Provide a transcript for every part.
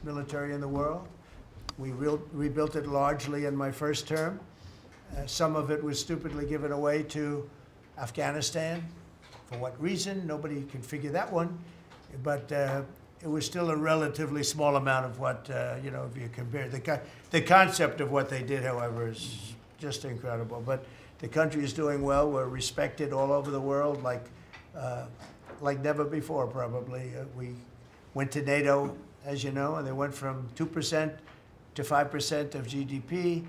military in the world. We rebuilt it largely in my first term. Some of it was stupidly given away to Afghanistan. For what reason? Nobody can figure that one. But it was still a relatively small amount of what, you know, if you compare. The concept of what they did, however, is just incredible. But the country is doing well. We're respected all over the world like never before, probably. We went to NATO, as you know, and they went from 2% to 5% of GDP.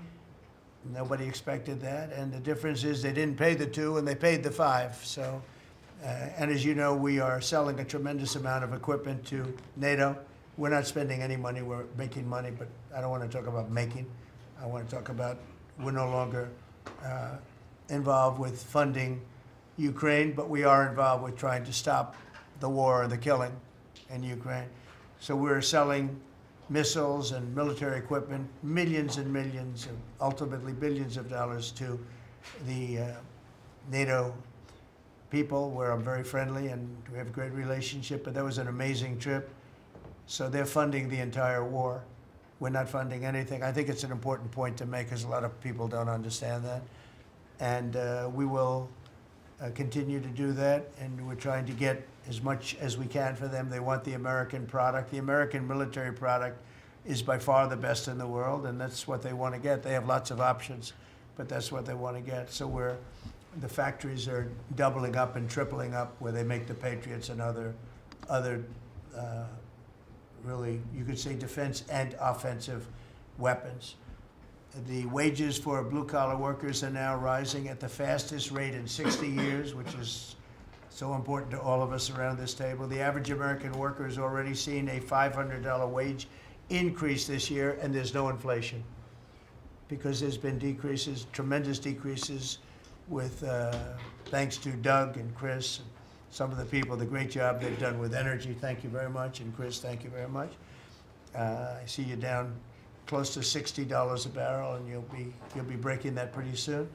Nobody expected that. And the difference is they didn't pay the 2 and they paid the 5. So, and as you know, we are selling a tremendous amount of equipment to NATO. We're not spending any money, we're making money, but I don't want to talk about making. I want to talk about we're no longer involved with funding Ukraine, but we are involved with trying to stop the war and the killing in Ukraine. So we're selling missiles and military equipment, millions and millions, and ultimately billions of dollars to the NATO people, where I'm very friendly and we have a great relationship, but that was an amazing trip. So they're funding the entire war. We're not funding anything. I think it's an important point to make because a lot of people don't understand that. And we will continue to do that, and we're trying to get as much as we can for them. They want the American product. The American military product is by far the best in the world, and that's what they want to get. They have lots of options, but that's what they want to get. So the factories are doubling up and tripling up where they make the Patriots and other really, you could say, defense and offensive weapons. The wages for blue-collar workers are now rising at the fastest rate in 60 years, which is so important to all of us around this table. The average American worker has already seen a $500 wage increase this year, and there's no inflation because there's been decreases, tremendous decreases with, thanks to Doug and Chris and some of the people, the great job they've done with energy. Thank you very much. And Chris, thank you very much. I see you down close to $60 a barrel, and you'll be breaking that pretty soon.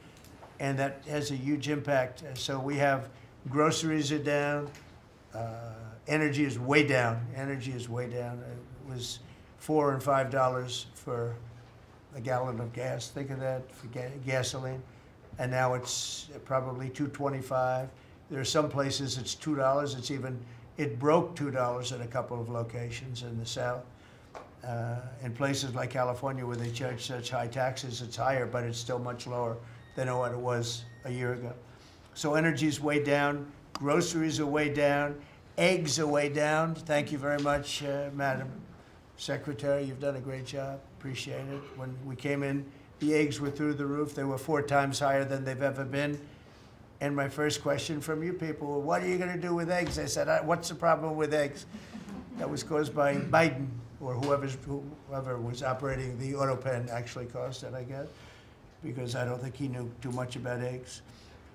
And that has a huge impact. So we have groceries are down. Energy is way down. Energy is way down. It was $4 and $5 for a gallon of gas. Think of that for gasoline. And now it's probably $2.25. There are some places it's $2. It broke $2 in a couple of locations in the South. In places like California where they charge such high taxes, it's higher, but it's still much lower than what it was a year ago. So energy's way down, groceries are way down, eggs are way down. Thank you very much, Madam Secretary. You've done a great job. Appreciate it. When we came in, the eggs were through the roof. They were 4 times higher than they've ever been. And my first question from you people, well, what are you going to do with eggs? I said, what's the problem with eggs? That was caused by Biden, or whoever was operating the auto pen actually caused it, I guess, because I don't think he knew too much about eggs.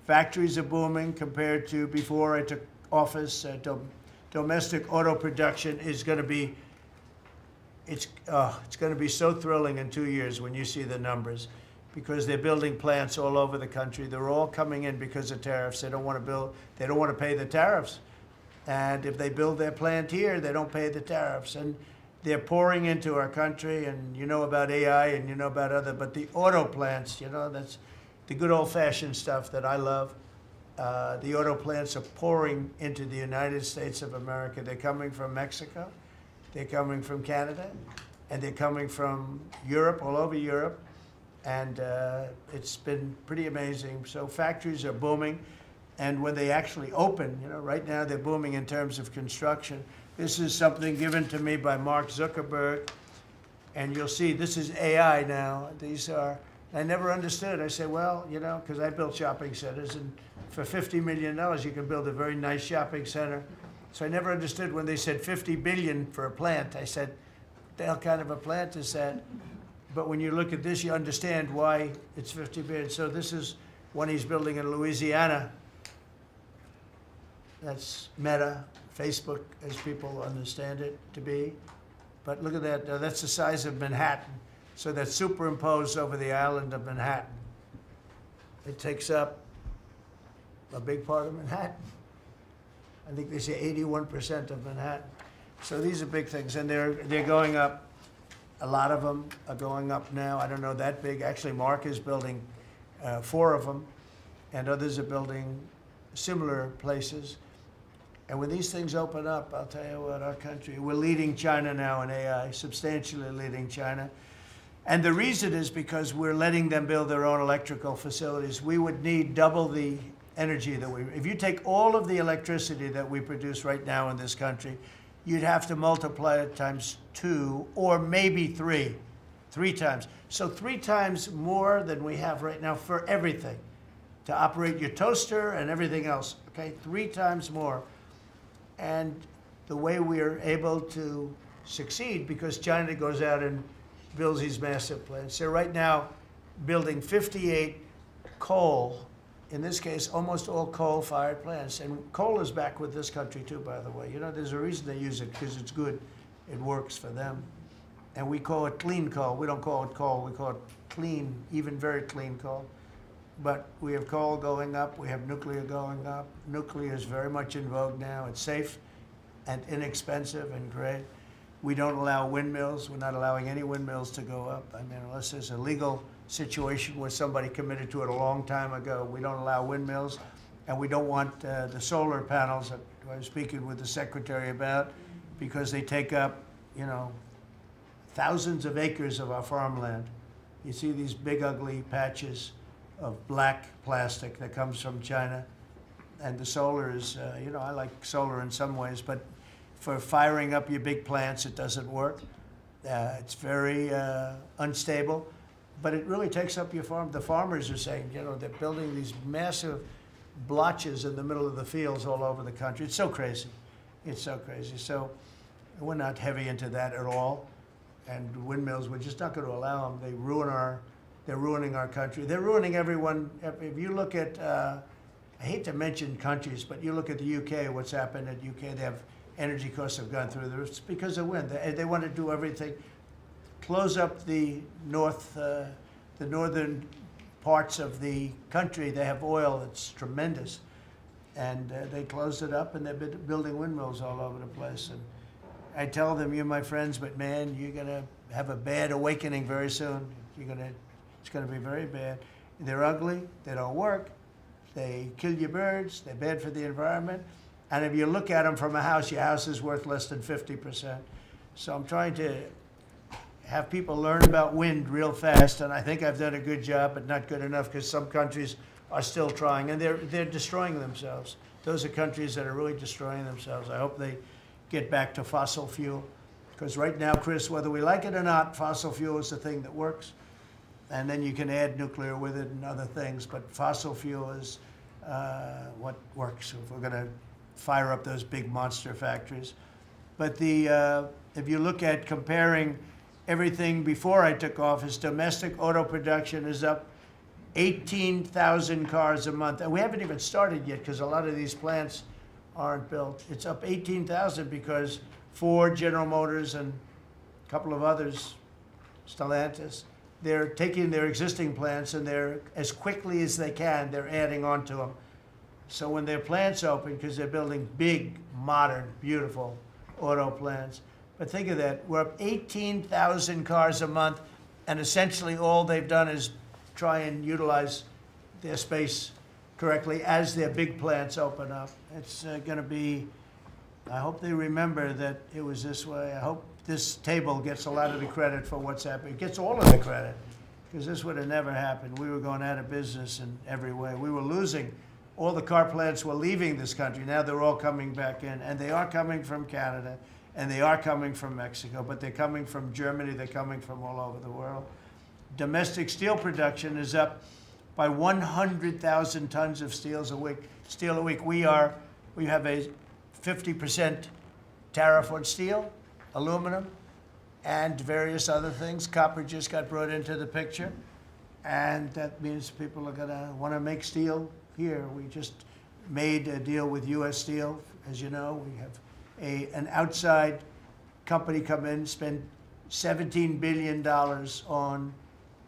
Factories are booming compared to before I took office. Domestic auto production is going to be, it's going to be so thrilling in 2 years when you see the numbers, because they're building plants all over the country. They're all coming in because of tariffs. They don't want to pay the tariffs. And if they build their plant here, they don't pay the tariffs. And they're pouring into our country, and you know about AI and you know about but the auto plants, you know, that's the good old-fashioned stuff that I love. The auto plants are pouring into the United States of America. They're coming from Mexico, they're coming from Canada, and they're coming from Europe, all over Europe. And it's been pretty amazing. So factories are booming. And when they actually open, you know, right now they're booming in terms of construction. This is something given to me by Mark Zuckerberg. And you'll see this is AI now. These are, I never understood. I said, well, you know, because I built shopping centers, and for $50 million, you can build a very nice shopping center. So I never understood when they said $50 billion for a plant. I said, what the hell kind of a plant is that? But when you look at this, you understand why it's 50 billion. So this is one he's building in Louisiana. That's Meta, Facebook, as people understand it to be. But look at that. That's the size of Manhattan. So that's superimposed over the island of Manhattan. It takes up a big part of Manhattan. I think they say 81% of Manhattan. So these are big things, and they're going up. A lot of them are going up now. I don't know that big. Actually, Mark is building 4 of them, and others are building similar places. And when these things open up, I'll tell you what, our country, we're leading China now in AI, substantially leading China. And the reason is because we're letting them build their own electrical facilities. We would need double the energy that if you take all of the electricity that we produce right now in this country, you'd have to multiply it times 2 or maybe 3 times. So 3 times more than we have right now for everything, to operate your toaster and everything else, okay? 3 times more. And the way we are able to succeed, because China goes out and builds these massive plants. They're right now building 58 coal, in this case, almost all coal-fired plants. And coal is back with this country too, by the way. You know, there's a reason they use it, because it's good. It works for them. And we call it clean coal. We don't call it coal. We call it clean, even very clean coal. But we have coal going up. We have nuclear going up. Nuclear is very much in vogue now. It's safe and inexpensive and great. We don't allow windmills. We're not allowing any windmills to go up. I mean, unless there's a legal situation where somebody committed to it a long time ago, we don't allow windmills. And we don't want the solar panels that I was speaking with the secretary about, because they take up, you know, thousands of acres of our farmland. You see these big, ugly patches of black plastic that comes from China. And the solar is, you know, I like solar in some ways, but for firing up your big plants, it doesn't work. It's very unstable, but it really takes up your farm. The farmers are saying, you know, they're building these massive blotches in the middle of the fields all over the country. It's so crazy. It's so crazy. So we're not heavy into that at all. And windmills, we're just not going to allow them. They're ruining our country. They're ruining everyone. If you look at, I hate to mention countries, but you look at the UK, what's happened at UK, they have energy costs have gone through the roof. It's because of wind. They want to do everything, close up the northern parts of the country. They have oil that's tremendous, and they closed it up, and they've been building windmills all over the place. And I tell them, you're my friends, but man, you're gonna have a bad awakening very soon. It's gonna be very bad. They're ugly. They don't work. They kill your birds. They're bad for the environment. And if you look at them from a house, your house is worth less than 50%. So I'm trying to have people learn about wind real fast, and I think I've done a good job, but not good enough, because some countries are still trying, and they're destroying themselves. Those are countries that are really destroying themselves. I hope they get back to fossil fuel, because right now, Chris, whether we like it or not, fossil fuel is the thing that works, and then you can add nuclear with it and other things, but fossil fuel is what works if we're going to fire up those big monster factories. But if you look at comparing everything before I took office, domestic auto production is up 18,000 cars a month. And we haven't even started yet, because a lot of these plants aren't built. It's up 18,000 because Ford, General Motors, and a couple of others, Stellantis, they're taking their existing plants, and they're, as quickly as they can, they're adding on to them. So when their plants open, because they're building big, modern, beautiful auto plants. But think of that, we're up 18,000 cars a month, and essentially all they've done is try and utilize their space correctly as their big plants open up. It's going to be, I hope they remember that it was this way. I hope this table gets a lot of the credit for what's happening. It gets all of the credit, because this would have never happened. We were going out of business in every way. We were losing. All the car plants were leaving this country. Now they're all coming back in, and they are coming from Canada, and they are coming from Mexico, but they're coming from Germany. They're coming from all over the world. Domestic steel production is up by 100,000 tons of steel a week. We have a 50% tariff on steel, aluminum, and various other things. Copper just got brought into the picture, and that means people are going to want to make steel here. We just made a deal with U.S. Steel. As you know, we have an outside company come in, spend $17 billion on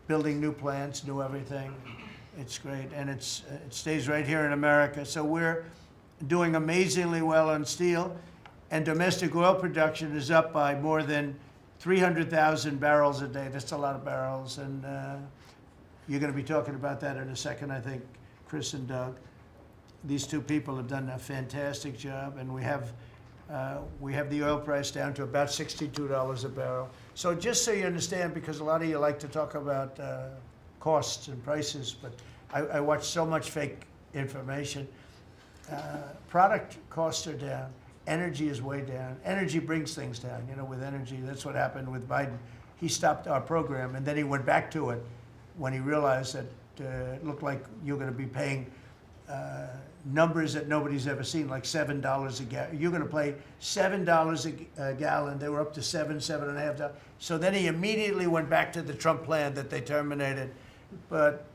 building new plants, new everything. It's great, and it stays right here in America. So we're doing amazingly well on steel, and domestic oil production is up by more than 300,000 barrels a day. That's a lot of barrels, and you're going to be talking about that in a second, I think, Chris and Doug. These two people have done a fantastic job, and we have the oil price down to about $62 a barrel. So just so you understand, because a lot of you like to talk about costs and prices, but I watch so much fake information. Product costs are down. Energy is way down. Energy brings things down. You know, with energy, that's what happened with Biden. He stopped our program, and then he went back to it when he realized that it looked like you're going to be paying numbers that nobody's ever seen, like $7 a gallon. You're going to pay $7 a gallon. They were up to $7.5. So then he immediately went back to the Trump plan that they terminated, but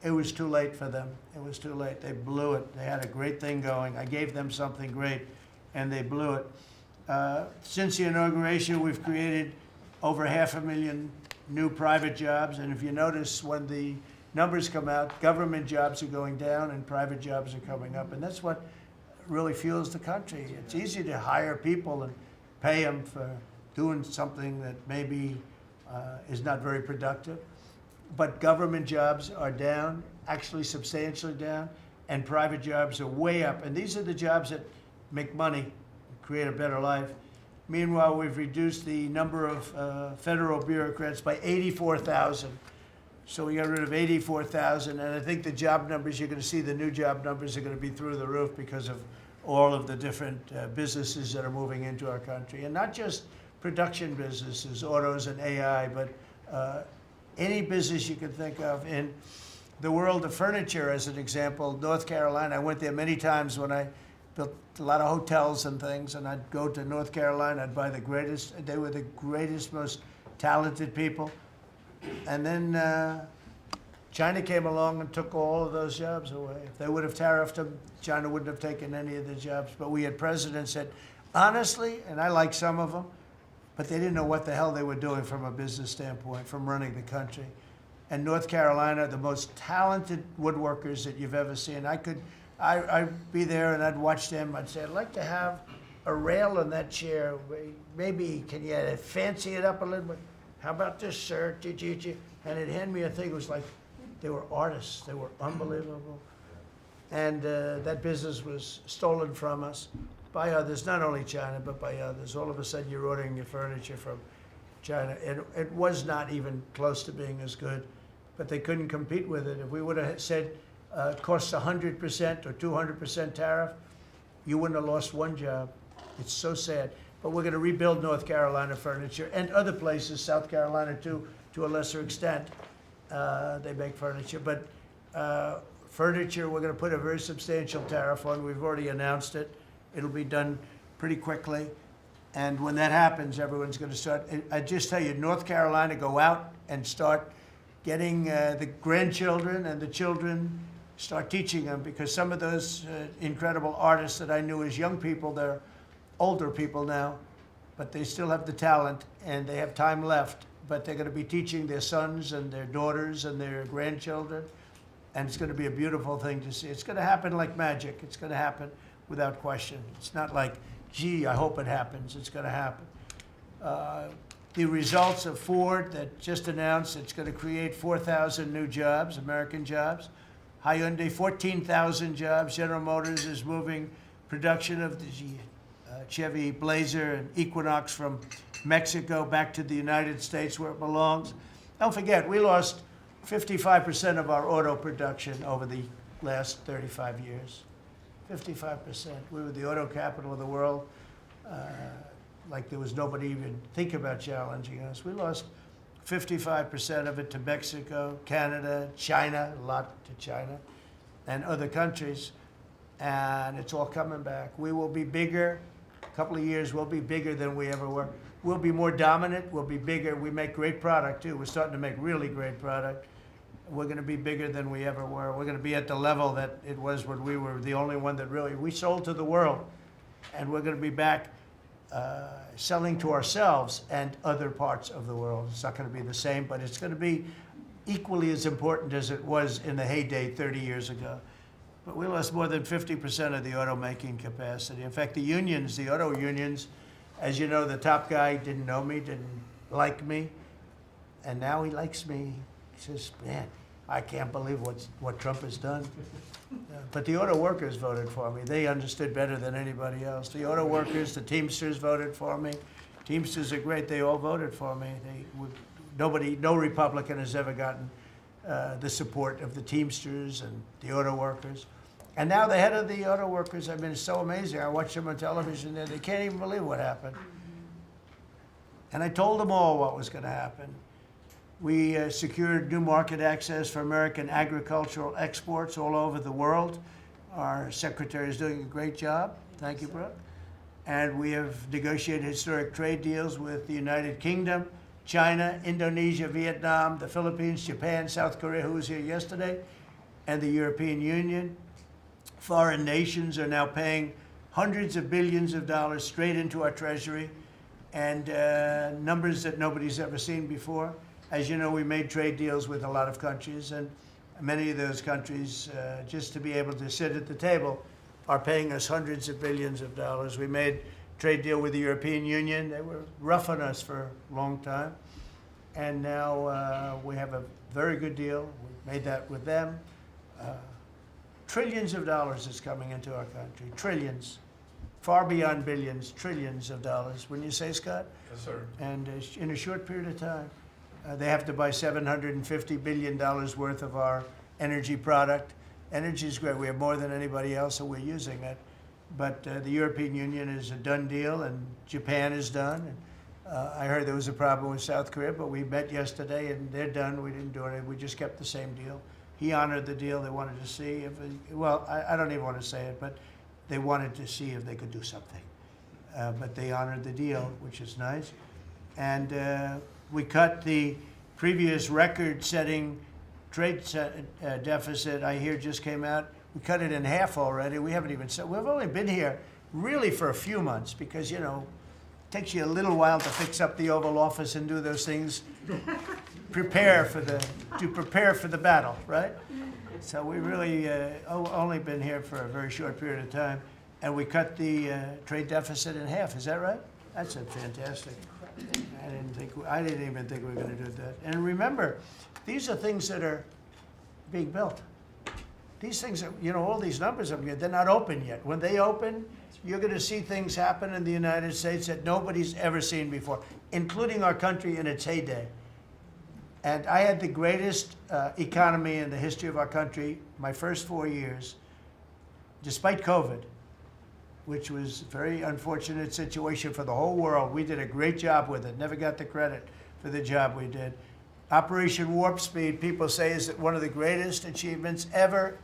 it was too late for them. It was too late. They blew it. They had a great thing going. I gave them something great, and they blew it. Since the inauguration, we've created over 500,000 new private jobs, and if you notice, when the numbers come out, government jobs are going down and private jobs are coming up, and that's what really fuels the country. It's easy to hire people and pay them for doing something that maybe is not very productive, but government jobs are down, actually substantially down, and private jobs are way up, and these are the jobs that make money, create a better life. Meanwhile, we've reduced the number of federal bureaucrats by 84,000. So we got rid of 84,000, and I think the job numbers, you're going to see the new job numbers are going to be through the roof because of all of the different businesses that are moving into our country. And not just production businesses, autos and AI, but any business you can think of. In the world of furniture, as an example, North Carolina, I went there many times when I built a lot of hotels and things, and I'd go to North Carolina, I'd buy the greatest, they were the greatest, most talented people. And then China came along and took all of those jobs away. If they would have tariffed them, China wouldn't have taken any of the jobs. But we had presidents that, honestly, and I like some of them, but they didn't know what the hell they were doing from a business standpoint, from running the country. And North Carolina, the most talented woodworkers that you've ever seen. I'd be there and I'd watch them. I'd say, I'd like to have a rail in that chair. Maybe can you fancy it up a little bit? How about this, sir? And they'd hand me a thing. It was like they were artists. They were unbelievable. And that business was stolen from us by others, not only China, but by others. All of a sudden, you're ordering your furniture from China. And it was not even close to being as good, but they couldn't compete with it. If we would have said it costs 100% or 200% tariff, you wouldn't have lost one job. It's so sad. But we're going to rebuild North Carolina furniture and other places, South Carolina too, to a lesser extent. They make furniture. But furniture, we're going to put a very substantial tariff on. We've already announced it. It'll be done pretty quickly. And when that happens, everyone's going to start. I just tell you, North Carolina, go out and start getting the grandchildren and the children, start teaching them, because some of those incredible artists that I knew as young people, they're older people now, but they still have the talent and they have time left, but they're going to be teaching their sons and their daughters and their grandchildren, and it's going to be a beautiful thing to see. It's going to happen like magic. It's going to happen without question. It's not like, gee, I hope it happens. It's going to happen. The results of Ford that just announced it's going to create 4,000 new jobs, American jobs. Hyundai, 14,000 jobs. General Motors is moving production of the Chevy Blazer and Equinox from Mexico back to the United States where it belongs. Don't forget, we lost 55% of our auto production over the last 35 years. 55%. We were the auto capital of the world. Like there was nobody even think about challenging us. We lost 55% of it to Mexico, Canada, China, a lot to China, and other countries. And it's all coming back. We will be bigger. A couple of years, we'll be bigger than we ever were. We'll be more dominant. We'll be bigger. We make great product, too. We're starting to make really great product. We're going to be bigger than we ever were. We're going to be at the level that it was when we were the only one that really, we sold to the world. And we're going to be back selling to ourselves and other parts of the world. It's not going to be the same, but it's going to be equally as important as it was in the heyday 30 years ago. But we lost more than 50% of the automaking capacity. In fact, the unions, the auto unions, As you know, the top guy didn't know me, didn't like me, and now he likes me. He says, man, I can't believe what Trump has done. But the auto workers voted for me. They understood better than anybody else. The auto workers, the Teamsters voted for me. Teamsters are great. They all voted for me. No Republican has ever gotten the support of the Teamsters and the auto workers. And now the head of the auto workers, I mean, it's so amazing. I watch them on television there. They can't even believe what happened. And I told them all what was going to happen. We secured new market access for American agricultural exports all over the world. Our secretary is doing a great job. Thank you, Brooke. And we have negotiated historic trade deals with the United Kingdom, China, Indonesia, Vietnam, the Philippines, Japan, South Korea, who was here yesterday, and the European Union. Foreign nations are now paying hundreds of billions of dollars straight into our Treasury, and numbers that nobody's ever seen before. As you know, we made trade deals with a lot of countries, and many of those countries, just to be able to sit at the table, are paying us hundreds of billions of dollars. We made a trade deal with the European Union. They were rough on us for a long time, and now we have a very good deal. We made that with them. Trillions of dollars is coming into our country. Trillions. Far beyond billions, trillions of dollars. Wouldn't you say, Scott? Yes, sir. And in a short period of time. They have to buy $750 billion worth of our energy product. Energy is great. We have more than anybody else, so we're using it. But the European Union is a done deal, and Japan is done. And, I heard there was a problem with South Korea, but we met yesterday, and they're done. We didn't do anything. We just kept the same deal. He honored the deal. They wanted to see if, I don't even want to say it, but they wanted to see if they could do something. But they honored the deal, which is nice. And we cut the previous record-setting trade deficit, I hear just came out. We cut it in half already. We haven't even said, we've only been here really for a few months because, you know, it takes you a little while to fix up the Oval Office and do those things. prepare for the battle, right? So we really only been here for a very short period of time, and we cut the trade deficit in half. Is that right? That's fantastic. I didn't even think we were going to do that. And remember, these are things that are being built. These things, you know, all these numbers up here, they're not open yet. When they open, you're going to see things happen in the United States that nobody's ever seen before, including our country in its heyday. And I had the greatest economy in the history of our country my first 4 years, despite COVID, which was a very unfortunate situation for the whole world. We did a great job with it, never got the credit for the job we did. Operation Warp Speed, people say, is one of the greatest achievements ever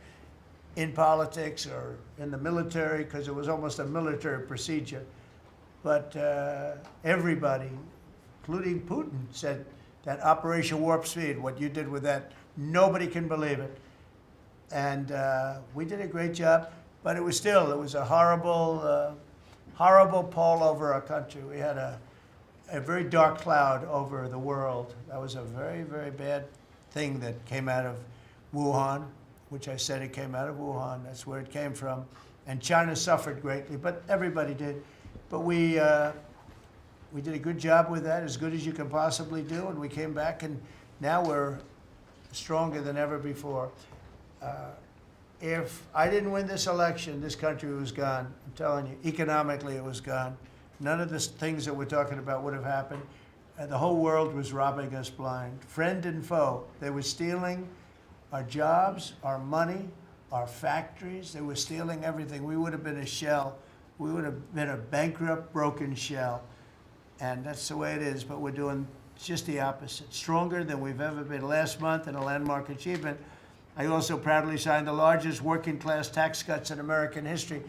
in politics or in the military, because it was almost a military procedure. But everybody, including Putin, said that Operation Warp Speed, what you did with that, nobody can believe it. And we did a great job. But it was a horrible, horrible pall over our country. We had a very dark cloud over the world. That was a very, very bad thing that came out of Wuhan, which I said it came out of Wuhan. That's where it came from. And China suffered greatly, but everybody did. But we did a good job with that, as good as you can possibly do, and we came back, and now we're stronger than ever before. If I didn't win this election, this country was gone. I'm telling you, economically it was gone. None of the things that we're talking about would have happened. The whole world was robbing us blind. Friend and foe. They were stealing our jobs, our money, our factories. They were stealing everything. We would have been a shell. We would have been a bankrupt, broken shell. And that's the way it is, but we're doing just the opposite. Stronger than we've ever been. Last month, in a landmark achievement, I also proudly signed the largest working class tax cuts in American history.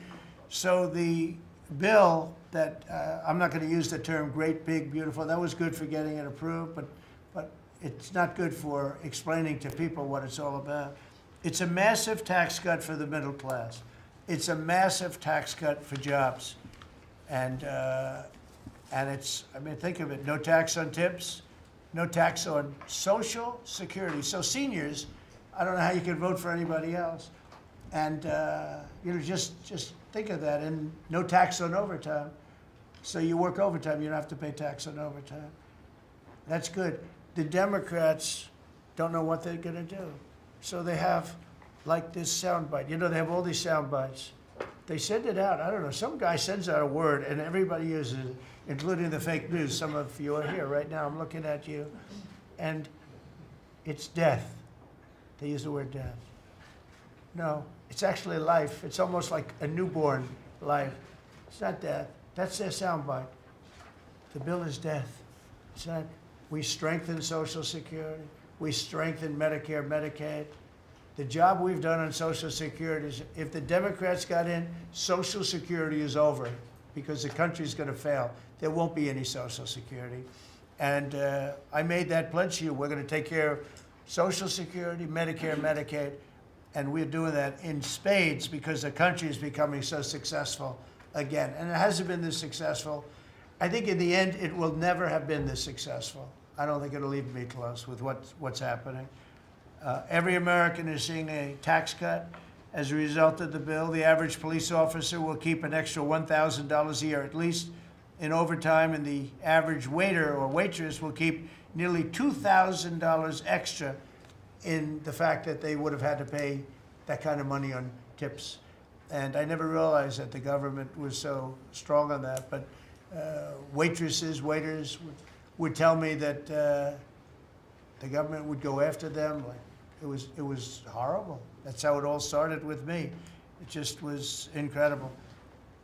So the bill that, I'm not going to use the term great, big, beautiful, that was good for getting it approved, but it's not good for explaining to people what it's all about. It's a massive tax cut for the middle class. It's a massive tax cut for jobs. And it's, I mean, think of it, no tax on tips, no tax on Social Security. So seniors, I don't know how you can vote for anybody else. And, you know, just think of that. And no tax on overtime. So you work overtime, you don't have to pay tax on overtime. That's good. The Democrats don't know what they're going to do. So they have like this soundbite. You know, they have all these sound bites. They send it out. I don't know. Some guy sends out a word, and everybody uses it, including the fake news. Some of you are here right now. I'm looking at you. And it's death. They use the word death. No, it's actually life. It's almost like a newborn life. It's not death. That's their soundbite. The bill is death. It's not. We strengthen Social Security. We strengthen Medicare, Medicaid. The job we've done on Social Security is, if the Democrats got in, Social Security is over because the country's going to fail. There won't be any Social Security. And I made that pledge to you. We're going to take care of Social Security, Medicare, Medicaid, and we're doing that in spades because the country is becoming so successful again. And it hasn't been this successful. I think in the end, it will never have been this successful. I don't think it'll even be close with what's happening. Every American is seeing a tax cut as a result of the bill. The average police officer will keep an extra $1,000 a year at least in overtime, and the average waiter or waitress will keep nearly $2,000 extra in the fact that they would have had to pay that kind of money on tips. And I never realized that the government was so strong on that. But waitresses, waiters would tell me that the government would go after them. Like, it was horrible. That's how it all started with me. It just was incredible.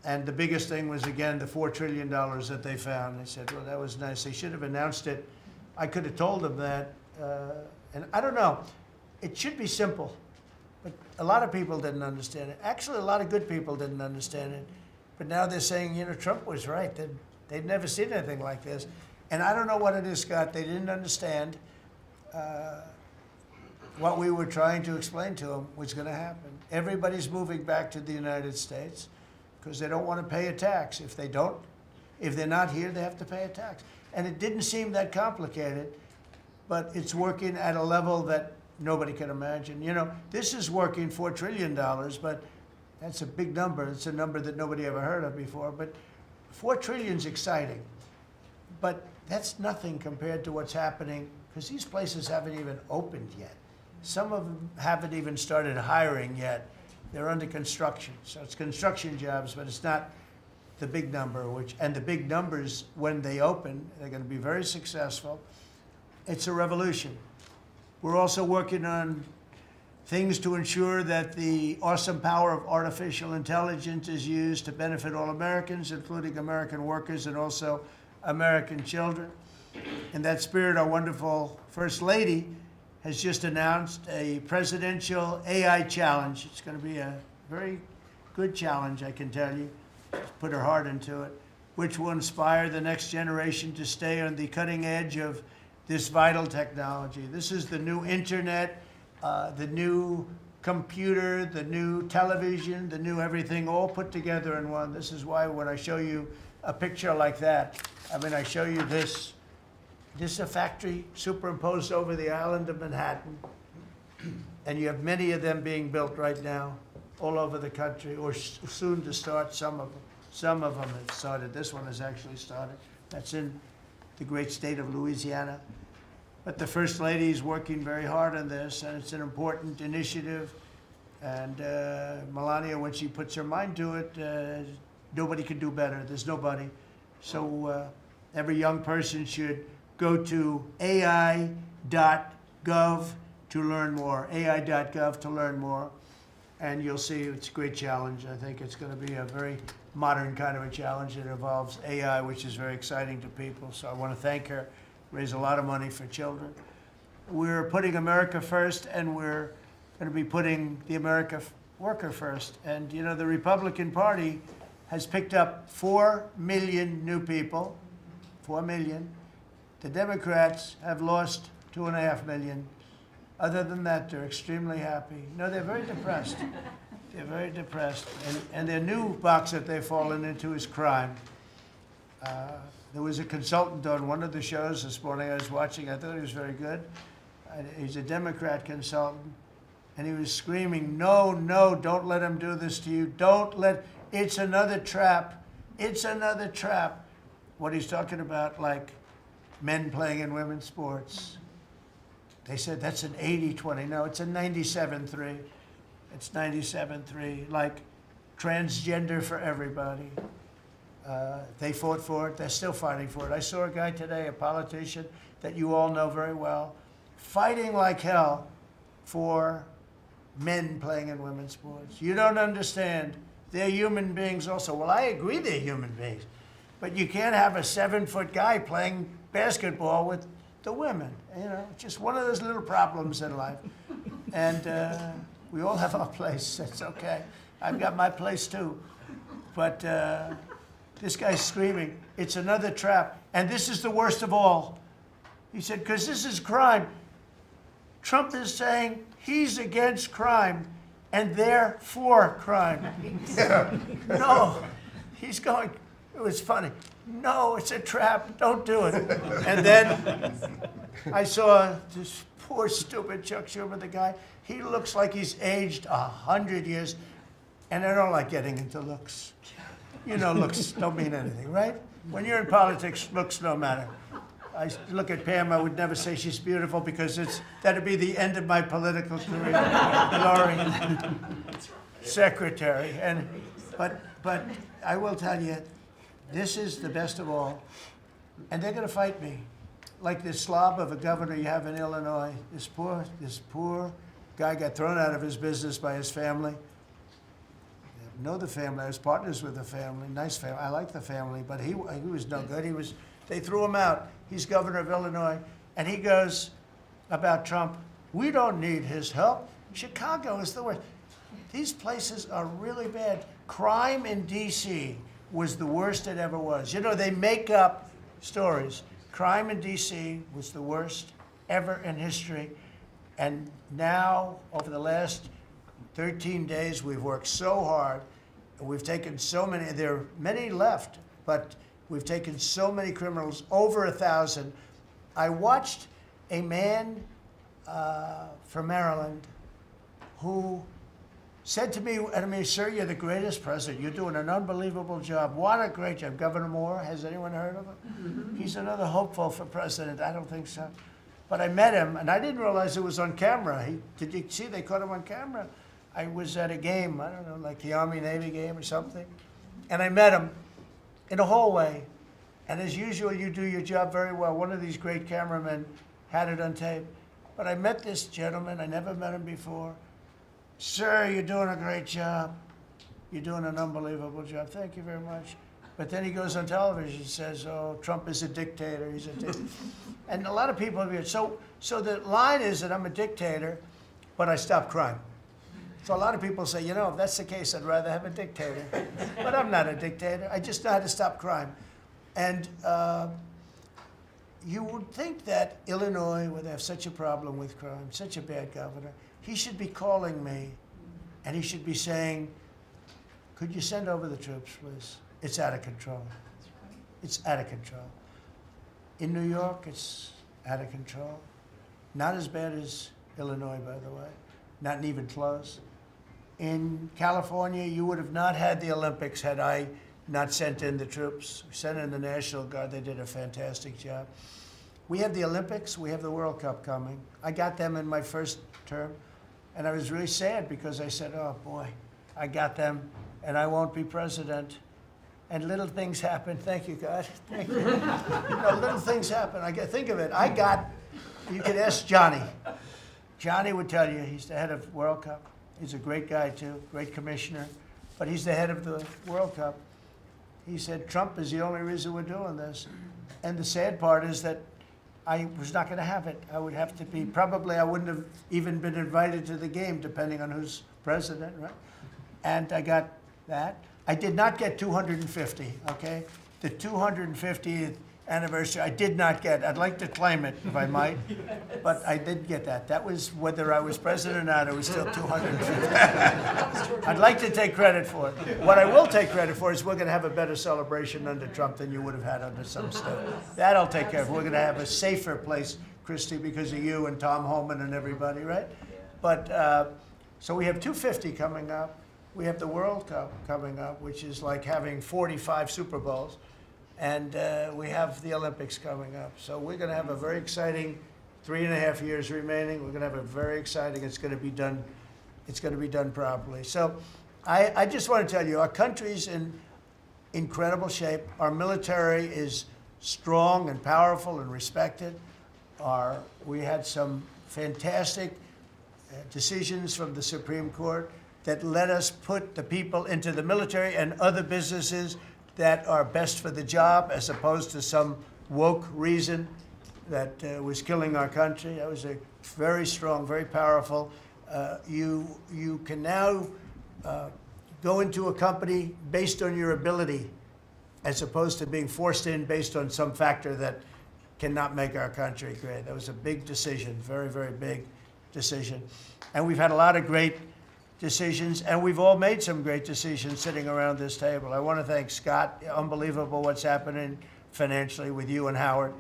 And the biggest thing was, again, the $4 trillion that they found. They said, well, that was nice. They should have announced it. I could have told them that. And I don't know. It should be simple. But a lot of people didn't understand it. Actually, a lot of good people didn't understand it. But now they're saying, you know, Trump was right. They'd never seen anything like this. And I don't know what it is, Scott. They didn't understand what we were trying to explain to them was going to happen. Everybody's moving back to the United States because they don't want to pay a tax. If they're not here, they have to pay a tax. And it didn't seem that complicated, but it's working at a level that nobody can imagine. You know, this is working $4 trillion, but that's a big number. It's a number that nobody ever heard of before. But $4 trillion is exciting. But that's nothing compared to what's happening, because these places haven't even opened yet. Some of them haven't even started hiring yet. They're under construction. So it's construction jobs, but it's not the big number, and the big numbers, when they open, they're going to be very successful. It's a revolution. We're also working on things to ensure that the awesome power of artificial intelligence is used to benefit all Americans, including American workers and also American children. In that spirit, our wonderful First Lady has just announced a presidential AI challenge. It's going to be a very good challenge, I can tell you. She's put her heart into it, which will inspire the next generation to stay on the cutting edge of this vital technology. This is the new internet, the new computer, the new television, the new everything, all put together in one. This is why when I show you a picture like that, I mean, I show you this. This is a factory superimposed over the island of Manhattan, and you have many of them being built right now all over the country, or soon to start. Some of them have started. This one has actually started. That's in the great state of Louisiana. But the First Lady is working very hard on this, and it's an important initiative. And Melania, when she puts her mind to it, nobody can do better. There's nobody. So every young person should go to AI.gov to learn more, AI.gov to learn more. And you'll see it's a great challenge. I think it's going to be a very modern kind of a challenge that involves AI, which is very exciting to people. So I want to thank her, raise a lot of money for children. We're putting America first, and we're going to be putting the American worker first. And, you know, the Republican Party has picked up 4 million new people, 4 million. The Democrats have lost 2.5 million. Other than that, they're extremely happy. No, they're very depressed. They're very depressed. And their new box that they've fallen into is crime. There was a consultant on one of the shows this morning I was watching. I thought he was very good. He's a Democrat consultant. And he was screaming, no, no, don't let him do this to you. Don't let, it's another trap. It's another trap. what he's talking about, like men playing in women's sports. They said that's an 80-20. No, it's a 97-3. It's 97-3. Like transgender for everybody. They fought for it. They're still fighting for it. I saw a guy today, a politician that you all know very well, fighting like hell for men playing in women's sports. You don't understand. They're human beings also. Well, I agree they're human beings. But you can't have a 7-foot guy playing basketball with the women. You know, just one of those little problems in life. And we all have our place. That's okay. I've got my place too. But this guy's screaming, it's another trap. And this is the worst of all. He said, because this is crime. Trump is saying he's against crime and they're for crime. No, he's going, it was funny. No, it's a trap, don't do it. And then I saw this poor, stupid Chuck Schumer, the guy. He looks like he's aged 100 years. And I don't like getting into looks. You know, looks don't mean anything, right? When you're in politics, looks don't matter. I look at Pam, I would never say she's beautiful because that'd be the end of my political career. Laurie, secretary. But I will tell you, this is the best of all. And they're going to fight me. Like this slob of a governor you have in Illinois. This poor guy got thrown out of his business by his family. I know the family. I was partners with the family. Nice family. I like the family, but he was no good. They threw him out. He's governor of Illinois, and he goes about Trump, we don't need his help. Chicago is the worst. These places are really bad. Crime in D.C. was the worst it ever was. You know, they make up stories. Crime in D.C. was the worst ever in history. And now, over the last 13 days, we've worked so hard. We've taken so many, there are many left, but we've taken so many criminals, over 1,000. I watched a man from Maryland who said to me, I mean, sir, you're the greatest president. You're doing an unbelievable job. What a great job. Governor Moore, has anyone heard of him? Mm-hmm. He's another hopeful for president. I don't think so. But I met him, and I didn't realize it was on camera. Did you see they caught him on camera? I was at a game, I don't know, like the Army-Navy game or something. And I met him in a hallway. And as usual, you do your job very well. One of these great cameramen had it on tape. But I met this gentleman. I never met him before. Sir, you're doing a great job. You're doing an unbelievable job. Thank you very much. But then he goes on television and says, oh, Trump is a dictator. He's a dictator. And a lot of people have been, so the line is that I'm a dictator, but I stop crime. So a lot of people say, you know, if that's the case, I'd rather have a dictator. But I'm not a dictator. I just know how to stop crime. And you would think that Illinois would have such a problem with crime, such a bad governor. He should be calling me, and he should be saying, could you send over the troops, please? It's out of control. It's out of control. In New York, it's out of control. Not as bad as Illinois, by the way. Not even close. In California, you would have not had the Olympics had I not sent in the troops. We sent in the National Guard. They did a fantastic job. We have the Olympics. We have the World Cup coming. I got them in my first term, and I was really sad because I said, oh, boy, I got them, and I won't be president. And little things happen. Thank you, God. Thank you. Little things happen. Think of it. You could ask Johnny. Johnny would tell you, he's the head of World Cup. He's a great guy, too, great commissioner. But he's the head of the World Cup. He said, Trump is the only reason we're doing this. And the sad part is that I was not going to have it. I would have to be, probably I wouldn't have even been invited to the game, depending on who's president, right? And I got that. I did not get 250, okay? The 250th anniversary, I did not get. I'd like to claim it, if I might, but I didn't get that. That was whether I was president or not, it was still 250. I'd like to take credit for it. What I will take credit for is we're going to have a better celebration under Trump than you would have had under some stuff. That I'll take care of. We're going to have a safer place, Christy, because of you and Tom Homan and everybody, right? But, so we have 250 coming up. We have the World Cup coming up, which is like having 45 Super Bowls. and we have the Olympics coming up. So we're going to have a very exciting 3.5 years remaining. We're going to have a very exciting. It's going to be done. It's going to be done properly. So I just want to tell you, our country's in incredible shape. Our military is strong and powerful and respected. We had some fantastic decisions from the Supreme Court that let us put the people into the military and other businesses that are best for the job, as opposed to some woke reason that was killing our country. That was a very strong, very powerful. You can now go into a company based on your ability, as opposed to being forced in based on some factor that cannot make our country great. That was a big decision, very, very big decision. And we've had a lot of great decisions, and we've all made some great decisions sitting around this table. I want to thank Scott. Unbelievable what's happening financially with you and Howard.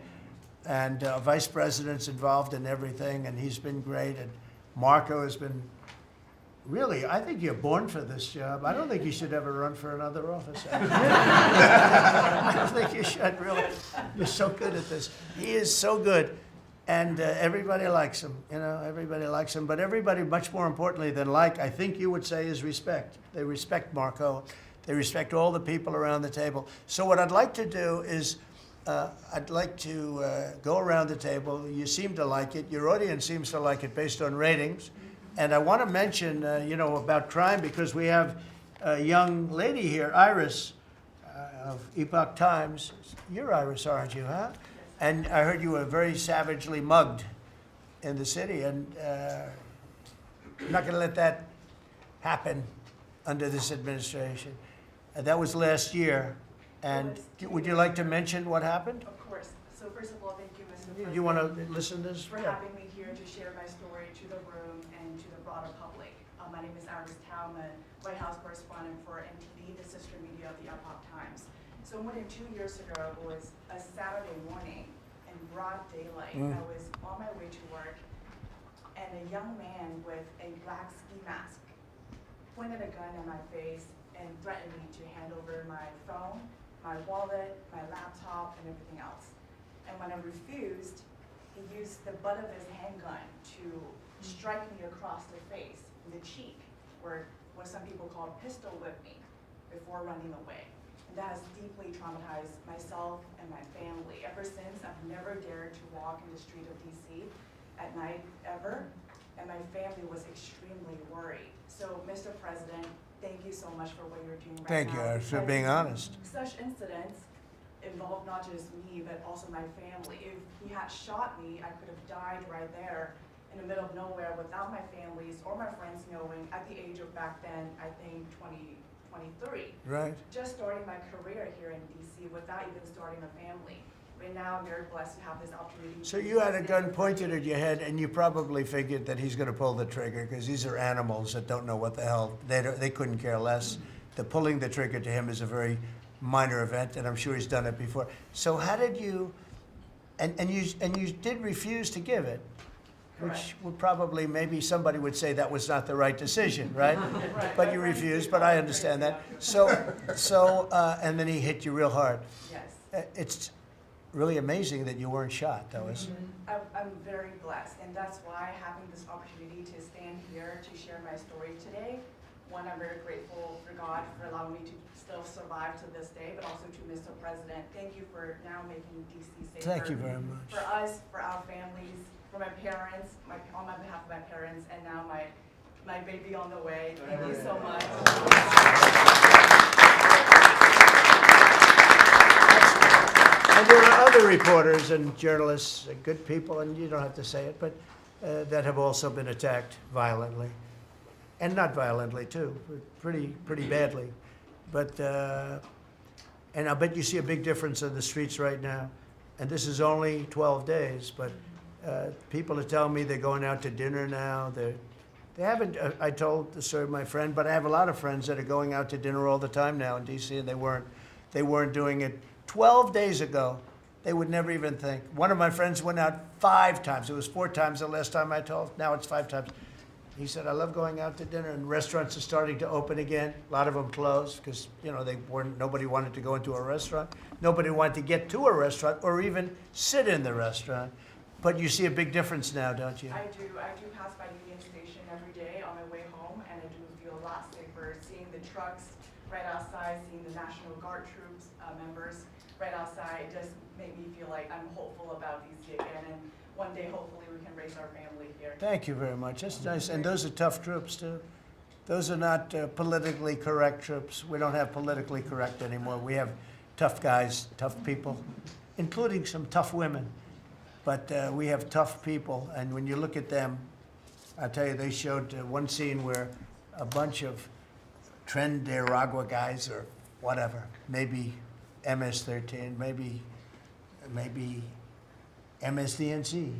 And Vice President's involved in everything, and he's been great. And Marco has been, really, I think you're born for this job. I don't think you should ever run for another office. I don't think you should, really. You're so good at this. He is so good. And everybody likes him, everybody likes him. But everybody, much more importantly than like, I think you would say, is respect. They respect Marco. They respect all the people around the table. So what I'd like to do is, I'd like to go around the table. You seem to like it. Your audience seems to like it based on ratings. And I want to mention, about crime, because we have a young lady here, Iris, of Epoch Times. You're Iris, aren't you, huh? And I heard you were very savagely mugged in the city, and I'm not going to let that happen under this administration. That was last year. And would you like to mention what happened? Of course. So first of all, thank you, Mr. President. You want to listen to this? For having me here to share my story to the room and to the broader public. My name is Iris Tao. I'm a White House correspondent for NTD, the sister media of the Epoch Times. So more than 2 years ago, it was a Saturday morning in broad daylight. I was on my way to work, and a young man with a black ski mask pointed a gun at my face and threatened me to hand over my phone, my wallet, my laptop, and everything else. And when I refused, he used the butt of his handgun to strike me across the face, in the cheek, or what some people call pistol whip me, before running away. And that has deeply traumatized myself and my family. Ever since, I've never dared to walk in the street of DC at night, ever, and my family was extremely worried. So, Mr. President, thank you so much for what you're doing right now. Thank you, for being honest. Such incidents involve not just me, but also my family. If he had shot me, I could have died right there in the middle of nowhere without my families or my friends knowing, at the age of back then, I think 23. Right. Just starting my career here in DC without even starting a family. But now I'm very blessed to have this opportunity. So you had a gun pointed at your head, and you probably figured that he's going to pull the trigger, because these are animals that don't know what the hell, they couldn't care less. The pulling the trigger to him is a very minor event, and I'm sure he's done it before. So how did you, and you did refuse to give it, which would probably, maybe somebody would say that was not the right decision, right? Right. But you refused, but I understand that. So, and then he hit you real hard. Yes. It's really amazing that you weren't shot. That was. I'm very blessed, and that's why having this opportunity to stand here to share my story today. One, I'm very grateful for God for allowing me to still survive to this day, but also to Mr. President. Thank you for now making DC safer. Thank you very much. For us, for our families, for my parents, on my behalf of my parents, and now my baby on the way. Thank you so much. And there are other reporters and journalists, good people, and you don't have to say it, but that have also been attacked violently, and not violently too, pretty badly. But and I bet you see a big difference in the streets right now. And this is only 12 days, but people are telling me they're going out to dinner now. They haven't. I told my friend, but I have a lot of friends that are going out to dinner all the time now in D.C. and they weren't doing it 12 days ago. They would never even think. One of my friends went out 5 times. It was 4 times the last time I told. Now it's 5 times. He said, I love going out to dinner, and restaurants are starting to open again. A lot of them closed because, you know, nobody wanted to go into a restaurant. Nobody wanted to get to a restaurant or even sit in the restaurant. But you see a big difference now, don't you? I do pass by Union Station every day on my way home, and I do feel a lot safer seeing the trucks right outside, seeing the National Guard troops members right outside. It does make me feel like I'm hopeful about DC again, and one day hopefully we can raise our family here. Thank you very much. That's nice. And those are tough troops, too. Those are not politically correct troops. We don't have politically correct anymore. We have tough guys, tough people, including some tough women. But we have tough people, and when you look at them, I tell you, they showed one scene where a bunch of Deregulatory guys or whatever, maybe MS-13, maybe MSDNC,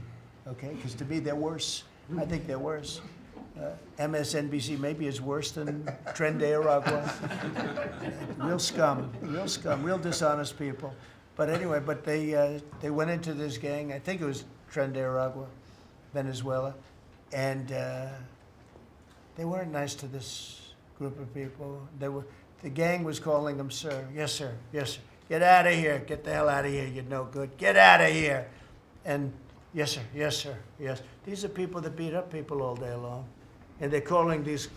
okay? Because to me, they're worse. I think they're worse. MSNBC maybe is worse than Deregulatory. Real scum, real dishonest people. But anyway, they went into this gang. I think it was Deregulatory, Venezuela, and they weren't nice to this group of people. The gang was calling them sir. Yes, sir. Yes, sir. Get out of here. Get the hell out of here. You're no good. Get out of here. And yes, sir. Yes, sir. Yes. These are people that beat up people all day long, and they're calling these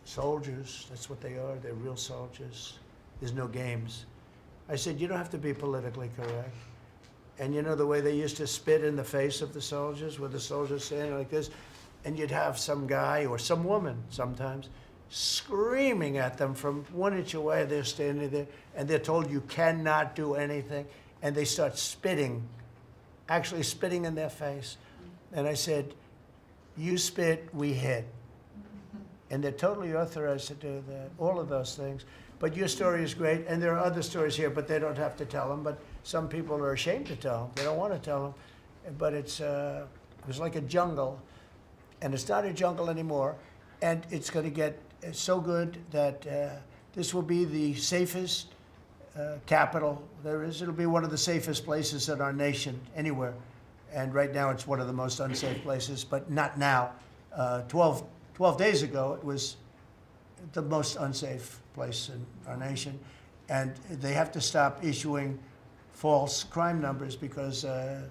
soldiers. That's what they are. They're real soldiers. There's no games. I said, you don't have to be politically correct. And you know the way they used to spit in the face of the soldiers, with the soldiers standing like this, and you'd have some guy or some woman sometimes screaming at them from 1 inch away. They're standing there, and they're told you cannot do anything, and they start spitting, actually spitting in their face. And I said, you spit, we hit. And they're totally authorized to do that, all of those things. But your story is great, and there are other stories here, but they don't have to tell them. But some people are ashamed to tell them. They don't want to tell them. But it was like a jungle, and it's not a jungle anymore. And it's going to get so good that this will be the safest capital there is. It'll be one of the safest places in our nation, anywhere. And right now, it's one of the most unsafe places, but not now. 12 days ago, it was the most unsafe place in our nation. And they have to stop issuing false crime numbers because, I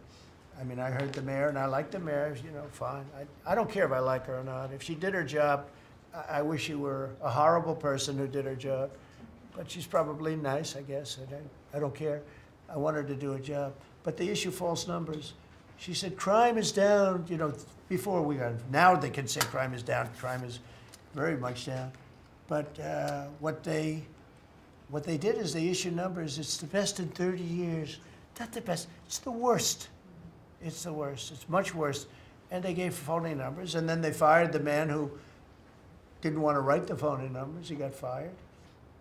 mean, I heard the mayor, and I like the mayor, you know, fine. I don't care if I like her or not. If she did her job, I wish she were a horrible person who did her job. But she's probably nice, I guess. I don't care. I want her to do a job. But they issue false numbers. She said, crime is down, you know, before we got, now they can say crime is down. Crime is very much down. But what they did is they issued numbers. It's the best in 30 years. Not the best. It's the worst. It's the worst. It's much worse. And they gave phony numbers. And then they fired the man who didn't want to write the phony numbers. He got fired.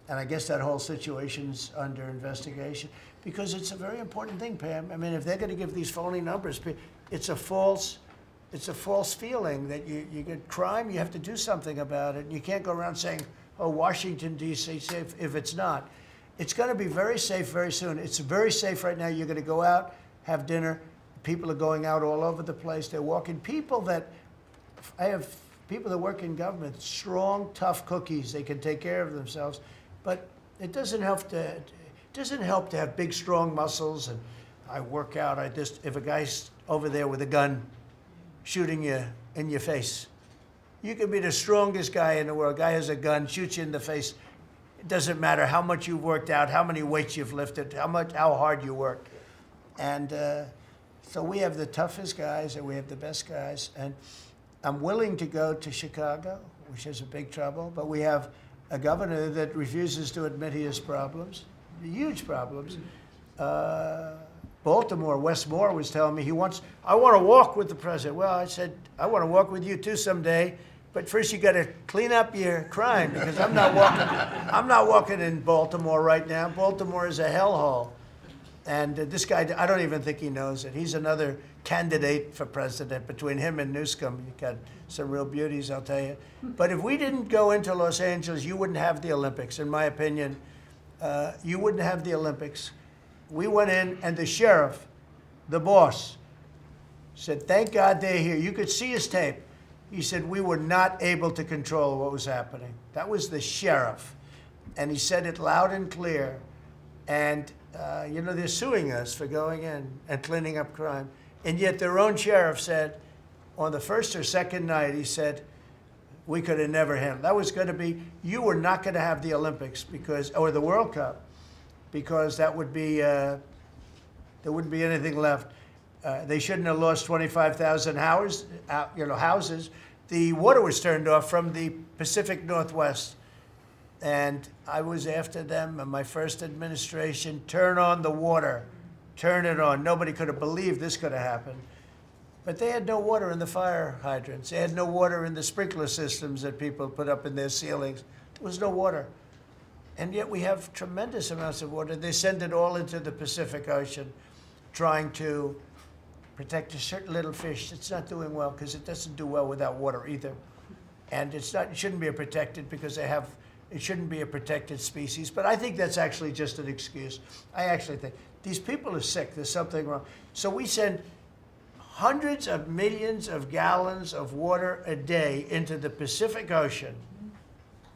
And I guess that whole situation's under investigation because it's a very important thing, Pam. I mean, if they're going to give these phony numbers, it's a false feeling that you get crime, you have to do something about it. And you can't go around saying, oh, Washington, D.C. safe if it's not. It's going to be very safe very soon. It's very safe right now. You're going to go out, have dinner. People are going out all over the place. They're walking. I have people that work in government, strong, tough cookies. They can take care of themselves. But it doesn't help to have big, strong muscles. And I work out. If a guy's over there with a gun shooting you in your face, you can be the strongest guy in the world. A guy has a gun, shoots you in the face. It doesn't matter how much you've worked out, how many weights you've lifted, how hard you work. And so we have the toughest guys and we have the best guys. And I'm willing to go to Chicago, which is a big trouble, but we have a governor that refuses to admit he has problems, huge problems. Baltimore, Wes Moore was telling me I want to walk with the president. Well, I said, I want to walk with you too someday, but first you got to clean up your crime because I'm not walking in Baltimore right now. Baltimore is a hellhole. And this guy, I don't even think he knows it. He's another candidate for president. Between him and Newsom, you got some real beauties, I'll tell you. But if we didn't go into Los Angeles, you wouldn't have the Olympics, in my opinion. You wouldn't have the Olympics. We went in, and the sheriff, the boss, Said, thank God they're here. You could see his tape. He said, we were not able to control what was happening. That was the sheriff. And he said it loud and clear. And, they're suing us for going in and cleaning up crime. And yet their own sheriff said, on the first or second night, he said, we could have never handled. That was going to be, you were not going to have the Olympics or the World Cup, because that would be, there wouldn't be anything left. They shouldn't have lost 25,000 houses. The water was turned off from the Pacific Northwest. And I was after them in my first administration, turn on the water, turn it on. Nobody could have believed this could have happened. But they had no water in the fire hydrants. They had no water in the sprinkler systems that people put up in their ceilings. There was no water. And yet we have tremendous amounts of water. They send it all into the Pacific Ocean, trying to protect a certain little fish that's not doing well, because it doesn't do well without water either. And it shouldn't be protected because it shouldn't be a protected species. But I think that's actually just an excuse. I actually think these people are sick. There's something wrong. So we send hundreds of millions of gallons of water a day into the Pacific Ocean.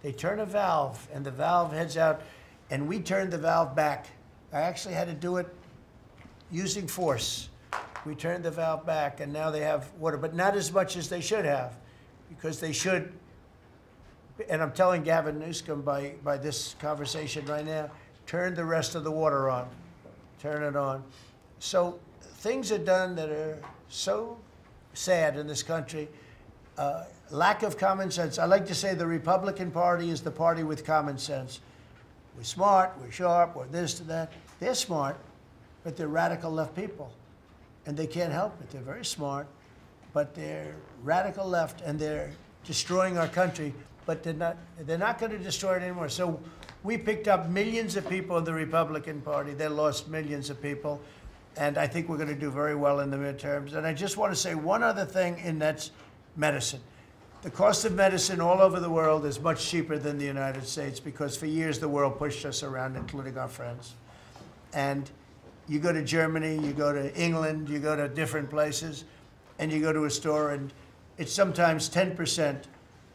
They turn a valve, and the valve heads out, and we turn the valve back. I actually had to do it using force. We turned the valve back, and now they have water, but not as much as they should have, because they should, and I'm telling Gavin Newsom by this conversation right now, turn the rest of the water on. Turn it on. So things are done that are so sad in this country. Lack of common sense. I like to say the Republican Party is the party with common sense. We're smart, we're sharp, we're this, that. They're smart, but they're radical left people. And they can't help it. They're very smart, but they're radical left, and they're destroying our country, but they're not going to destroy it anymore. So we picked up millions of people in the Republican Party. They lost millions of people. And I think we're going to do very well in the midterms. And I just want to say one other thing, and that's medicine. The cost of medicine all over the world is much cheaper than the United States, because for years the world pushed us around, including our friends. And you go to Germany, you go to England, you go to different places, and you go to a store, and it's sometimes 10%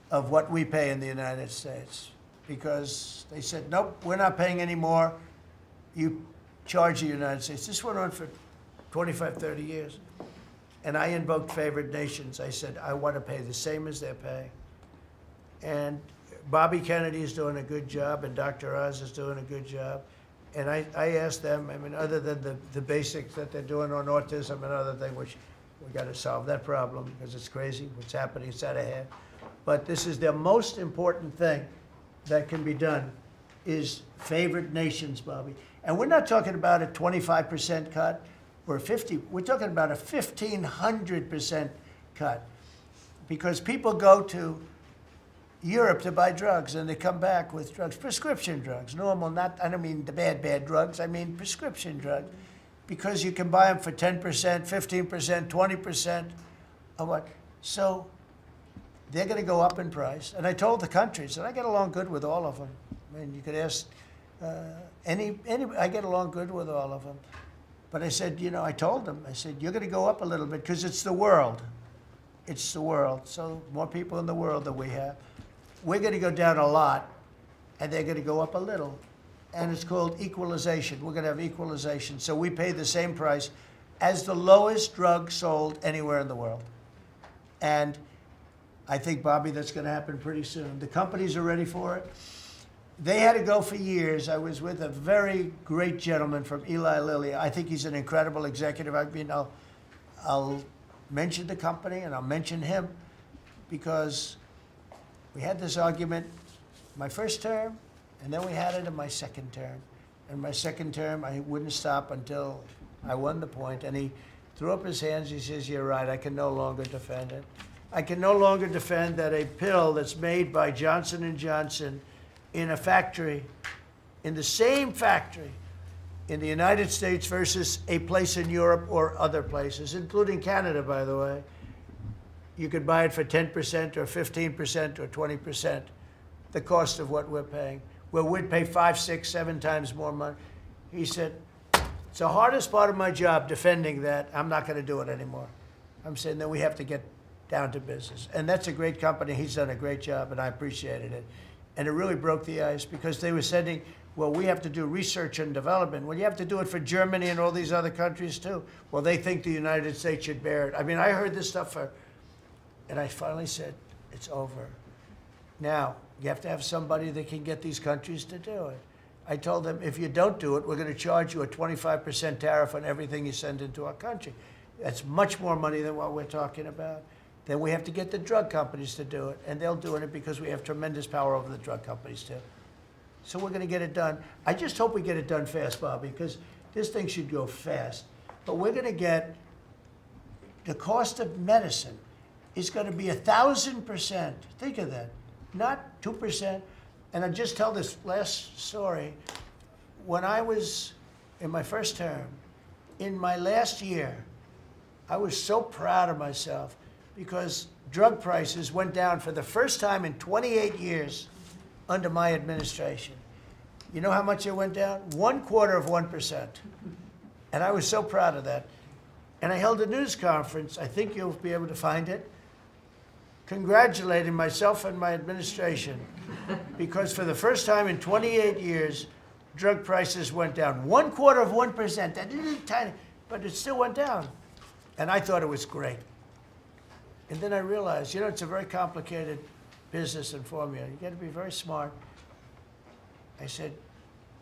of what we pay in the United States, because they said, nope, we're not paying any more. You charge the United States. This went on for 25, 30 years. And I invoked favored nations. I said, I want to pay the same as they're paying. And Bobby Kennedy is doing a good job, and Dr. Oz is doing a good job. And I asked them, I mean, other than the basics that they're doing on autism and other things, which we got to solve that problem because it's crazy what's happening, it's out of hand. But this is the most important thing that can be done, is favored nations, Bobby. And we're not talking about a 25% cut or 50. We're talking about a 1,500% cut, because people go to Europe to buy drugs, and they come back with drugs, prescription drugs, normal, not, I don't mean the bad drugs, I mean prescription drugs, because you can buy them for 10%, 15%, 20% of what. So they're going to go up in price. And I told the countries, and I get along good with all of them. I mean, you could ask I get along good with all of them. But I said, I told them, I said, you're going to go up a little bit, because it's the world. It's the world. So more people in the world than we have. We're going to go down a lot, and they're going to go up a little. And it's called equalization. We're going to have equalization. So we pay the same price as the lowest drug sold anywhere in the world. And I think, Bobby, that's going to happen pretty soon. The companies are ready for it. They had to go for years. I was with a very great gentleman from Eli Lilly. I think he's an incredible executive. I mean, I'll mention the company, and I'll mention him, because we had this argument my first term, and then we had it in my second term. In my second term, I wouldn't stop until I won the point. And he threw up his hands. He says, you're right, I can no longer defend it. I can no longer defend that a pill that's made by Johnson & Johnson in a factory, in the same factory in the United States versus a place in Europe or other places, including Canada, by the way, you could buy it for 10% or 15% or 20%, the cost of what we're paying, where we'd pay 5, 6, 7 times more money. He said, it's the hardest part of my job, defending that. I'm not going to do it anymore. I'm saying that we have to get down to business. And that's a great company. He's done a great job, and I appreciated it. And it really broke the ice because they were sending, well, we have to do research and development. Well, you have to do it for Germany and all these other countries too. Well, they think the United States should bear it. I mean, I heard this stuff and I finally said, it's over. Now, you have to have somebody that can get these countries to do it. I told them, if you don't do it, we're going to charge you a 25% tariff on everything you send into our country. That's much more money than what we're talking about. Then we have to get the drug companies to do it, and they'll do it because we have tremendous power over the drug companies too. So we're going to get it done. I just hope we get it done fast, Bobby, because this thing should go fast. But we're going to get, the cost of medicine is going to be 1,000%. Think of that. Not 2%. And I'll just tell this last story. When I was in my first term, in my last year, I was so proud of myself because drug prices went down for the first time in 28 years under my administration. You know how much it went down? 1/4%. And I was so proud of that. And I held a news conference, I think you'll be able to find it, congratulating myself and my administration because for the first time in 28 years, drug prices went down 1/4%. That isn't tiny, but it still went down. And I thought it was great. And then I realized, you know, it's a very complicated business and formula. You got to be very smart. I said,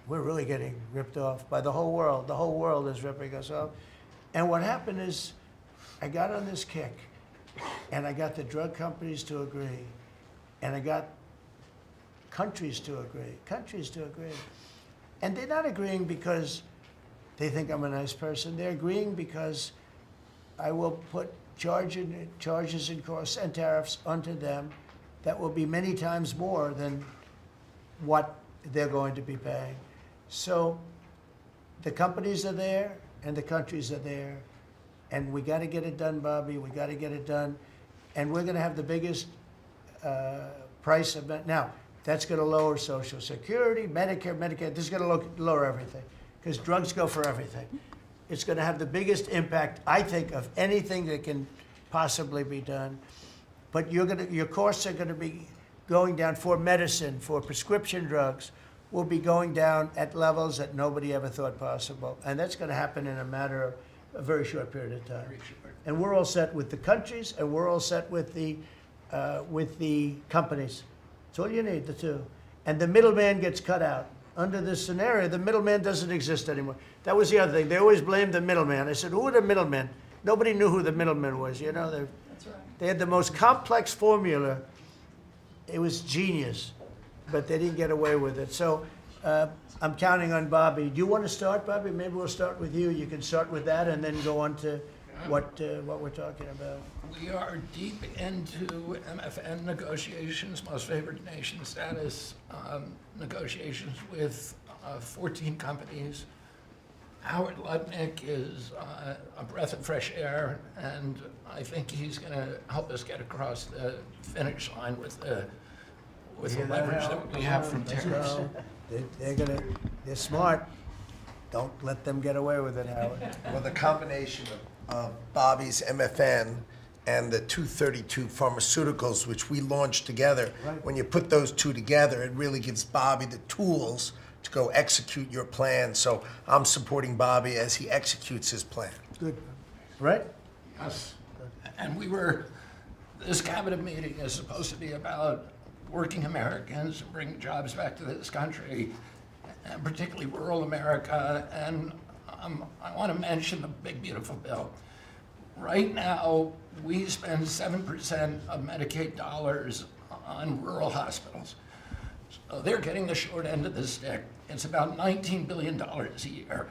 we're really getting ripped off by the whole world. The whole world is ripping us off. And what happened is I got on this kick, and I got the drug companies to agree, and I got countries to agree. And they're not agreeing because they think I'm a nice person. They're agreeing because I will put charges and costs and tariffs onto them that will be many times more than what they're going to be paying. So the companies are there and the countries are there, and we got to get it done, Bobby. We got to get it done, and we're going to have the biggest price of it. Now, that's going to lower Social Security, Medicare, Medicaid. This is going to lower everything because drugs go for everything. It's going to have the biggest impact, I think, of anything that can possibly be done. But your costs are going to be going down for medicine, for prescription drugs, will be going down at levels that nobody ever thought possible. And that's going to happen in a matter of a very short period of time. And we're all set with the countries, and we're all set with the companies. That's all you need, the two. And the middleman gets cut out. Under this scenario, the middleman doesn't exist anymore. That was the other thing. They always blamed the middleman. I said, who are the middlemen? Nobody knew who the middleman was. You know, That's right. they had the most complex formula. It was genius, but they didn't get away with it. So I'm counting on Bobby. Do you want to start, Bobby? Maybe we'll start with you. You can start with that and then go on to what we're talking about. We are deep into MFN negotiations, most favored nation status negotiations with 14 companies. Howard Lutnick is a breath of fresh air, and I think he's going to help us get across the finish line with the leverage that we have from tariffs. They're smart. Don't let them get away with it, Howard. Well, the combination of Bobby's MFN and the 232 pharmaceuticals, which we launched together, Right. when you put those two together, it really gives Bobby the tools to go execute your plan. So I'm supporting Bobby as he executes his plan. Good. Right? Yes. And this cabinet meeting is supposed to be about working Americans and bringing jobs back to this country, and particularly rural America. And I want to mention the big, beautiful bill. Right now, we spend 7% of Medicaid dollars on rural hospitals. So they're getting the short end of the stick. It's about $19 billion a year.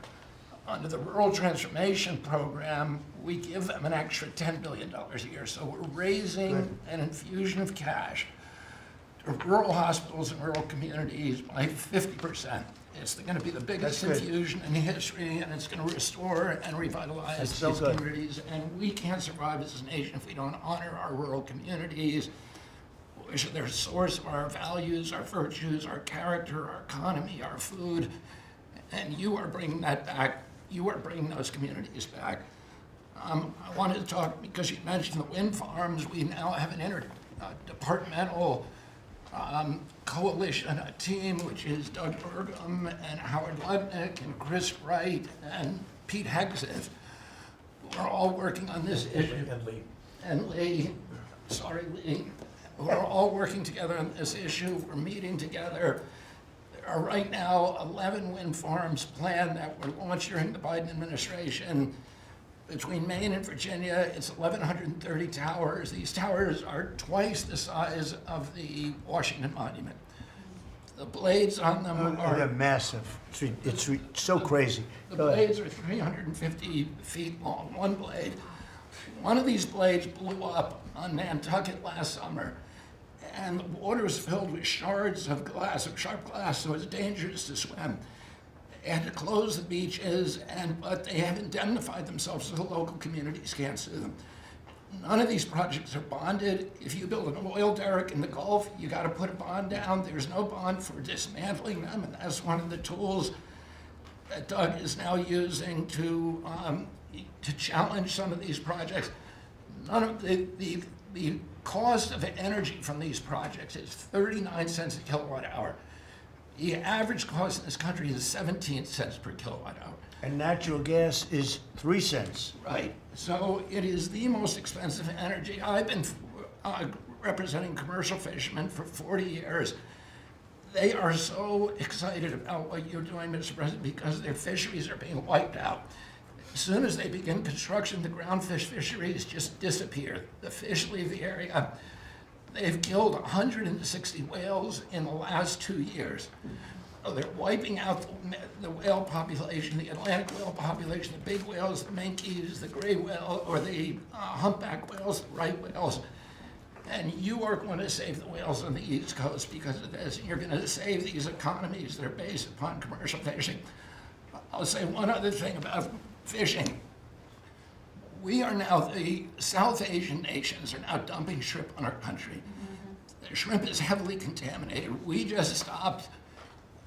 Under the Rural Transformation Program, we give them an extra $10 billion a year. So we're raising an infusion of cash to rural hospitals and rural communities by 50%. It's going to be the biggest That's good. infusion in history, and it's going to restore and revitalize That's so these good. communities. And we can't survive as a nation if we don't honor our rural communities, which are the source of our values, our virtues, our character, our economy, our food. And you are bringing that back. You are bringing those communities back. I wanted to talk, because you mentioned the wind farms, we now have an interdepartmental coalition, a team, which is Doug Burgum and Howard Lutnick and Chris Wright and Pete Hegseth. We're all working on this issue. And Lee, sorry, Lee. We're all working together on this issue. We're meeting together. There are right now 11 wind farms planned that were launched during the Biden administration. Between Maine and Virginia, it's 1,130 towers. These towers are twice the size of the Washington Monument. The blades on them They're are, massive. It's so crazy. the Go ahead. blades are 350 feet long, one blade. One of these blades blew up on Nantucket last summer, and the water was filled with shards of glass, of sharp glass, so it's dangerous to swim. They had to close the beaches, but they have indemnified themselves so the local communities can't sue them. None of these projects are bonded. If you build an oil derrick in the Gulf, you got to put a bond down. There's no bond for dismantling them, and that's one of the tools that Doug is now using to challenge some of these projects. None of the cost of energy from these projects is 39 cents a kilowatt hour. The average cost in this country is 17 cents per kilowatt hour. And natural gas is 3 cents. Right. So it is the most expensive energy. I've been representing commercial fishermen for 40 years. They are so excited about what you're doing, Mr. President, because their fisheries are being wiped out. As soon as they begin construction, the groundfish fisheries just disappear. The fish leave the area. They've killed 160 whales in the last 2 years. So they're wiping out the whale population, the Atlantic whale population, the big whales, the minkies, the gray whale, or the humpback whales, the right whales. And you are going to save the whales on the East Coast because of this. You're going to save these economies that are based upon commercial fishing. I'll say one other thing about fishing. We are now, the South Asian nations are now dumping shrimp on our country. The shrimp is heavily contaminated. We just stopped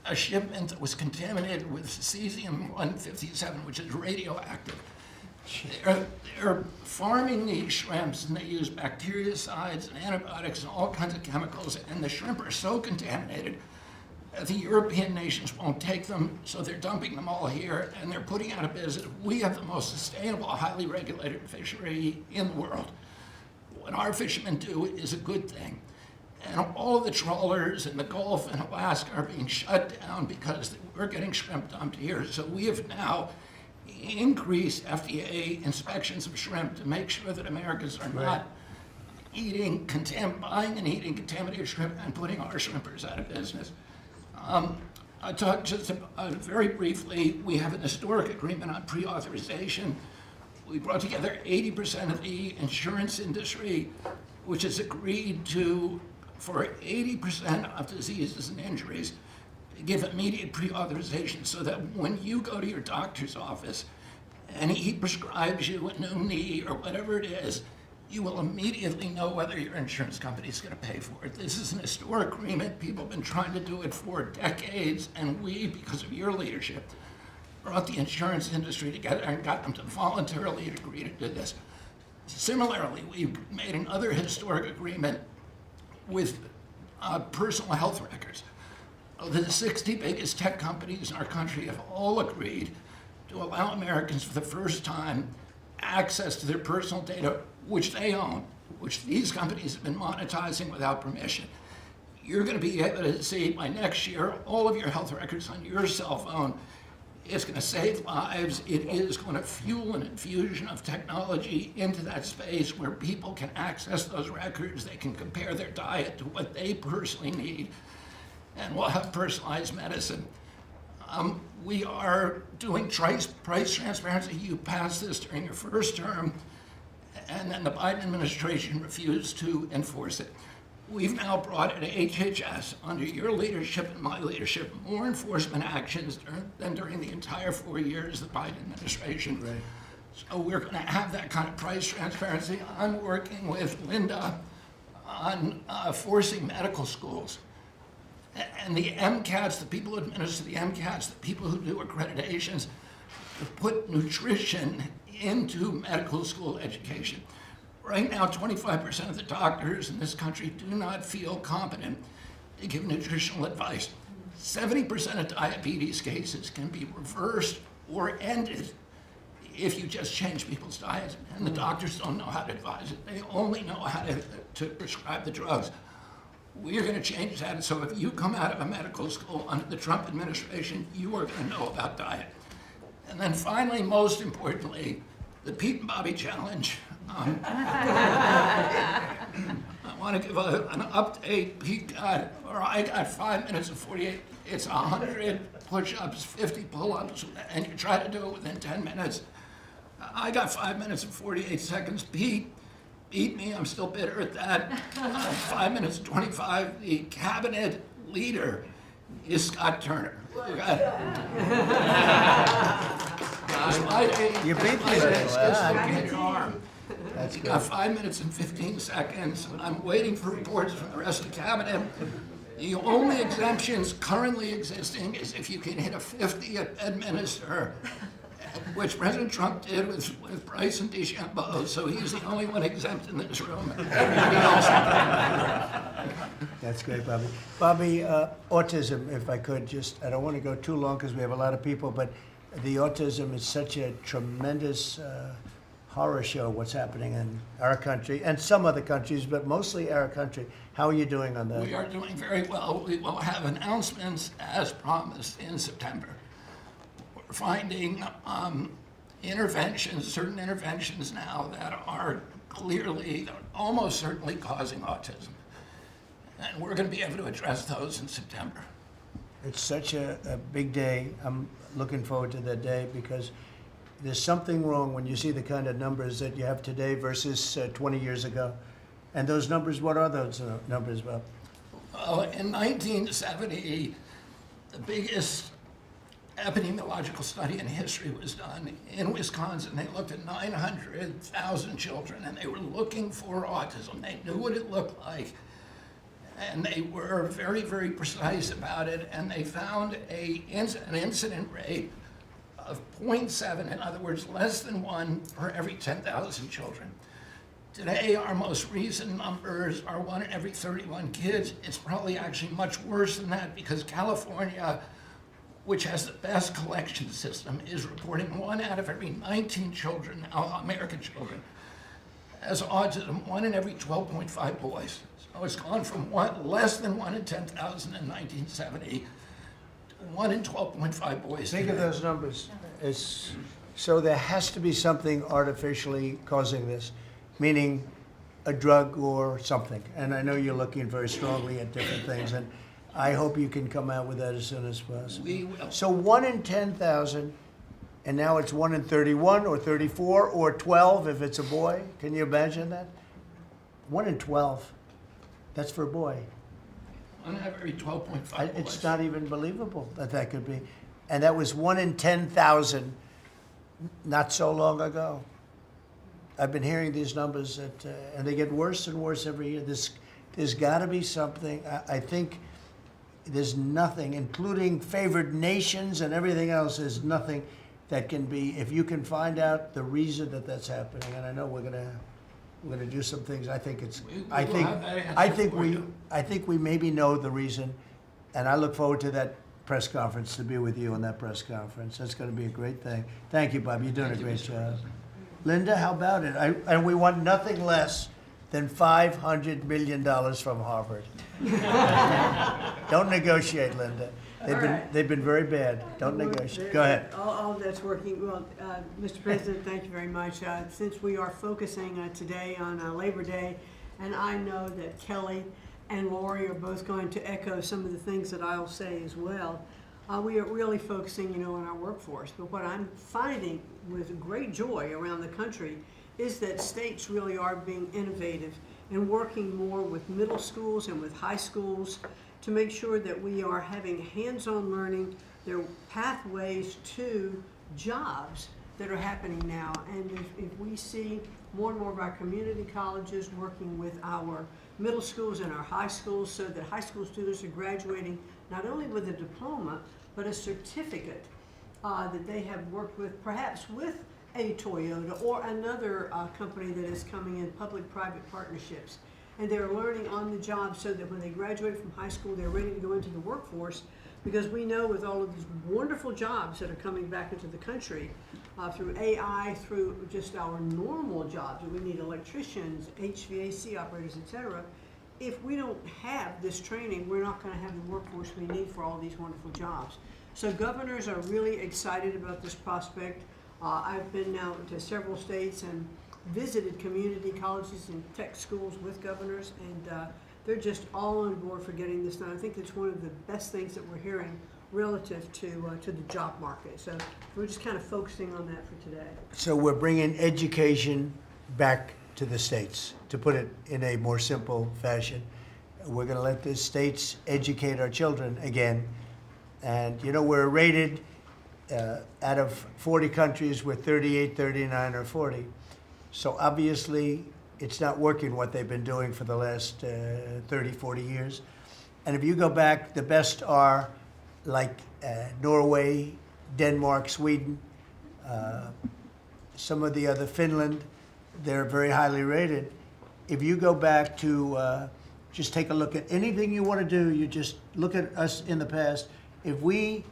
a shipment that was contaminated with cesium-157, which is radioactive. They're farming these shrimps, and they use bactericides and antibiotics and all kinds of chemicals, and the shrimp are so contaminated that the European nations won't take them, so they're dumping them all here, and they're putting out of business. We have the most sustainable, highly regulated fishery in the world. What our fishermen do is a good thing. And all of the trawlers in the Gulf and Alaska are being shut down because we're getting shrimp dumped here. So we have now increased FDA inspections of shrimp to make sure that Americans are not buying and eating contaminated shrimp and putting our shrimpers out of business. I talked just very briefly, we have an historic agreement on pre-authorization. We brought together 80% of the insurance industry, which has agreed to, for 80% of diseases and injuries, give immediate pre-authorization so that when you go to your doctor's office and he prescribes you a new knee or whatever it is, you will immediately know whether your insurance company is going to pay for it. This is an historic agreement. People have been trying to do it for decades, and we, because of your leadership, brought the insurance industry together and got them to voluntarily agree to do this. Similarly, we've made another historic agreement with personal health records. The 60 biggest tech companies in our country have all agreed to allow Americans for the first time access to their personal data, which they own, which these companies have been monetizing without permission. You're going to be able to see by next year all of your health records on your cell phone. It's going to save lives. It is going to fuel an infusion of technology into that space where people can access those records. They can compare their diet to what they personally need, and we'll have personalized medicine. We are doing price transparency. You passed this during your first term, and then the Biden administration refused to enforce it. We've now brought at HHS, under your leadership and my leadership, more enforcement actions than during the entire 4 years of the Biden administration. Right. So we're going to have that kind of price transparency. I'm working with Linda on forcing medical schools. And the MCATs, the people who administer the MCATs, the people who do accreditations, to put nutrition into medical school education. Right now, 25% of the doctors in this country do not feel competent to give nutritional advice. 70% of diabetes cases can be reversed or ended if you just change people's diets, and the doctors don't know how to advise it. They only know how to prescribe the drugs. We are going to change that, so if you come out of a medical school under the Trump administration, you are going to know about diet. And then finally, most importantly, the Pete and Bobby Challenge. I want to give an update. I got 5 minutes and 48. It's 100 push-ups, 50 pull-ups, and you try to do it within 10 minutes. I got 5 minutes and 48 seconds. Pete beat me. I'm still bitter at that. 5 minutes and 25. The cabinet leader is Scott Turner. You beat me. Your arm. That's You good. got 5 minutes and 15 seconds. I'm waiting for reports from the rest of the cabinet. The only exemptions currently existing is if you can hit a 50 at Bedminster, which President Trump did with Bryson DeChambeau, so he's the only one exempt in this room. Everybody else. That's great, Bobby. Bobby, autism, if I could, just, I don't want to go too long because we have a lot of people, but the autism is such a tremendous horror show, what's happening in our country and some other countries, but mostly our country. How are you doing on that? We are doing very well. We will have announcements as promised in September. We're finding interventions, certain interventions now that are clearly, almost certainly causing autism. And we're going to be able to address those in September. It's such a big day. I'm looking forward to that day because there's something wrong when you see the kind of numbers that you have today versus 20 years ago. And those numbers, what are those numbers, Bob? Well, in 1970, the biggest epidemiological study in history was done in Wisconsin. They looked at 900,000 children, and they were looking for autism. They knew what it looked like, and they were very, very precise about it, and they found an incident rate of 0.7, in other words, less than 1 per every 10,000 children. Today, our most recent numbers are 1 in every 31 kids. It's probably actually much worse than that because California, which has the best collection system, is reporting 1 out of every 19 children, American children, has autism, 1 in every 12.5 boys. So it's gone from less than 1 in 10,000 in 1970 to 1 in 12.5 boys. Think of today. those numbers. So there has to be something artificially causing this, meaning a drug or something. And I know you're looking very strongly at different things, and I hope you can come out with that as soon as possible. We will. So 1 in 10,000, and now it's 1 in 31 or 34 or 12 if it's a boy. Can you imagine that? 1 in 12. That's for a boy. 1 out of every 12.5 boys. It's not even believable that that could be. And that was 1 in 10,000 not so long ago. I've been hearing these numbers, and they get worse and worse every year. There's got to be something. I think there's nothing, including favored nations and everything else, there's nothing that can be, if you can find out the reason that that's happening, and I know we're gonna do some things. I think it's, We will I think, have that answer I think for we, you. I think we maybe know the reason, and I look forward to that press conference, to be with you on that press conference. That's going to be a great thing. Thank you, Bob. You're doing a great job. Linda, how about it? And we want nothing less than $500 million from Harvard. Don't negotiate, Linda. They've been very bad. Don't negotiate. Go ahead. All that's working well. Mr. President, thank you very much. Since we are focusing today on Labor Day, and I know that Kelly and Lori are both going to echo some of the things that I'll say as well, we are really focusing, on our workforce. But what I'm finding with great joy around the country is that states really are being innovative and working more with middle schools and with high schools to make sure that we are having hands-on learning. There are pathways to jobs that are happening now. And if we see more and more of our community colleges working with our middle schools and our high schools so that high school students are graduating not only with a diploma, but a certificate that they have worked with, perhaps with a Toyota or another company that is coming in, public-private partnerships. And they're learning on the job so that when they graduate from high school, they're ready to go into the workforce. Because we know with all of these wonderful jobs that are coming back into the country, through AI, through just our normal jobs, we need electricians, HVAC operators, etc. If we don't have this training, we're not going to have the workforce we need for all these wonderful jobs. So governors are really excited about this prospect. I've been now to several states and visited community colleges and tech schools with governors, and they're just all on board for getting this done. I think it's one of the best things that we're hearing relative to the job market. So we're just kind of focusing on that for today. So we're bringing education back to the states, to put it in a more simple fashion. We're going to let the states educate our children again. And, you know, we're rated out of 40 countries, we're 38, 39, or 40. So obviously, it's not working what they've been doing for the last 30, 40 years. And if you go back, the best are like Norway, Denmark, Sweden, some of the other, Finland, they're very highly rated. If you go back to just take a look at anything you want to do, you just look at us in the past. If we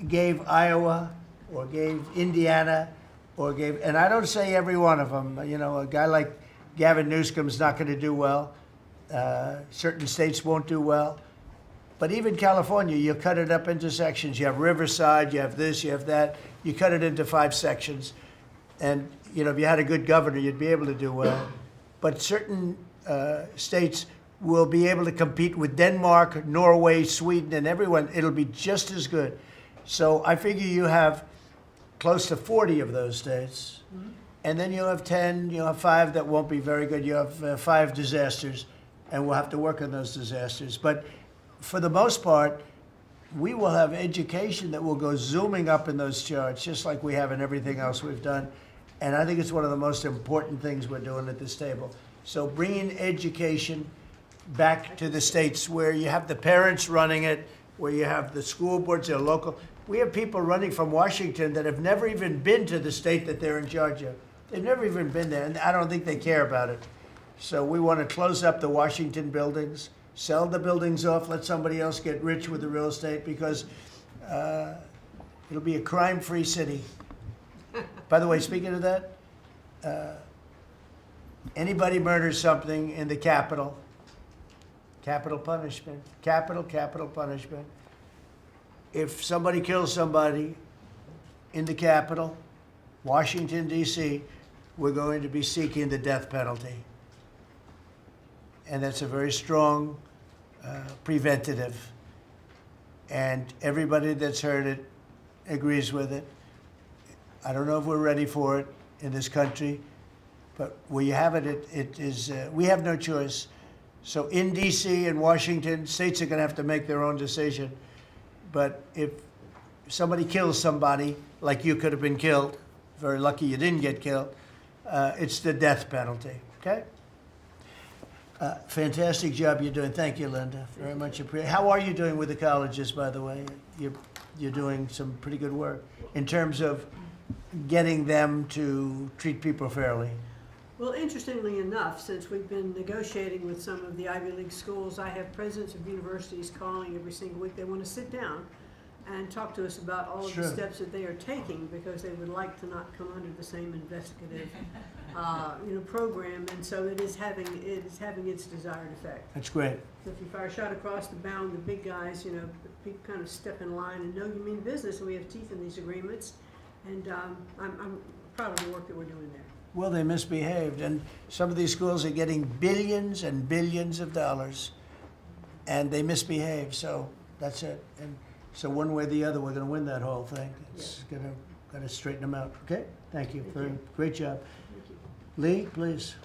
gave Iowa or gave Indiana or gave, and I don't say every one of them, you know, a guy like Gavin Newsom's not going to do well. Certain states won't do well. But even California, you cut it up into sections. You have Riverside, you have this, you have that. You cut it into 5 sections. And, you know, if you had a good governor, you'd be able to do well. But certain states will be able to compete with Denmark, Norway, Sweden, and everyone. It'll be just as good. So I figure you have close to 40 of those states. Mm-hmm. And then you'll have 10, you'll have 5 that won't be very good. You have 5 disasters, and we'll have to work on those disasters. But for the most part, we will have education that will go zooming up in those charts, just like we have in everything else we've done. And I think it's one of the most important things we're doing at this table. So bringing education back to the states where you have the parents running it, where you have the school boards, they're local. We have people running from Washington that have never even been to the state that they're in charge of. They've never even been there, and I don't think they care about it. So we want to close up the Washington buildings, sell the buildings off, let somebody else get rich with the real estate, because it'll be a crime-free city. By the way, speaking of that, anybody murders something in the Capitol, capital punishment, capital punishment. If somebody kills somebody in the Capitol, Washington, D.C., we're going to be seeking the death penalty. And that's a very strong preventative. And everybody that's heard it agrees with it. I don't know if we're ready for it in this country, but where you have it, it is, we have no choice. So in D.C. and Washington, states are going to have to make their own decision. But if somebody kills somebody, like you could have been killed, very lucky you didn't get killed, it's the death penalty, okay? Fantastic job you're doing. Thank you, Linda. Very much appreciated. How are you doing with the colleges, by the way? You're doing some pretty good work in terms of getting them to treat people fairly. Well, interestingly enough, since we've been negotiating with some of the Ivy League schools, I have presidents of universities calling every single week. They want to sit down and talk to us about all of the steps that they are taking, because they would like to not come under the same investigative program, and so it is having its desired effect. That's great. So if you fire a shot across the bow, and the big guys, people kind of step in line and know you mean business, and we have teeth in these agreements, and I'm proud of the work that we're doing there. Well, they misbehaved, and some of these schools are getting billions and billions of dollars, and they misbehave, so that's it. And so one way or the other, we're going to win that whole thing. It's going to straighten them out. Okay? Thank you. Great job. Thank you. Lee, please.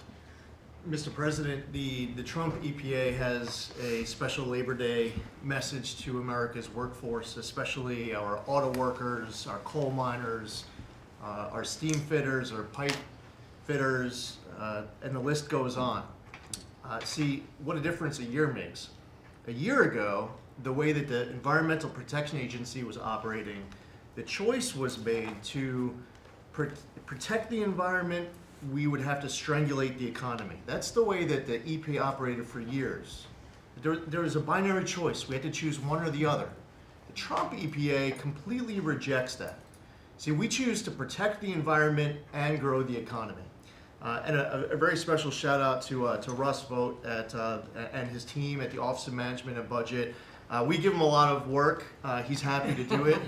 Mr. President, the Trump EPA has a special Labor Day message to America's workforce, especially our auto workers, our coal miners, our steam fitters, our pipe fitters, and the list goes on. See what a difference a year makes. A year ago, the way that the Environmental Protection Agency was operating, the choice was made to protect the environment, we would have to strangulate the economy. That's the way that the EPA operated for years. There was a binary choice. We had to choose one or the other. The Trump EPA completely rejects that. See, we choose to protect the environment and grow the economy. And a very special shout out to Russ Vogt and his team at the Office of Management and Budget. We give him a lot of work. He's happy to do it.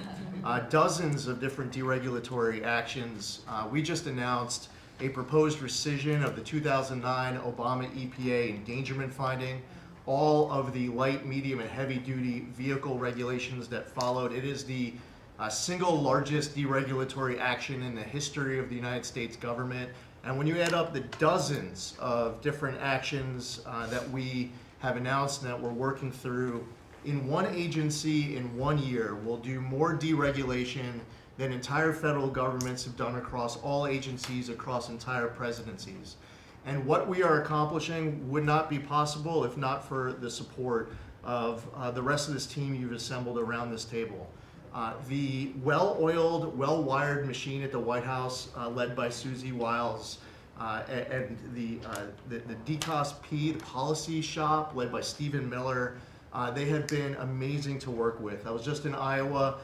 Dozens of different deregulatory actions. We just announced a proposed rescission of the 2009 Obama EPA endangerment finding, all of the light, medium, and heavy-duty vehicle regulations that followed. It is the single largest deregulatory action in the history of the United States government. And when you add up the dozens of different actions that we have announced and that we're working through, in one agency in 1 year, we'll do more deregulation than entire federal governments have done across all agencies, across entire presidencies. And what we are accomplishing would not be possible if not for the support of the rest of this team you've assembled around this table. The well-oiled, well-wired machine at the White House, led by Susie Wiles, and the DCOSP, the policy shop, led by Stephen Miller, they have been amazing to work with. I was just in Iowa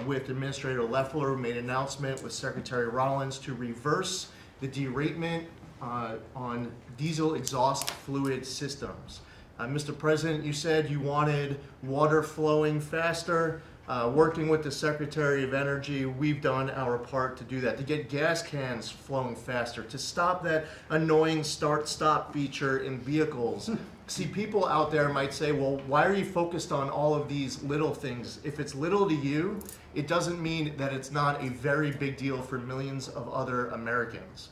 with Administrator Loeffler, who made an announcement with Secretary Rollins to reverse the deratement on diesel exhaust fluid systems. Mr. President, you said you wanted water flowing faster. Working with the Secretary of Energy, we've done our part to do that, to get gas cans flowing faster, to stop that annoying start-stop feature in vehicles. See, people out there might say, well, why are you focused on all of these little things? If it's little to you, it doesn't mean that it's not a very big deal for millions of other Americans.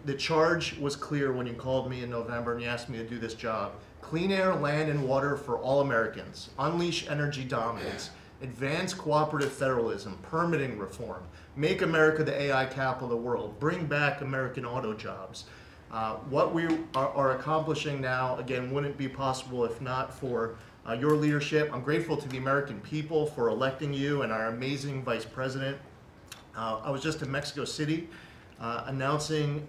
The charge was clear when you called me in November and you asked me to do this job. Clean air, land, and water for all Americans. Unleash energy dominance. Advance cooperative federalism, permitting reform, make America the AI capital of the world, bring back American auto jobs. What we are accomplishing now, again, wouldn't be possible if not for your leadership. I'm grateful to the American people for electing you and our amazing Vice President. I was just in Mexico City announcing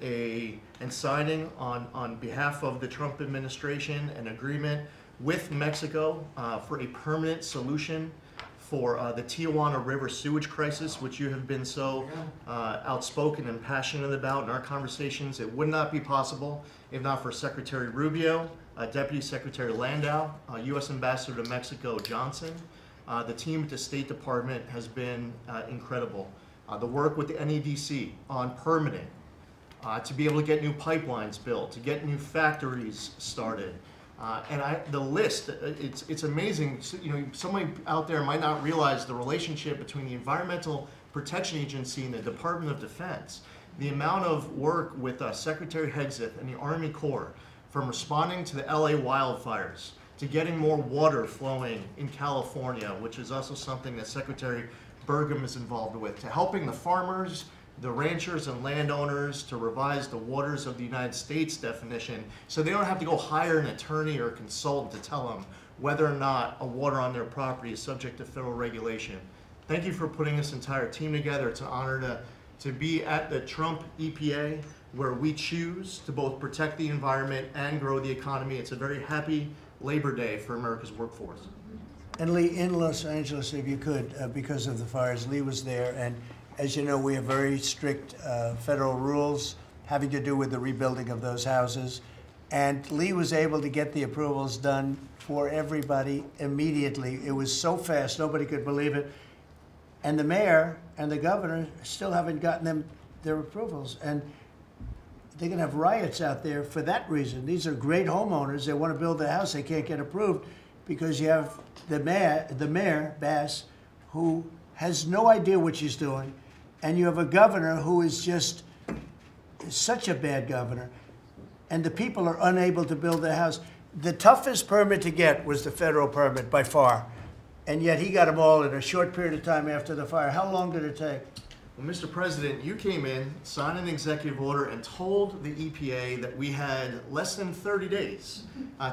and signing on behalf of the Trump administration an agreement with Mexico for a permanent solution for the Tijuana River sewage crisis, which you have been so outspoken and passionate about in our conversations. It would not be possible if not for Secretary Rubio, Deputy Secretary Landau, U.S. Ambassador to Mexico Johnson. The team at the State Department has been incredible. The work with the NEDC on permitting, to be able to get new pipelines built, to get new factories started. The list, it's amazing. You know, somebody out there might not realize the relationship between the Environmental Protection Agency and the Department of Defense. The amount of work with Secretary Hegseth and the Army Corps, from responding to the LA wildfires, to getting more water flowing in California, which is also something that Secretary Burgum is involved with, to helping the farmers, the ranchers and landowners to revise the waters of the United States definition so they don't have to go hire an attorney or a consultant to tell them whether or not a water on their property is subject to federal regulation. Thank you for putting this entire team together. It's an honor to be at the Trump EPA, where we choose to both protect the environment and grow the economy. It's a very happy Labor Day for America's workforce. And Lee, in Los Angeles, if you could, because of the fires, Lee was there, and as you know, we have very strict federal rules having to do with the rebuilding of those houses. And Lee was able to get the approvals done for everybody immediately. It was so fast, nobody could believe it. And the mayor and the governor still haven't gotten their approvals. And they're gonna have riots out there for that reason. These are great homeowners. They wanna build a house, they can't get approved because you have the mayor, Bass, who has no idea what she's doing. And you have a governor who is just such a bad governor. And the people are unable to build their house. The toughest permit to get was the federal permit by far. And yet he got them all in a short period of time after the fire. How long did it take? Well, Mr. President, you came in, signed an executive order, and told the EPA that we had less than 30 days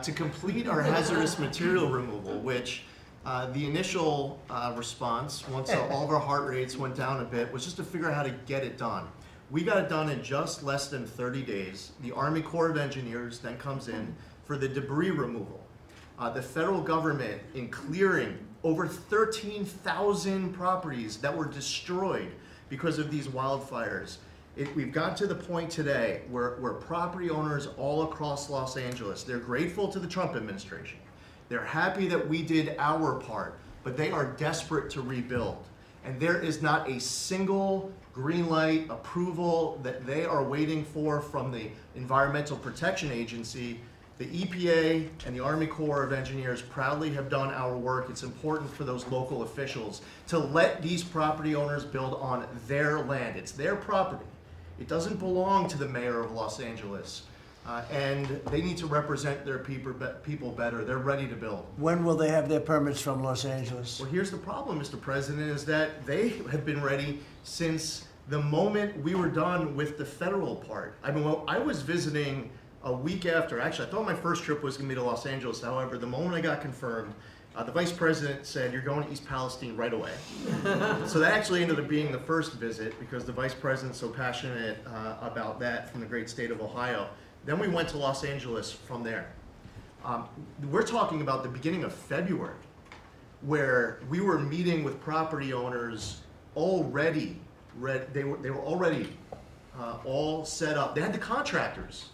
to complete our hazardous material removal, which the initial response, once all of our heart rates went down a bit, was just to figure out how to get it done. We got it done in just less than 30 days. The Army Corps of Engineers then comes in for the debris removal. The federal government in clearing over 13,000 properties that were destroyed because of these wildfires. We've got to the point today where property owners all across Los Angeles, they're grateful to the Trump administration. They're happy that we did our part, but they are desperate to rebuild. And there is not a single green light approval that they are waiting for from the Environmental Protection Agency. The EPA and the Army Corps of Engineers proudly have done our work. It's important for those local officials to let these property owners build on their land. It's their property. It doesn't belong to the mayor of Los Angeles. And they need to represent their people better. They're ready to build. When will they have their permits from Los Angeles? Well, here's the problem, Mr. President, is that they have been ready since the moment we were done with the federal part. I mean, well, I was visiting a week after. Actually, I thought my first trip was going to be to Los Angeles. However, the moment I got confirmed, the vice president said, "You're going to East Palestine right away." So that actually ended up being the first visit because the vice president's so passionate about that from the great state of Ohio. Then we went to Los Angeles from there. We're talking about the beginning of February, where we were meeting with property owners already. They were already all set up. They had the contractors.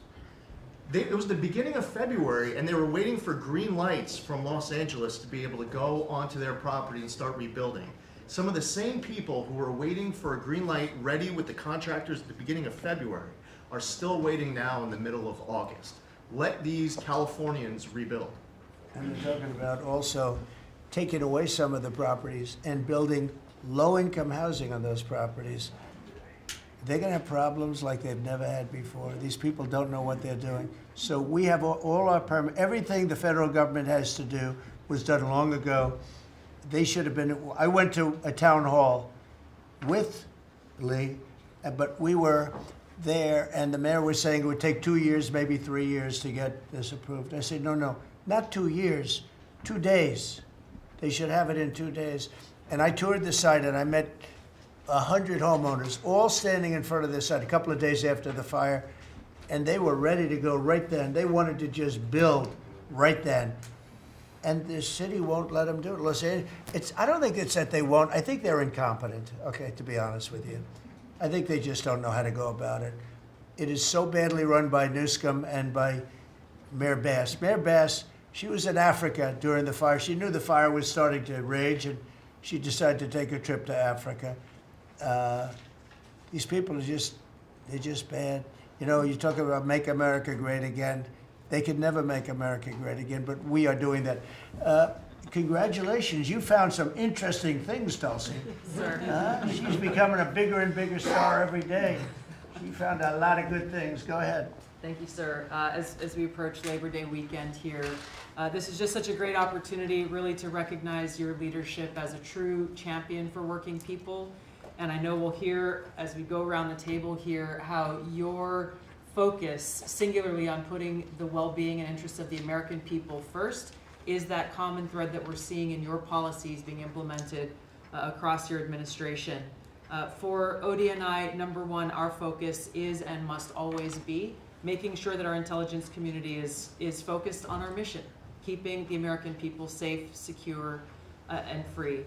It was the beginning of February, and they were waiting for green lights from Los Angeles to be able to go onto their property and start rebuilding. Some of the same people who were waiting for a green light ready with the contractors at the beginning of February are still waiting now in the middle of August. Let these Californians rebuild. And they're talking about also taking away some of the properties and building low-income housing on those properties. They're going to have problems like they've never had before. These people don't know what they're doing. So we have all our everything the federal government has to do was done long ago. They should have been. I went to a town hall with Lee, but we were there, and the mayor was saying it would take 2 years, maybe 3 years to get this approved. I said, no, not 2 years, 2 days. They should have it in 2 days. And I toured the site, and I met 100 homeowners, all standing in front of this site a couple of days after the fire, and they were ready to go right then. They wanted to just build right then. And the city won't let them do it. Los Angeles, I don't think it's that they won't. I think they're incompetent, okay, to be honest with you. I think they just don't know how to go about it. It is so badly run by Newsom and by Mayor Bass. Mayor Bass, she was in Africa during the fire. She knew the fire was starting to rage, and she decided to take a trip to Africa. These people they're just bad. You know, you talk about make America great again. They could never make America great again, but we are doing that. Congratulations, you found some interesting things, Tulsi. Sir. She's becoming a bigger and bigger star every day. She found a lot of good things. Go ahead. Thank you, sir. As we approach Labor Day weekend here, this is just such a great opportunity really to recognize your leadership as a true champion for working people. And I know we'll hear, as we go around the table here, how your focus singularly on putting the well-being and interests of the American people first is that common thread that we're seeing in your policies being implemented across your administration. For ODNI, number one, our focus is and must always be making sure that our intelligence community is focused on our mission, keeping the American people safe, secure, and free.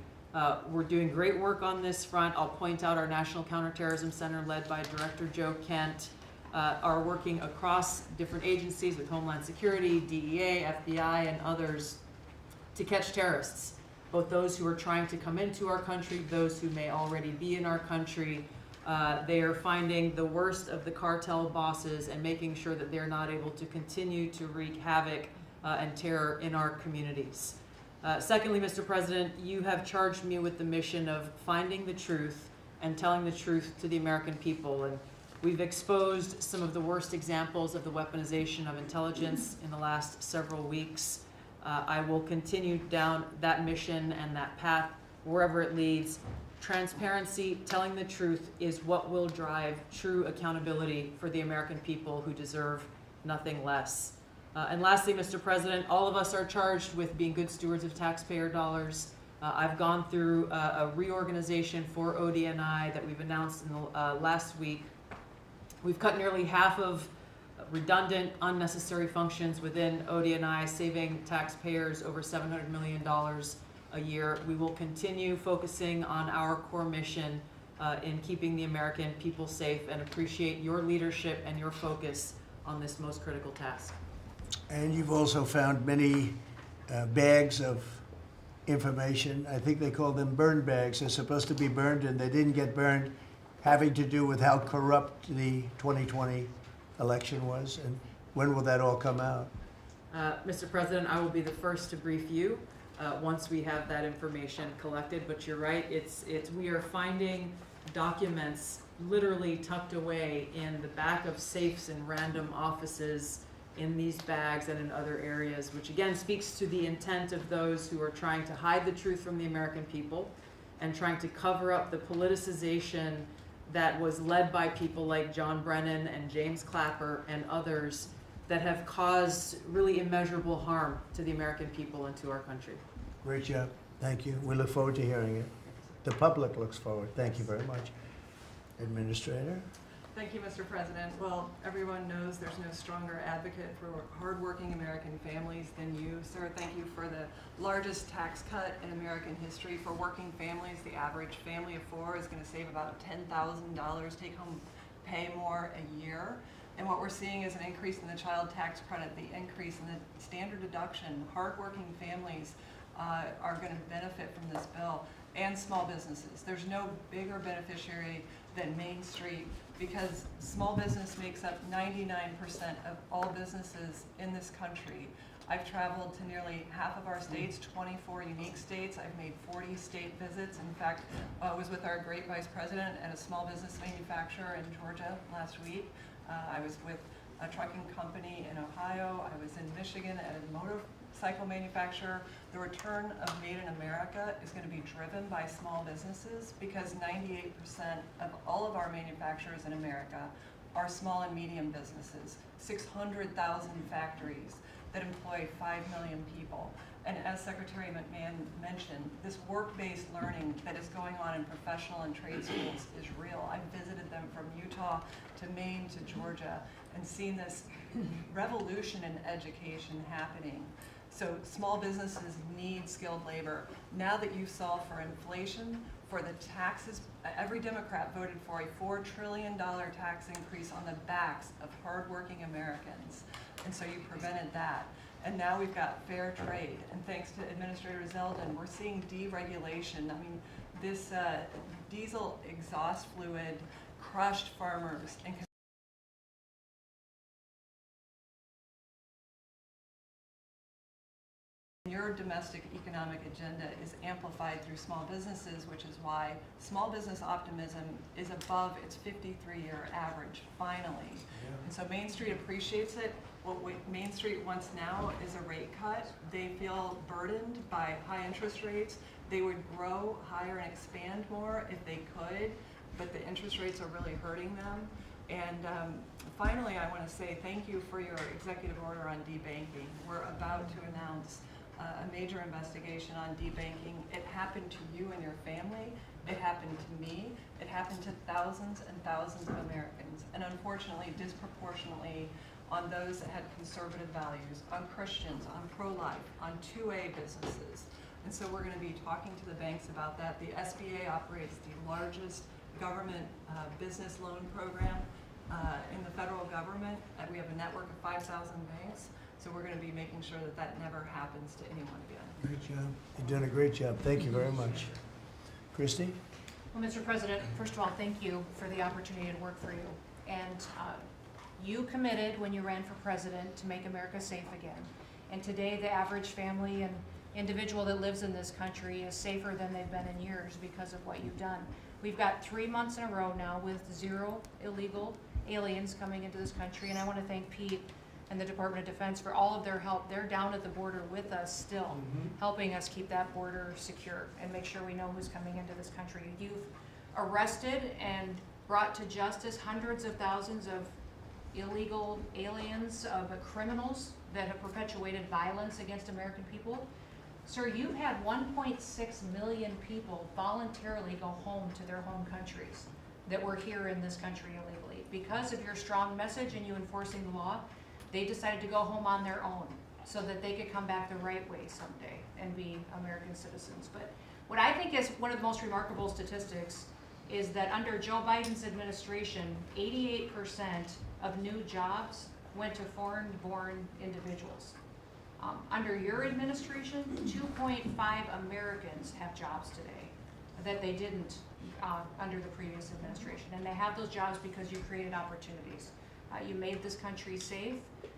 We're doing great work on this front. I'll point out our National Counterterrorism Center, led by Director Joe Kent, are working across different agencies with Homeland Security, DEA, FBI, and others to catch terrorists, both those who are trying to come into our country, those who may already be in our country. They are finding the worst of the cartel bosses and making sure that they're not able to continue to wreak havoc and terror in our communities. Secondly, Mr. President, you have charged me with the mission of finding the truth and telling the truth to the American people. And we've exposed some of the worst examples of the weaponization of intelligence in the last several weeks. I will continue down that mission and that path wherever it leads. Transparency, telling the truth, is what will drive true accountability for the American people who deserve nothing less. And lastly, Mr. President, all of us are charged with being good stewards of taxpayer dollars. I've gone through a reorganization for ODNI that we've announced in the last week We've cut nearly half of redundant, unnecessary functions within OD&I, saving taxpayers over $700 million a year. We will continue focusing on our core mission in keeping the American people safe, and appreciate your leadership and your focus on this most critical task. And you've also found many bags of information. I think they call them burn bags. They're supposed to be burned and they didn't get burned, having to do with how corrupt the 2020 election was. And when will that all come out? Mr. President, I will be the first to brief you once we have that information collected. But you're right, we are finding documents literally tucked away in the back of safes in random offices, in these bags and in other areas, which again speaks to the intent of those who are trying to hide the truth from the American people and trying to cover up the politicization that was led by people like John Brennan and James Clapper and others that have caused really immeasurable harm to the American people and to our country. Great job. Thank you. We look forward to hearing it. The public looks forward. Thank you very much. Administrator? Thank you, Mr. President. Well, everyone knows there's no stronger advocate for hardworking American families than you, sir. Thank you for the largest tax cut in American history for working families. The average family of four is going to save about $10,000 take-home pay more a year. And what we're seeing is an increase in the child tax credit, the increase in the standard deduction. Hardworking families are going to benefit from this bill, and small businesses. There's no bigger beneficiary than Main Street, because small business makes up 99% of all businesses in this country. I've traveled to nearly half of our states, 24 unique states. I've made 40 state visits. In fact, I was with our great vice president at a small business manufacturer in Georgia last week. I was with a trucking company in Ohio. I was in Michigan at a motorcycle manufacturer. The return of Made in America is going to be driven by small businesses, because 98% of all of our manufacturers in America are small and medium businesses, 600,000 factories that employ 5 million people. And as Secretary McMahon mentioned, this work-based learning that is going on in professional and trade schools is real. I've visited them from Utah to Maine to Georgia and seen this revolution in education happening. So small businesses need skilled labor. Now that you solve for inflation, for the taxes, every Democrat voted for a $4 trillion tax increase on the backs of hardworking Americans. And so you prevented that. And now we've got fair trade. And thanks to Administrator Zeldin, we're seeing deregulation. I mean, this diesel exhaust fluid crushed farmers and your domestic economic agenda is amplified through small businesses, which is why small business optimism is above its 53-year average, finally. Yeah. And so Main Street appreciates it. What Main Street wants now is a rate cut. They feel burdened by high interest rates. They would grow higher and expand more if they could, but the interest rates are really hurting them. And finally, I want to say thank you for your executive order on debanking. We're about to announce a major investigation on debanking. It happened to you and your family. It happened to me. It happened to thousands and thousands of Americans, and unfortunately, disproportionately on those that had conservative values, on Christians, on pro-life, on 2A businesses. And so we're going to be talking to the banks about that. The SBA operates the largest government business loan program in the federal government. We have a network of 5,000 banks. So we're going to be making sure that that never happens to anyone again. Great job. You've done a great job. Thank you very much. Christy? Well, Mr. President, first of all, thank you for the opportunity to work for you. And you committed when you ran for president to make America safe again. And today, the average family and individual that lives in this country is safer than they've been in years because of what you've done. We've got 3 months in a row now with 0 illegal aliens coming into this country. And I want to thank Pete and the Department of Defense for all of their help. They're down at the border with us still, helping us keep that border secure and make sure we know who's coming into this country. You've arrested and brought to justice hundreds of thousands of illegal aliens, of criminals that have perpetuated violence against American people. Sir, you've had 1.6 million people voluntarily go home to their home countries that were here in this country illegally. because of your strong message and you enforcing the law, they decided to go home on their own so that they could come back the right way someday and be American citizens. But what I think is one of the most remarkable statistics is that under Joe Biden's administration, 88% of new jobs went to foreign-born individuals. Under your administration, 2.5 Americans have jobs today that they didn't under the previous administration. And they have those jobs because you created opportunities. You made this country safe,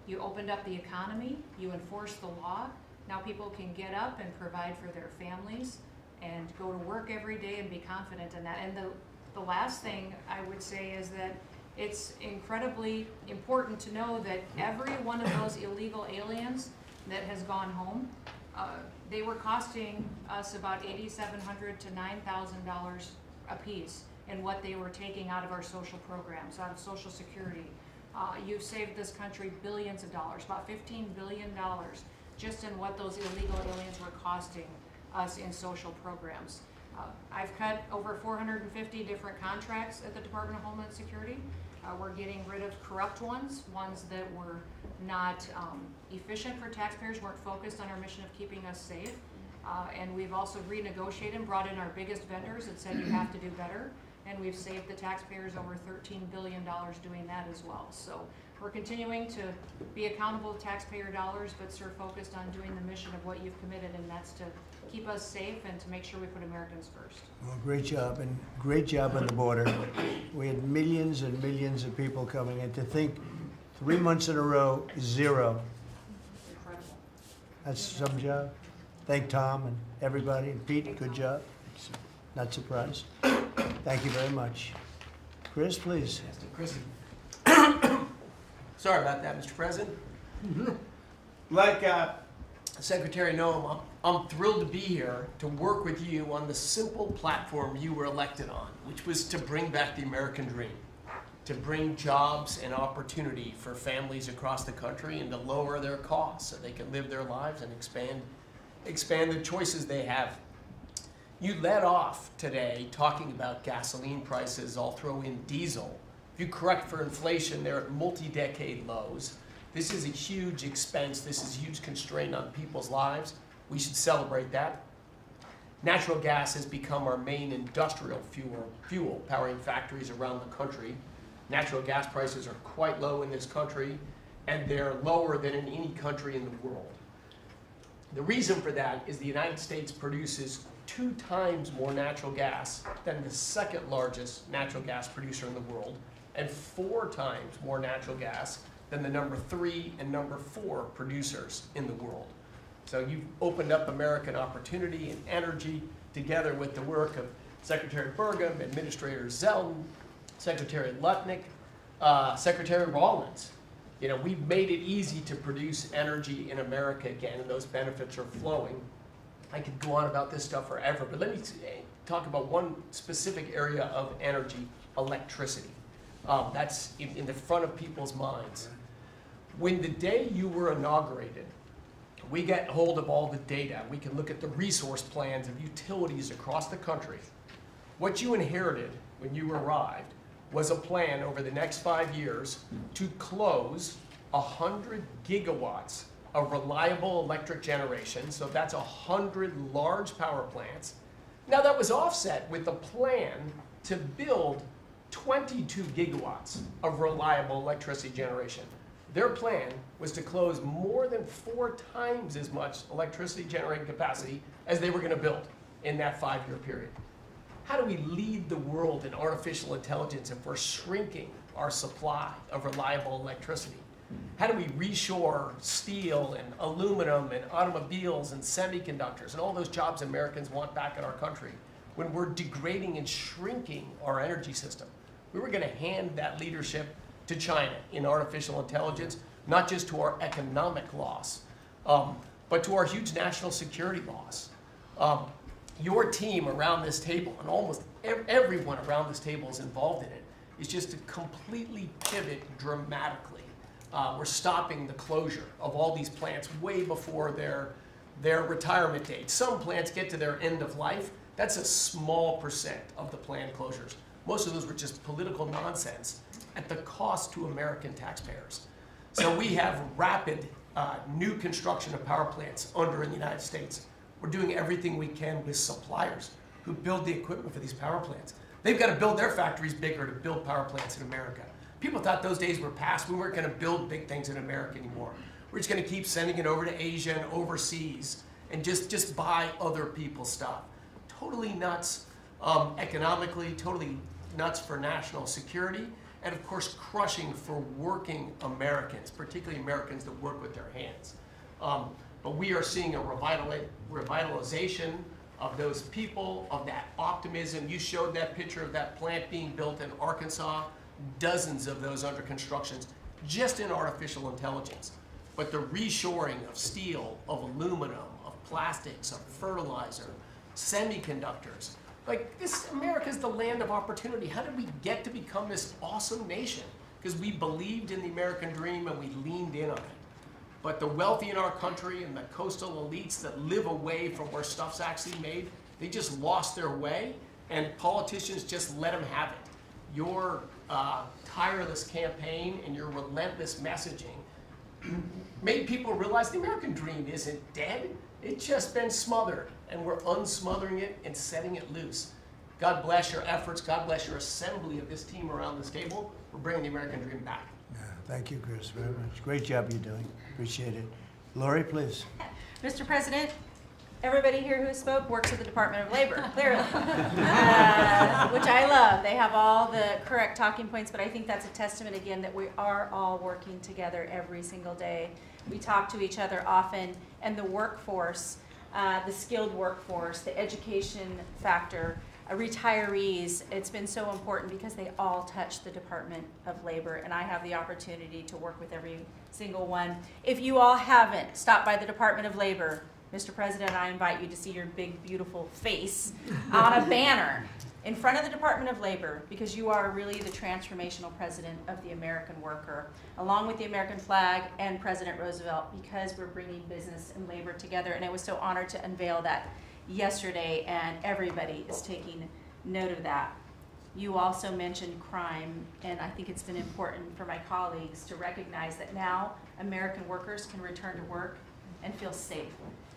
you opened up the economy, you enforced the law. Now people can get up and provide for their families and go to work every day and be confident in that. And the last thing I would say is that it's incredibly important to know that every one of those illegal aliens that has gone home, they were costing us about $8,700 to $9,000 a piece in what they were taking out of our social programs, out of Social Security. You've saved this country billions of dollars, about $15 billion, just in what those illegal aliens were costing us in social programs. I've cut over 450 different contracts at the Department of Homeland Security. We're getting rid of corrupt ones that were not efficient for taxpayers, weren't focused on our mission of keeping us safe. And we've also renegotiated and brought in our biggest vendors that said you have to do better. And we've saved the taxpayers over $13 billion doing that as well. So we're continuing to be accountable to taxpayer dollars, but sort of focused on doing the mission of what you've committed, and that's to keep us safe and to make sure we put Americans first. Well, great job, and great job on the border. We had millions and millions of people coming in. To think 3 months in a row, 0. Incredible. That's some job. Thank Tom and everybody, and Pete, good job. Not surprised. Thank you very much. Chris, please. Chris. Sorry about that, Mr. President. Like Secretary Noam, I'm thrilled to be here to work with you on the simple platform you were elected on, which was to bring back the American dream, to bring jobs and opportunity for families across the country and to lower their costs so they can live their lives and expand the choices they have. You led off today talking about gasoline prices. I'll throw in diesel. If you correct for inflation, they're at multi-decade lows. This is a huge expense. This is a huge constraint on people's lives. We should celebrate that. Natural gas has become our main industrial fuel powering factories around the country. Natural gas prices are quite low in this country, and they're lower than in any country in the world. The reason for that is the United States produces 2 times more natural gas than the second largest natural gas producer in the world, and 4 times more natural gas than the number 3 and number 4 producers in the world. So you've opened up American opportunity and energy together with the work of Secretary Burgum, Administrator Zeldin, Secretary Lutnick, Secretary Rawlins. You know, we've made it easy to produce energy in America again, and those benefits are flowing. I could go on about this stuff forever, but let me talk about one specific area of energy, electricity. That's in the front of people's minds. When the day you were inaugurated, we get hold of all the data. We can look at the resource plans of utilities across the country. What you inherited when you arrived was a plan over the next 5 years to close 100 gigawatts of reliable electric generation. So that's 100 large power plants. Now that was offset with a plan to build 22 gigawatts of reliable electricity generation. Their plan was to close more than 4 times as much electricity generating capacity as they were going to build in that 5-year period. How do we lead the world in artificial intelligence if we're shrinking our supply of reliable electricity? How do we reshore steel and aluminum and automobiles and semiconductors and all those jobs Americans want back in our country when we're degrading and shrinking our energy system? We were going to hand that leadership to China in artificial intelligence, not just to our economic loss, but to our huge national security loss. Your team around this table, and almost everyone around this table is involved in it, is just to completely pivot dramatically. We're stopping the closure of all these plants way before their retirement date. Some plants get to their end of life. That's a small percent of the planned closures. Most of those were just political nonsense at the cost to American taxpayers. So we have rapid new construction of power plants under in the United States. We're doing everything we can with suppliers who build the equipment for these power plants. They've got to build their factories bigger to build power plants in America. People thought those days were past. We weren't going to build big things in America anymore. We're just going to keep sending it over to Asia and overseas and just buy other people's stuff. Totally nuts economically, totally nuts for national security, and of course crushing for working Americans, particularly Americans that work with their hands. But we are seeing a revitalization of those people, of that optimism. You showed that picture of that plant being built in Arkansas, dozens of those under construction, just in artificial intelligence. But the reshoring of steel, of aluminum, of plastics, of fertilizer, semiconductors, like this, America's the land of opportunity. How did we get to become this awesome nation? Because we believed in the American dream and we leaned in on it. But the wealthy in our country and the coastal elites that live away from where stuff's actually made, they just lost their way, and politicians just let them have it. Your tireless campaign and your relentless messaging made people realize the American dream isn't dead. It's just been smothered, and we're unsmothering it and setting it loose. God bless your efforts. God bless your assembly of this team around this table. We're bringing the American dream back. Yeah, thank you, Chris, very much. Great job you're doing. Appreciate it. Lori, please. Mr. President, everybody here who spoke works at the Department of Labor, clearly, which I love. They have all the correct talking points, but I think that's a testament, again, that we are all working together every single day. We talk to each other often, and the workforce, the skilled workforce, the education factor, retirees, it's been so important because they all touch the Department of Labor, and I have the opportunity to work with every single one. If you all haven't stopped by the Department of Labor, Mr. President, I invite you to see your big, beautiful face on a banner in front of the Department of Labor, because you are really the transformational president of the American worker, along with the American flag and President Roosevelt, because we're bringing business and labor together. And I was so honored to unveil that yesterday, and everybody is taking note of that. You also mentioned crime, and I think it's been important for my colleagues to recognize that now American workers can return to work and feel safe.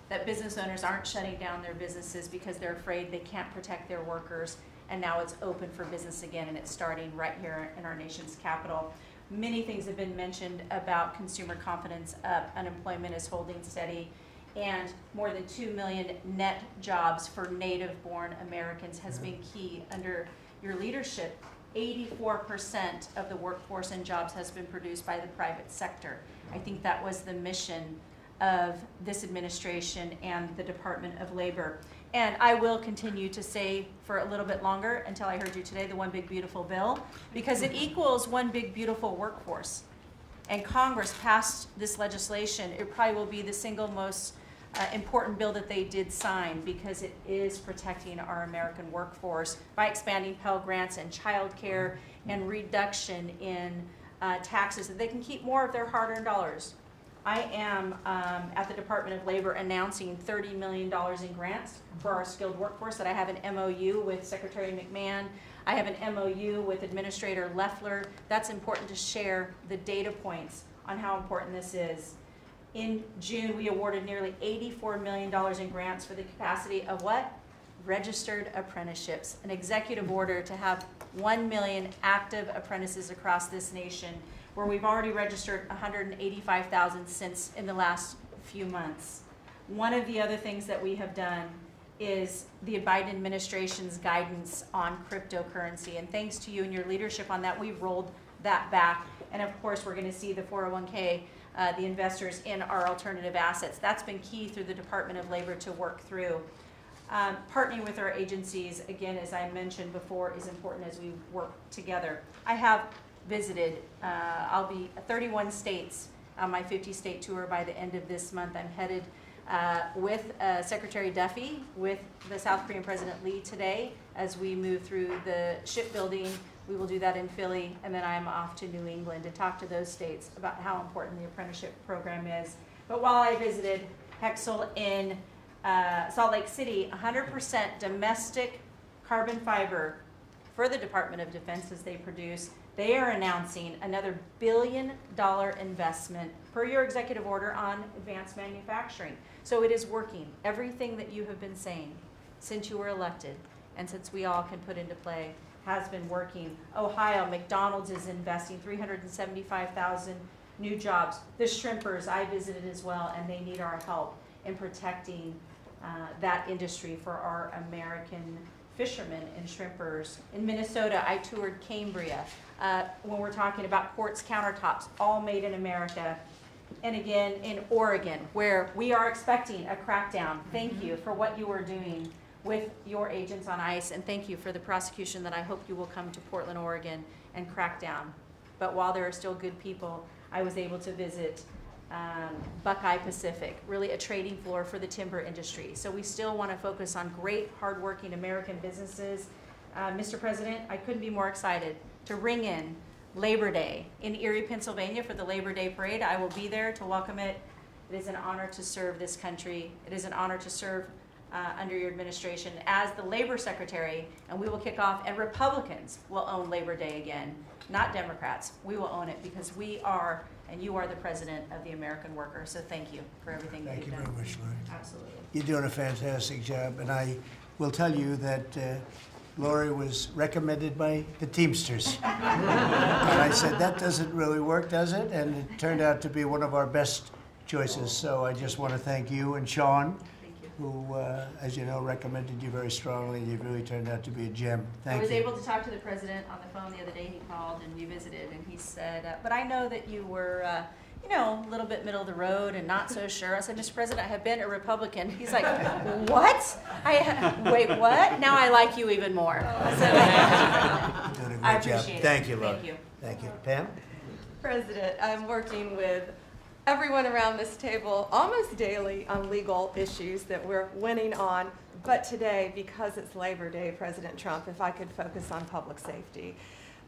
That business owners aren't shutting down their businesses because they're afraid they can't protect their workers, and now it's open for business again, and it's starting right here in our nation's capital. Many things have been mentioned about consumer confidence up, unemployment is holding steady, and more than 2 million net jobs for native-born Americans has been key under your leadership. 84% of the workforce and jobs has been produced by the private sector. I think that was the mission of this administration and the Department of Labor. And I will continue to say for a little bit longer, until I heard you today, the one big beautiful bill, because it equals one big beautiful workforce. And Congress passed this legislation. It probably will be the single most important bill that they did sign, because it is protecting our American workforce by expanding Pell Grants and child care and reduction in taxes, so they can keep more of their hard-earned dollars. I am at the Department of Labor announcing $30 million in grants for our skilled workforce, that I have an MOU with Secretary McMahon. I have an MOU with Administrator Loeffler. That's important to share the data points on how important this is. In June, we awarded nearly $84 million in grants for the capacity of what? Registered apprenticeships. An executive order to have 1 million active apprentices across this nation, where we've already registered 185,000 since in the last few months. One of the other things that we have done is the Biden administration's guidance on cryptocurrency. And thanks to you and your leadership on that, we've rolled that back. And of course, we're going to see the 401k, the investors in our alternative assets. That's been key through the Department of Labor to work through. Partnering with our agencies, again, as I mentioned before, is important as we work together. I have visited, I'll be 31 states on my 50-state tour by the end of this month. I'm headed with Secretary Duffy, with the South Korean President Lee today, as we move through the shipbuilding. We will do that in Philly, and then I'm off to New England to talk to those states about how important the apprenticeship program is. But while I visited Hexel in Salt Lake City, 100% domestic carbon fiber for the Department of Defense as they produce. They are announcing another $1 billion investment per your executive order on advanced manufacturing. So it is working. Everything that you have been saying since you were elected and since we all can put into play has been working. Ohio, McDonald's is investing 375,000 new jobs. The shrimpers, I visited as well, and they need our help in protecting that industry for our American fishermen and shrimpers. In Minnesota, I toured Cambria. When we're talking about quartz countertops, all made in America. And again, in Oregon, where we are expecting a crackdown. Thank you for what you are doing with your agents on ICE, and thank you for the prosecution that I hope you will come to Portland, Oregon, and crack down. But while there are still good people, I was able to visit Buckeye Pacific, really a trading floor for the timber industry. So we still want to focus on great, hardworking American businesses. Mr. President, I couldn't be more excited to ring in Labor Day in Erie, Pennsylvania for the Labor Day Parade. I will be there to welcome it. It is an honor to serve this country. It is an honor to serve under your administration as the Labor Secretary, and we will kick off, and Republicans will own Labor Day again, not Democrats. We will own it because we are, and you are the president of the American worker. So thank you for everything that Thank you've you done. very much, Lori. Absolutely. You're doing a fantastic job, and I will tell you that Lori was recommended by the Teamsters. And I said, that doesn't really work, does it? And it turned out to be one of our best choices. So I just want to thank you and Sean, Thank you. who, as you know, recommended you very strongly. You really turned out to be a gem. I Thank was you. able to talk to the president on the phone the other day. He called and we visited, and he said, but I know that you were, you know, a little bit middle of the road and not so sure. I said, Mr. President, I have been a Republican. He's like, what? Wait, what? Now I like you even more. So, You're doing a great I job. appreciate it. Thank you, Lori. Thank you. Thank you. Pam? President, I'm working with everyone around this table almost daily on legal issues that we're winning on. But today, because it's Labor Day, President Trump, if I could focus on public safety,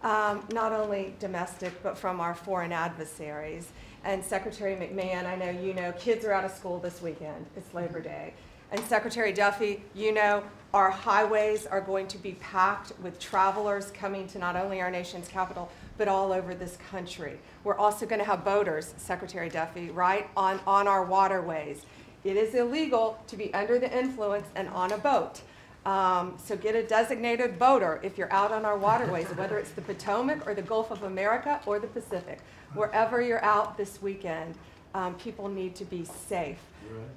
not only domestic, but from our foreign adversaries. And Secretary McMahon, I know you know, kids are out of school this weekend. It's Labor Day. And Secretary Duffy, you know, our highways are going to be packed with travelers coming to not only our nation's capital, but all over this country. We're also going to have boaters, Secretary Duffy, right, on our waterways. It is illegal to be under the influence and on a boat. So get a designated boater if you're out on our waterways, whether it's the Potomac or the Gulf of America or the Pacific. Wherever you're out this weekend, people need to be safe.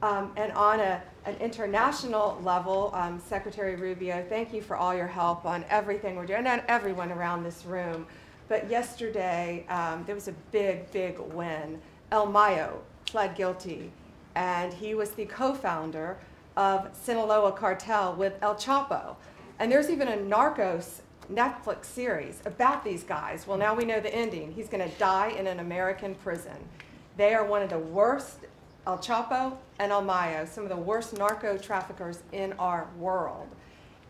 And on an international level, Secretary Rubio, thank you for all your help on everything we're doing, and everyone around this room. But yesterday, there was a big, big win. El Mayo pled guilty, and he was the co-founder of Sinaloa cartel with El Chapo. And there's even a Narcos Netflix series about these guys. Well, now we know the ending. He's going to die in an American prison. They are one of the worst, El Chapo and El Mayo, some of the worst narco traffickers in our world.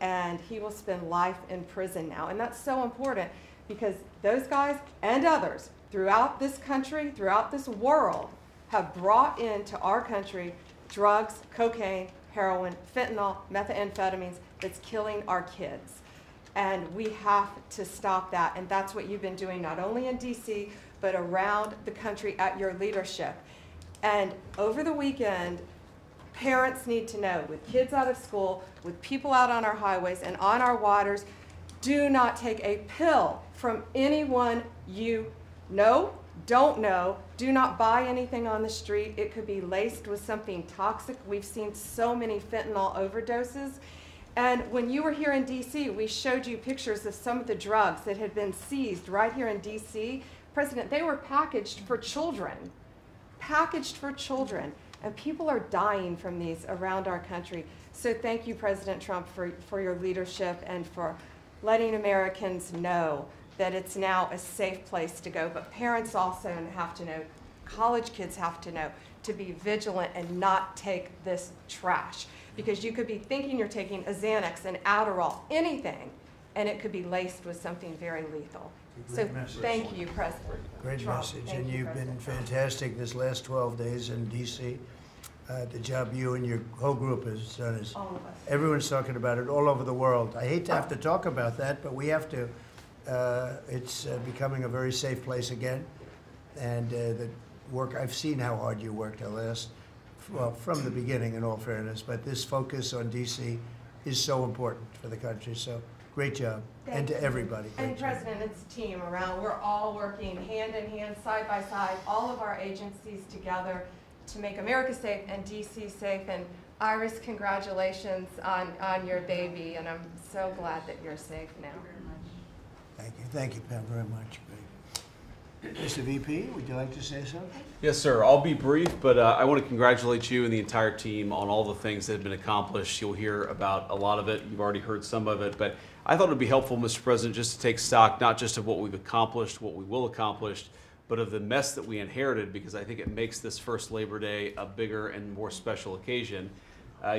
And he will spend life in prison now. And that's so important because those guys and others throughout this country, throughout this world, have brought into our country drugs, cocaine, heroin, fentanyl, methamphetamines that's killing our kids. And we have to stop that. And that's what you've been doing not only in DC, but around the country at your leadership. And over the weekend, parents need to know, with kids out of school, with people out on our highways and on our waters, do not take a pill from anyone you know, don't know. Do not buy anything on the street. It could be laced with something toxic. We've seen so many fentanyl overdoses. And when you were here in DC, we showed you pictures of some of the drugs that had been seized right here in DC. President, they were packaged for children. Packaged for children. And people are dying from these around our country. So thank you, President Trump, for your leadership and for letting Americans know that it's now a safe place to go. But parents also have to know, college kids have to know, to be vigilant and not take this trash. Because you could be thinking you're taking a Xanax, an Adderall, anything, and it could be laced with something very lethal. So thank you, President Great Trump. message, Thank and you, you've been President Trump. fantastic this last 12 days in DC. The job you and your whole group has done is, All of us. everyone's talking about it all over the world. I hate to have to talk about that, but we have to. It's becoming a very safe place again. And the work, I've seen how hard you worked from the beginning, in all fairness, but this focus on DC is so important for the country. So great job. And to everybody. And great job. President, it's a team around. We're all working hand in hand, side by side, all of our agencies together to make America safe and DC safe. And Iris, congratulations on your baby, and I'm so glad that you're safe now. Thank you. Thank you, Pam, very much. Great. Mr. VP, would you like to say something? Yes, sir. I'll be brief, but I want to congratulate you and the entire team on all the things that have been accomplished. You'll hear about a lot of it. You've already heard some of it, but I thought it would be helpful, Mr. President, just to take stock, not just of what we've accomplished, what we will accomplish, but of the mess that we inherited, because I think it makes this first Labor Day a bigger and more special occasion.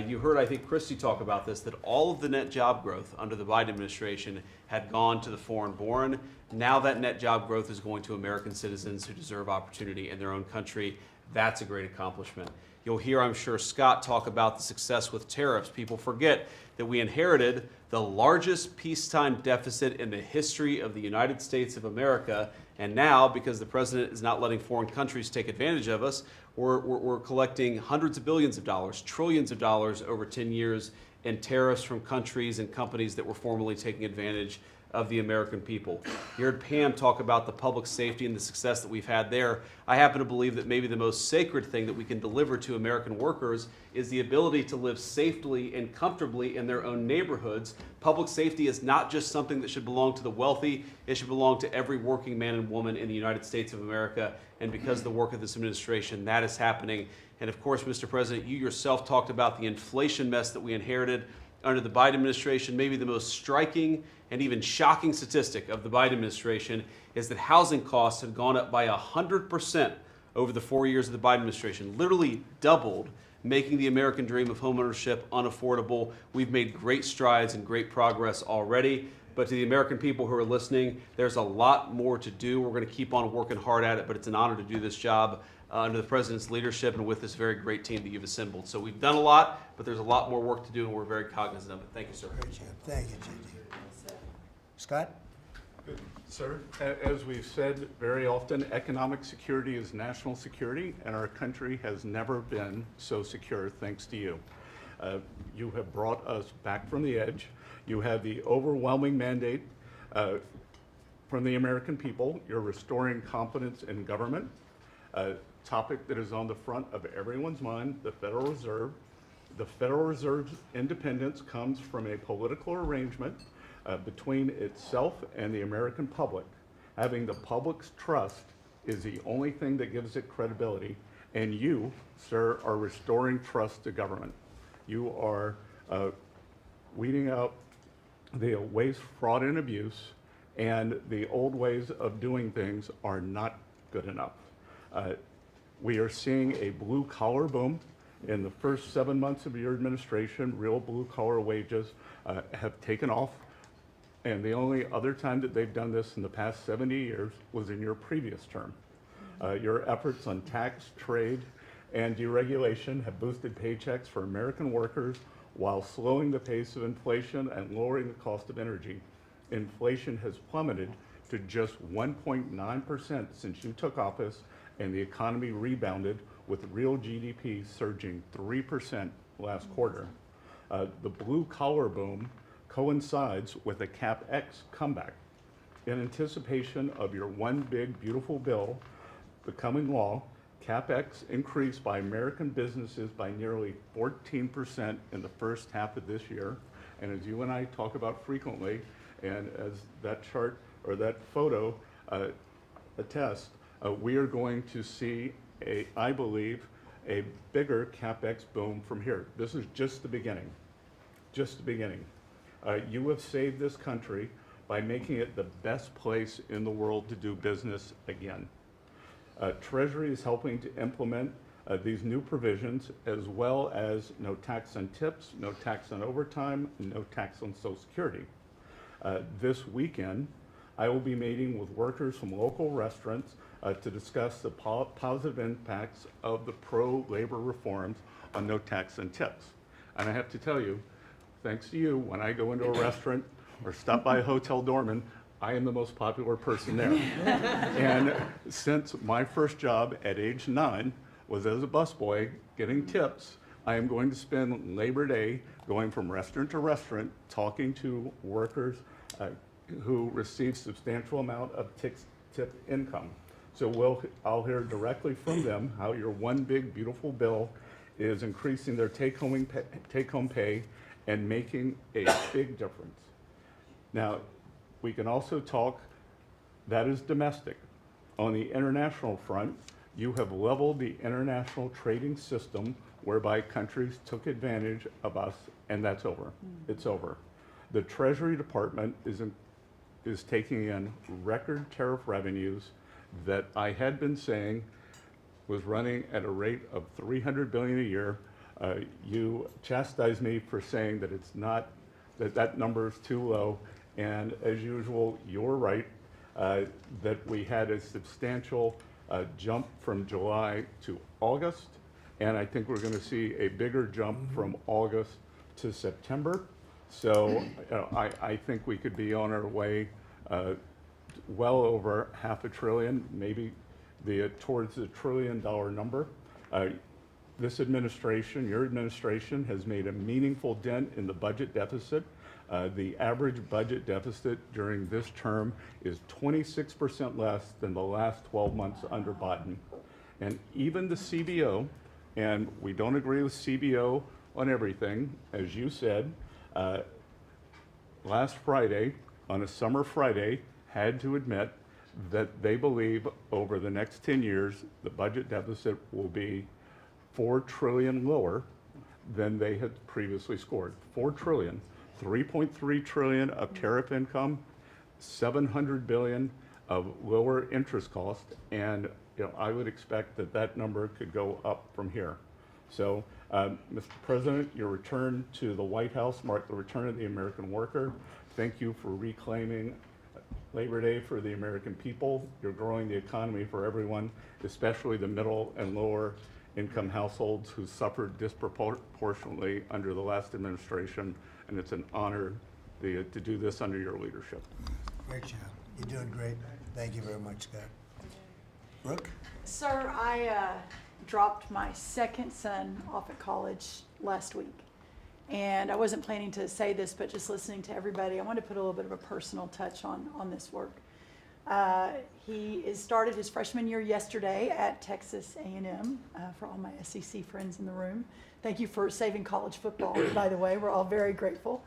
You heard, I think, Christy talk about this, that all of the net job growth under the Biden administration had gone to the foreign-born. Now that net job growth is going to American citizens who deserve opportunity in their own country. That's a great accomplishment. You'll hear, I'm sure, Scott talk about the success with tariffs. People forget that we inherited the largest peacetime deficit in the history of the United States of America. And now, because the president is not letting foreign countries take advantage of us, we're collecting hundreds of billions of dollars, trillions of dollars over 10 years in tariffs from countries and companies that were formerly taking advantage of the American people. You heard Pam talk about the public safety and the success that we've had there. I happen to believe that maybe the most sacred thing that we can deliver to American workers is the ability to live safely and comfortably in their own neighborhoods. Public safety is not just something that should belong to the wealthy, it should belong to every working man and woman in the United States of America. And because of the work of this administration, that is happening. And of course, Mr. President, you yourself talked about the inflation mess that we inherited under the Biden administration. Maybe the most striking and even shocking statistic of the Biden administration is that housing costs have gone up by 100% over the 4 years of the Biden administration, literally doubled, making the American dream of homeownership unaffordable. We've made great strides and great progress already. But to the American people who are listening, there's a lot more to do. We're going to keep on working hard at it, but it's an honor to do this job under the president's leadership and with this very great team that you've assembled. So we've done a lot, but there's a lot more work to do, and we're very cognizant of it. Thank you, sir. Great job. Thank you, J.D. Scott? Good. Sir, as we've said very often, economic security is national security, and our country has never been so secure thanks to you. You have brought us back from the edge. You have the overwhelming mandate from the American people. You're restoring confidence in government, a topic that is on the front of everyone's mind, the Federal Reserve. The Federal Reserve's independence comes from a political arrangement between itself and the American public. Having the public's trust is the only thing that gives it credibility, and you, sir, are restoring trust to government. You are weeding out the waste, fraud, and abuse, and the old ways of doing things are not good enough. We are seeing a blue-collar boom. In the first 7 months of your administration, real blue-collar wages have taken off. And the only other time that they've done this in the past 70 years was in your previous term. Your efforts on tax, trade, and deregulation have boosted paychecks for American workers while slowing the pace of inflation and lowering the cost of energy. Inflation has plummeted to just 1.9% since you took office, and the economy rebounded with real GDP surging 3% last quarter. The blue-collar boom coincides with a CapEx comeback. In anticipation of your one big beautiful bill becoming law, CapEx increased by American businesses by nearly 14% in the first half of this year. And as you and I talk about frequently, and as that chart or that photo attests, we are going to see, I believe, a bigger CapEx boom from here. This is just the beginning, just the beginning. You have saved this country by making it the best place in the world to do business again. Treasury is helping to implement these new provisions, as well as no tax on tips, no tax on overtime, and no tax on Social Security. This weekend, I will be meeting with workers from local restaurants to discuss the positive impacts of the pro-labor reforms on no tax on tips. And I have to tell you, thanks to you, when I go into a restaurant or stop by a hotel dorm, I am the most popular person there. And since my first job at age 9 was as a busboy getting tips, I am going to spend Labor Day going from restaurant to restaurant talking to workers who receive substantial amount of tip income. So I'll hear directly from them how your one big beautiful bill is increasing their take-home pay and making a big difference. Now, we can also talk, that is domestic. On the international front, you have leveled the international trading system whereby countries took advantage of us, and that's over. It's over. The Treasury Department is taking in record tariff revenues that I had been saying was running at a rate of $300 billion a year. You chastised me for saying that it's not, that number is too low, and as usual, you're right, that we had a substantial jump from July to August, and I think we're going to see a bigger jump from August to September. So I think we could be on our way well over $500 billion, maybe towards the $1 trillion number. This administration, your administration, has made a meaningful dent in the budget deficit. The average budget deficit during this term is 26% less than the last 12 months under Biden. And even the CBO, and we don't agree with CBO on everything, as you said, last Friday, on a summer Friday, had to admit that they believe over the next 10 years, the budget deficit will be $4 trillion lower than they had previously scored. $4 trillion, 3.3 trillion of tariff income, 700 billion of lower interest cost, and I would expect that that number could go up from here. So, Mr. President, your return to the White House marked the return of the American worker. Thank you for reclaiming Labor Day for the American people. You're growing the economy for everyone, especially the middle and lower income households who suffered disproportionately under the last administration, and it's an honor to do this under your leadership. Great job. You're doing great. Thank you very much, Scott. Brooke? Sir, I dropped my second son off at college last week. And I wasn't planning to say this, but just listening to everybody, I wanted to put a little bit of a personal touch on this work. He started his freshman year yesterday at Texas A&M, for all my SEC friends in the room. Thank you for saving college football, by the way. We're all very grateful.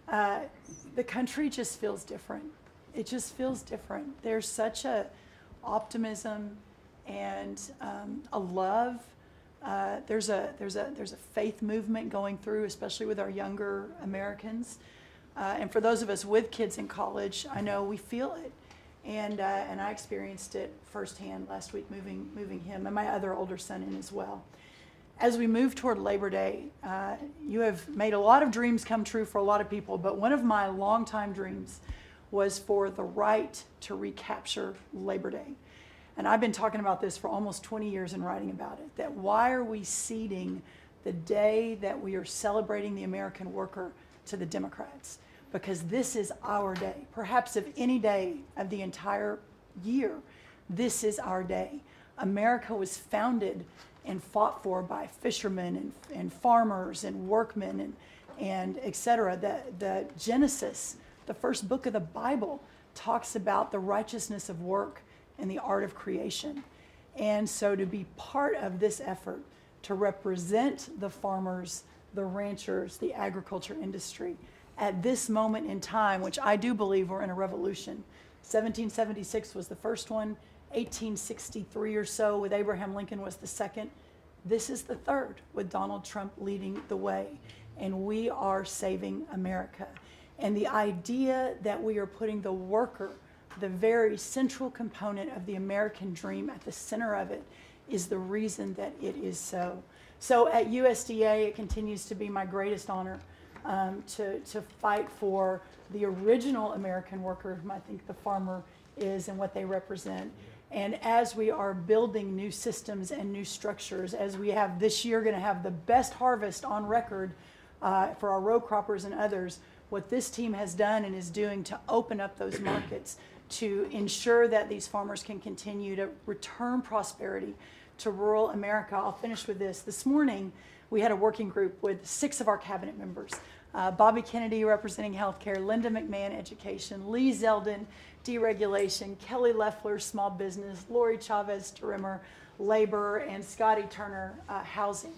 The country just feels different. It just feels different. There's such a optimism and a love. There's a faith movement going through, especially with our younger Americans. And for those of us with kids in college, I know we feel it. And I experienced it firsthand last week, moving him and my other older son in as well. As we move toward Labor Day, you have made a lot of dreams come true for a lot of people, but one of my longtime dreams was for the right to recapture Labor Day. And I've been talking about this for almost 20 years and writing about it, that why are we ceding the day that we are celebrating the American worker to the Democrats? Because this is our day. Perhaps of any day of the entire year, this is our day. America was founded and fought for by fishermen and farmers and workmen and et cetera. The Genesis, the first book of the Bible, talks about the righteousness of work and the art of creation. And so to be part of this effort to represent the farmers, the ranchers, the agriculture industry at this moment in time, which I do believe we're in a revolution. 1776 was the first one, 1863 or so with Abraham Lincoln was the second. This is the third with Donald Trump leading the way. And we are saving America. And the idea that we are putting the worker, the very central component of the American dream at the center of it, is the reason that it is so. So at USDA, it continues to be my greatest honor to fight for the original American worker, whom I think the farmer is and what they represent. And as we are building new systems and new structures, as we have this year going to have the best harvest on record for our row croppers and others, what this team has done and is doing to open up those markets to ensure that these farmers can continue to return prosperity to rural America. I'll finish with this. This morning, we had a working group with 6 of our cabinet members. Bobby Kennedy representing healthcare, Linda McMahon education, Lee Zeldin deregulation, Kelly Loeffler small business, Lori Chavez Terimmer labor, and Scotty Turner housing.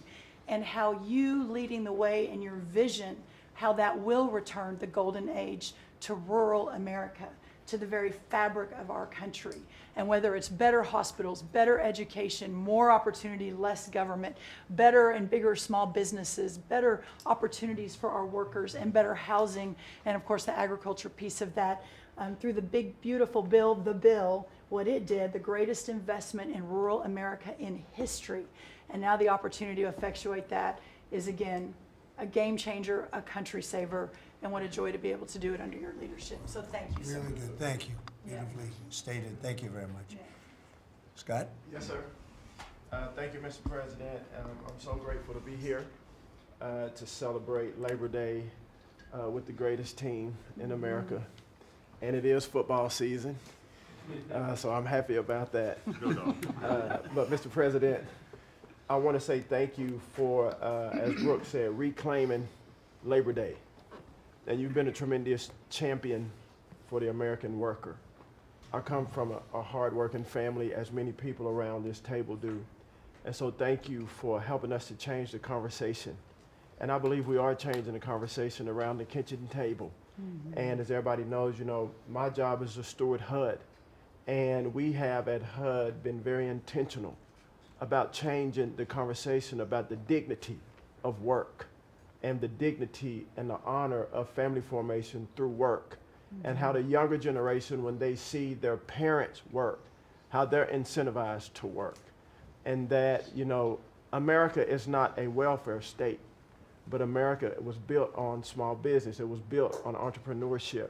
And how you leading the way in your vision, how that will return the golden age to rural America, to the very fabric of our country. And whether it's better hospitals, better education, more opportunity, less government, better and bigger small businesses, better opportunities for our workers, and better housing, and of course the agriculture piece of that, through the big, beautiful bill, the bill, what it did, the greatest investment in rural America in history. And now the opportunity to effectuate that is, again, a game changer, a country saver, and what a joy to be able to do it under your leadership. So thank you, sir. Really good, thank you. Beautifully stated, thank you very much. Scott? Yes, sir. Thank you, Mr. President. I'm so grateful to be here to celebrate Labor Day with the greatest team in America. And it is football season, so I'm happy about that. But Mr. President, I want to say thank you for, as Brooke said, reclaiming Labor Day. And you've been a tremendous champion for the American worker. I come from a hard-working family, as many people around this table do. And so thank you for helping us to change the conversation. And I believe we are changing the conversation around the kitchen table. And as everybody knows, you know, my job is to steward HUD. And we have at HUD been very intentional about changing the conversation about the dignity of work and the dignity and the honor of family formation through work. And how the younger generation, when they see their parents work, how they're incentivized to work. And that, you know, America is not a welfare state, but America was built on small business. It was built on entrepreneurship.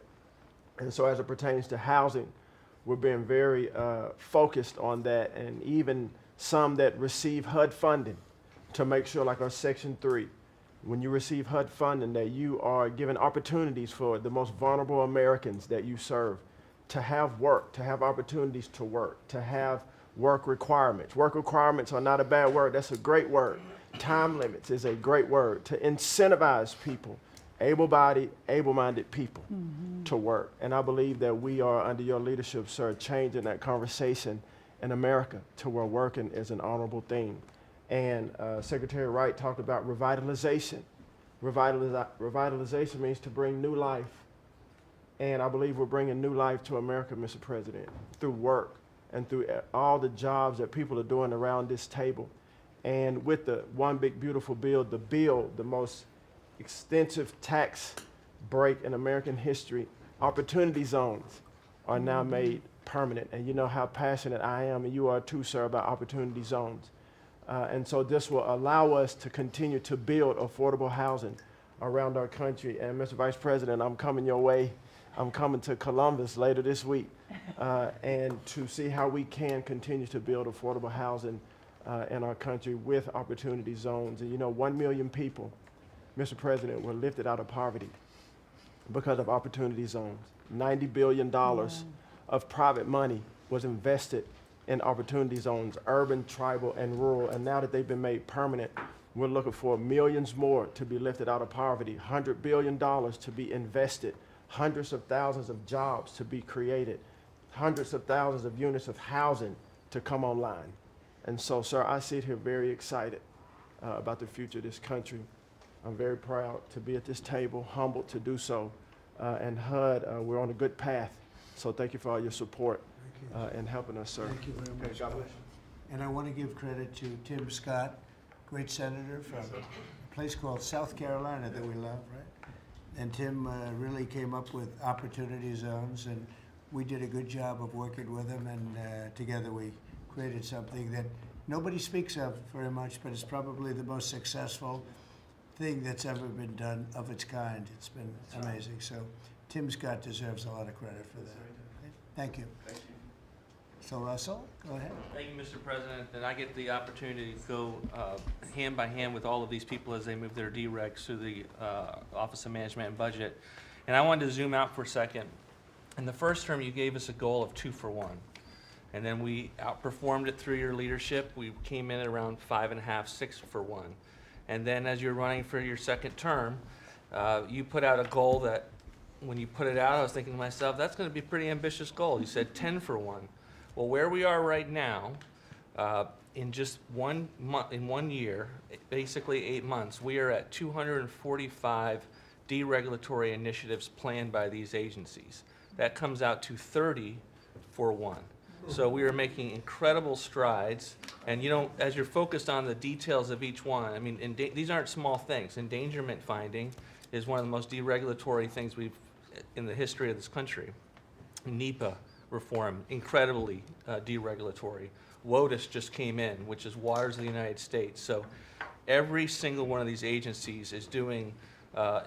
And so as it pertains to housing, we're being very focused on that, and even some that receive HUD funding to make sure, like our Section 3, when you receive HUD funding, that you are given opportunities for the most vulnerable Americans that you serve to have work, to have opportunities to work, to have work requirements. Work requirements are not a bad word, that's a great word. Time limits is a great word to incentivize people, able-bodied, able-minded people to work. And I believe that we are, under your leadership, sir, changing that conversation in America to where working is an honorable thing. And Secretary Wright talked about revitalization. Revitalization means to bring new life. And I believe we're bringing new life to America, Mr. President, through work and through all the jobs that people are doing around this table. And with the one big beautiful bill, the most extensive tax break in American history, opportunity zones are now made permanent. And you know how passionate I am, and you are too, sir, about opportunity zones. And so this will allow us to continue to build affordable housing around our country. And Mr. Vice President, I'm coming your way. I'm coming to Columbus later this week and to see how we can continue to build affordable housing in our country with opportunity zones. And you know, 1 million people, Mr. President, were lifted out of poverty because of opportunity zones. $90 billion of private money was invested in opportunity zones, urban, tribal, and rural. And now that they've been made permanent, we're looking for millions more to be lifted out of poverty, $100 billion to be invested, hundreds of thousands of jobs to be created, hundreds of thousands of units of housing to come online. And so, sir, I sit here very excited about the future of this country. I'm very proud to be at this table, humbled to do so. And HUD, we're on a good path. So thank you for all your support and helping us, sir. Thank you very much. Okay, God bless you. And I want to give credit to Tim Scott, great senator from a place called South Carolina that we love, right? And Tim really came up with opportunity zones, and we did a good job of working with him, and together we created something that nobody speaks of very much, but it's probably the most successful thing that's ever been done of its kind. It's been amazing. So Tim Scott deserves a lot of credit for that. Okay? Thank you. Thank you. So Russell, go ahead. Thank you, Mr. President. And I get the opportunity to go hand by hand with all of these people as they move their deregs through the Office of Management and Budget. And I wanted to zoom out for a second. In the first term, you gave us a goal of 2 for 1. And then we outperformed it through your leadership. We came in at around 5.5, 6 for 1. And then as you're running for your second term, you put out a goal that when you put it out, I was thinking to myself, that's going to be a pretty ambitious goal. You said 10 for 1. Well, where we are right now, in just 1 month, in 1 year, basically 8 months, we are at 245 deregulatory initiatives planned by these agencies. That comes out to 30 for 1. So we are making incredible strides, and you know, as you're focused on the details of each one, I mean, these aren't small things. Endangerment finding is one of the most deregulatory things we've in the history of this country. NEPA reform, incredibly deregulatory. WOTUS just came in, which is Waters of the United States. So every single one of these agencies is doing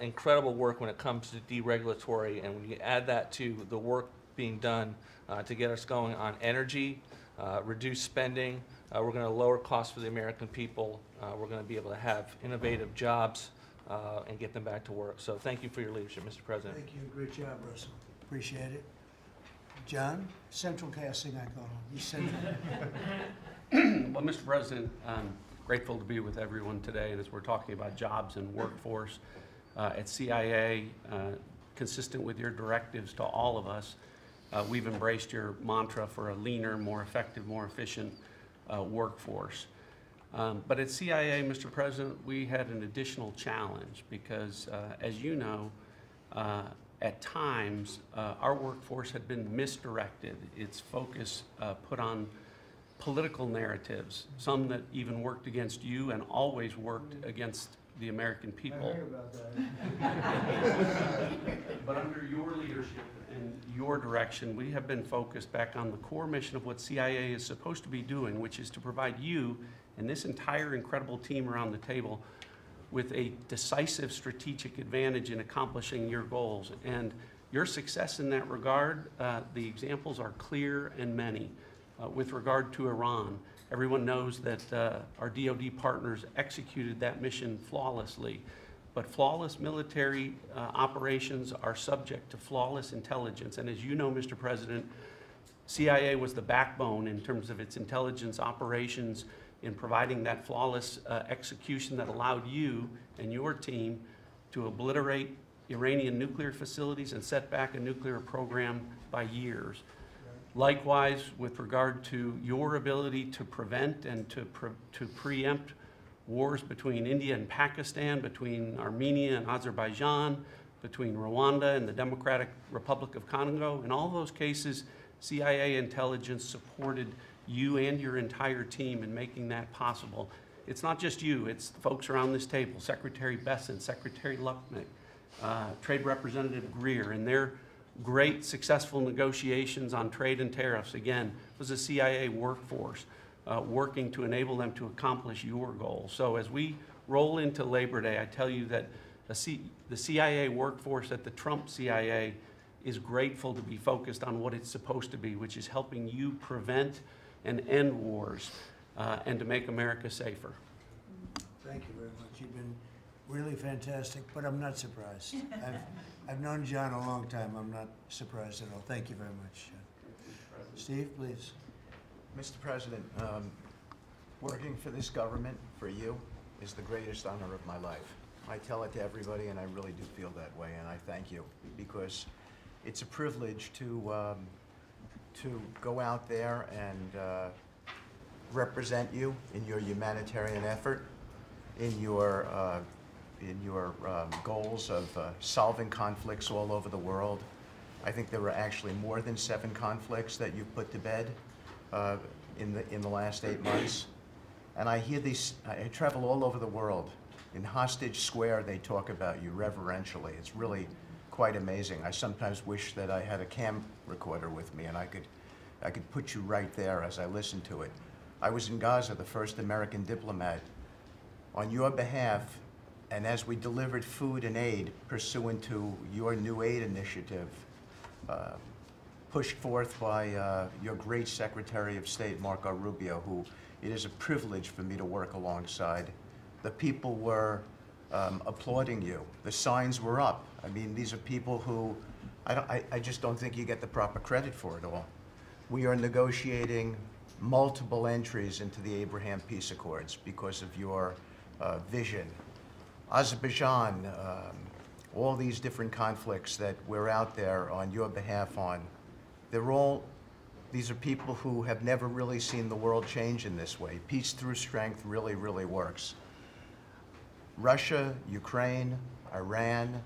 incredible work when it comes to deregulatory, and when you add that to the work being done to get us going on energy, reduce spending, we're going to lower costs for the American people, we're going to be able to have innovative jobs and get them back to work. So thank you for your leadership, Mr. President. Thank you. Great job, Russell. Appreciate it. John, central casting, I call him. He's central. Well, Mr. President, I'm grateful to be with everyone today, and as we're talking about jobs and workforce at CIA, consistent with your directives to all of us, we've embraced your mantra for a leaner, more effective, more efficient workforce. But at CIA, Mr. President, we had an additional challenge because, as you know, at times, our workforce had been misdirected. Its focus put on political narratives, some that even worked against you and always worked against the American people. I heard about that. But under your leadership and your direction, we have been focused back on the core mission of what CIA is supposed to be doing, which is to provide you and this entire incredible team around the table with a decisive strategic advantage in accomplishing your goals. And your success in that regard, the examples are clear and many. With regard to Iran, everyone knows that our DoD partners executed that mission flawlessly. But flawless military operations are subject to flawless intelligence. And as you know, Mr. President, CIA was the backbone in terms of its intelligence operations in providing that flawless execution that allowed you and your team to obliterate Iranian nuclear facilities and set back a nuclear program by years. Likewise, with regard to your ability to prevent and to preempt wars between India and Pakistan, between Armenia and Azerbaijan, between Rwanda and the Democratic Republic of Congo. In all those cases, CIA intelligence supported you and your entire team in making that possible. It's not just you, it's the folks around this table, Secretary Bessent, Secretary Lucknick, Trade Representative Greer, and their great successful negotiations on trade and tariffs, again, was a CIA workforce working to enable them to accomplish your goals. So as we roll into Labor Day, I tell you that the CIA workforce at the Trump CIA is grateful to be focused on what it's supposed to be, which is helping you prevent and end wars and to make America safer. Thank you very much. You've been really fantastic, but I'm not surprised. I've known John a long time. I'm not surprised at all. Thank you very much. Steve, please. Mr. President, working for this government, for you, is the greatest honor of my life. I tell it to everybody, and I really do feel that way, and I thank you, because it's a privilege to go out there and represent you in your humanitarian effort, in your goals of solving conflicts all over the world. I think there were actually more than 7 conflicts that you put to bed in the last 8 months. And I hear these, I travel all over the world. In Hostage Square, they talk about you reverentially. It's really quite amazing. I sometimes wish that I had a cam recorder with me and I could put you right there as I listen to it. I was in Gaza, the first American diplomat. On your behalf, and as we delivered food and aid pursuant to your new aid initiative, pushed forth by your great Secretary of State, Marco Rubio, who it is a privilege for me to work alongside. The people were applauding you. The signs were up. I mean, these are people who I just don't think you get the proper credit for it all. We are negotiating multiple entries into the Abraham Peace Accords because of your vision. Azerbaijan, all these different conflicts that we're out there on your behalf on, these are people who have never really seen the world change in this way. Peace through strength really, really works. Russia, Ukraine, Iran,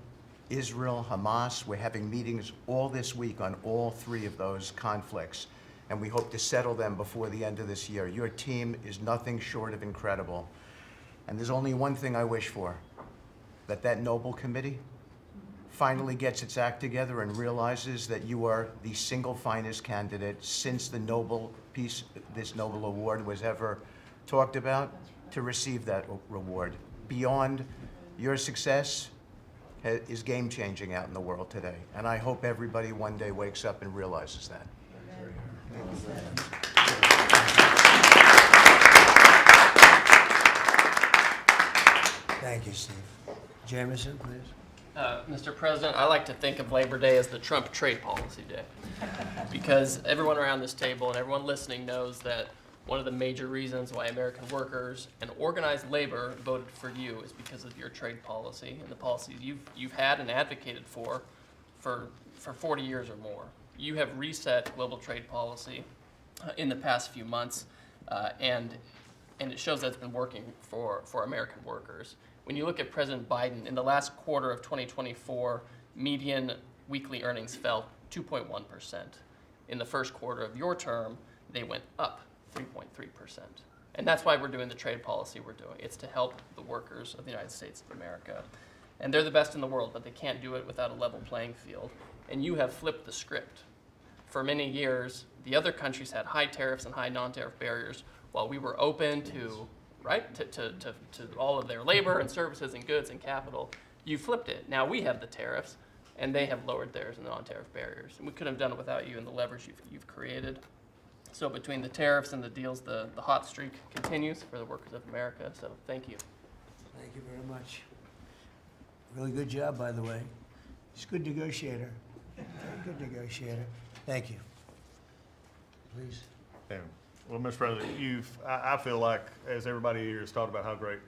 Israel, Hamas, we're having meetings all this week on all three of those conflicts, and we hope to settle them before the end of this year. Your team is nothing short of incredible. And there's only one thing I wish for, that Nobel Committee finally gets its act together and realizes that you are the single finest candidate since the this Nobel Award was ever talked about to receive that reward. Beyond your success is game-changing out in the world today. And I hope everybody one day wakes up and realizes that. Thank you, Steve. Jameson, please. Mr. President, I like to think of Labor Day as the Trump trade policy day, because everyone around this table and everyone listening knows that one of the major reasons why American workers and organized labor voted for you is because of your trade policy and the policies you've had and advocated for 40 years or more. You have reset global trade policy in the past few months, and it shows that it's been working for American workers. When you look at President Biden, in the last quarter of 2024, median weekly earnings fell 2.1%. In the first quarter of your term, they went up 3.3%. And that's why we're doing the trade policy we're doing. It's to help the workers of the United States of America. And they're the best in the world, but they can't do it without a level playing field. And you have flipped the script. For many years, the other countries had high tariffs and high non-tariff barriers, while we were open to all of their labor and services and goods and capital. You flipped it. Now we have the tariffs, and they have lowered theirs and the non-tariff barriers. And we couldn't have done it without you and the leverage you've created. So between the tariffs and the deals, the hot streak continues for the workers of America. So thank you. Thank you very much. Really good job, by the way. He's a good negotiator. Very good negotiator. Thank you. Please. Yeah. Well, Mr. President, I feel like, as everybody here has talked about how great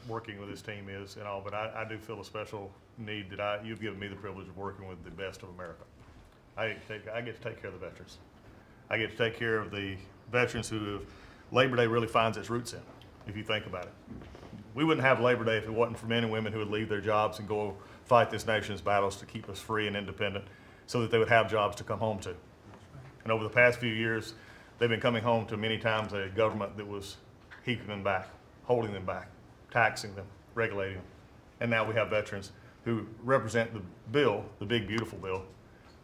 working with this team is and all, but I do feel a special need that you've given me the privilege of working with the best of America. I get to take care of the veterans. I get to take care of the veterans who Labor Day really finds its roots in, if you think about it. We wouldn't have Labor Day if it wasn't for men and women who would leave their jobs and go fight this nation's battles to keep us free and independent so that they would have jobs to come home to. And over the past few years, they've been coming home to many times a government that was keeping them back, holding them back, taxing them, regulating them. And now we have veterans who represent the bill, the big, beautiful bill,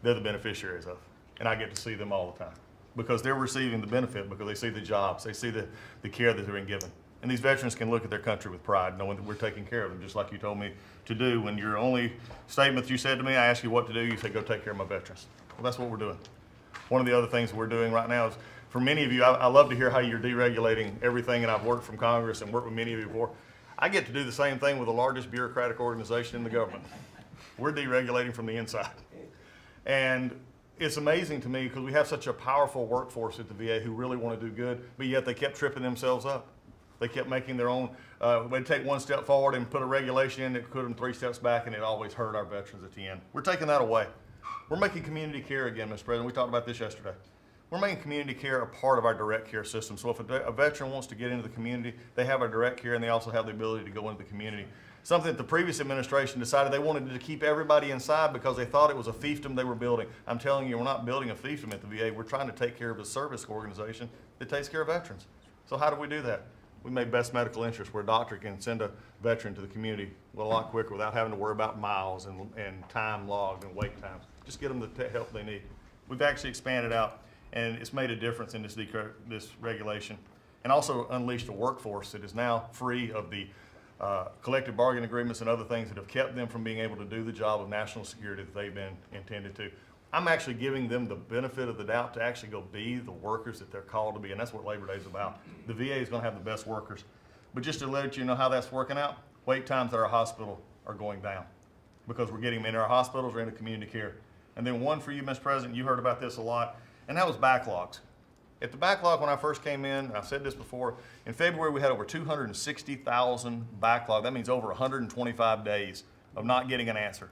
they're the beneficiaries of. And I get to see them all the time because they're receiving the benefit, because they see the jobs, they see the care that they're being given. And these veterans can look at their country with pride, knowing that we're taking care of them, just like you told me to do. When your only statement you said to me, I asked you what to do, you said, go take care of my veterans. Well, that's what we're doing. One of the other things we're doing right now is, for many of you, I love to hear how you're deregulating everything, and I've worked from Congress and worked with many of you before. I get to do the same thing with the largest bureaucratic organization in the government. We're deregulating from the inside. And it's amazing to me because we have such a powerful workforce at the VA who really want to do good, but yet they kept tripping themselves up. They kept making their own, they'd take one step forward and put a regulation in that put them 3 steps back, and it always hurt our veterans at the end. We're taking that away. We're making community care again, Mr. President. We talked about this yesterday. We're making community care a part of our direct care system. So if a veteran wants to get into the community, they have our direct care, and they also have the ability to go into the community. Something that the previous administration decided they wanted to keep everybody inside because they thought it was a fiefdom they were building. I'm telling you, we're not building a fiefdom at the VA. We're trying to take care of a service organization that takes care of veterans. So how do we do that? We made best medical interest, where a doctor can send a veteran to the community a lot quicker without having to worry about miles and time logged and wait times. Just get them the help they need. We've actually expanded out, and it's made a difference in this regulation, and also unleashed a workforce that is now free of the collective bargaining agreements and other things that have kept them from being able to do the job of national security that they've been intended to. I'm actually giving them the benefit of the doubt to actually go be the workers that they're called to be, and that's what Labor Day is about. The VA is going to have the best workers. But just to let you know how that's working out, wait times at our hospital are going down because we're getting them into our hospitals or into community care. And then one for you, Mr. President, you heard about this a lot, and that was backlogs. At the backlog, when I first came in, and I've said this before, in February we had over 260,000 backlog. That means over 125 days of not getting an answer.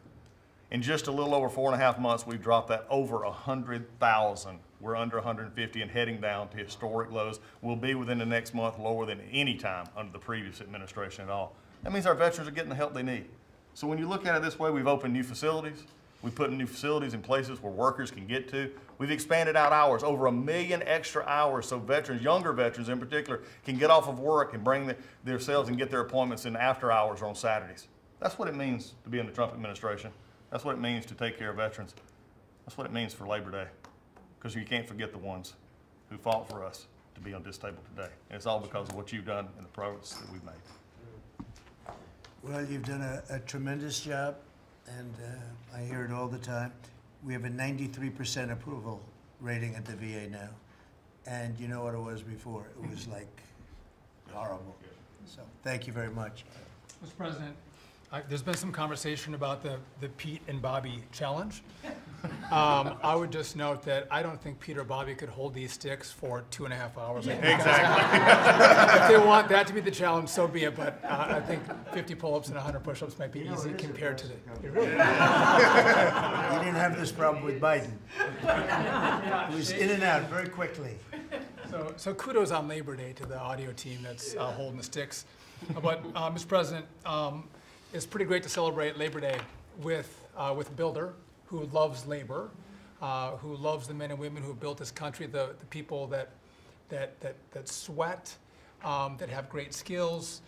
In just a little over 4.5 months, we've dropped that over 100,000. We're under 150 and heading down to historic lows. We'll be within the next month lower than any time under the previous administration at all. That means our veterans are getting the help they need. So when you look at it this way, we've opened new facilities. We've put new facilities in places where workers can get to. We've expanded out hours, over 1 million extra hours, so veterans, younger veterans in particular, can get off of work and bring themselves and get their appointments in after hours or on Saturdays. That's what it means to be in the Trump administration. That's what it means to take care of veterans. That's what it means for Labor Day, because you can't forget the ones who fought for us to be on this table today. And it's all because of what you've done and the progress that we've made. Well, you've done a tremendous job, and I hear it all the time. We have a 93% approval rating at the VA now. And you know what it was before? It was like horrible. So thank you very much. Mr. President, there's been some conversation about the Pete and Bobby challenge. I would just note that I don't think Pete or Bobby could hold these sticks for 2.5 hours. Exactly. If they want that to be the challenge, so be it. But I think 50 pull-ups and 100 push-ups might be easy compared to the. You didn't have this problem with Biden. It was in and out very quickly. So kudos on Labor Day to the audio team that's holding the sticks. But Mr. President, it's pretty great to celebrate Labor Day with a builder who loves labor, who loves the men and women who have built this country, the people that sweat, that have great skills,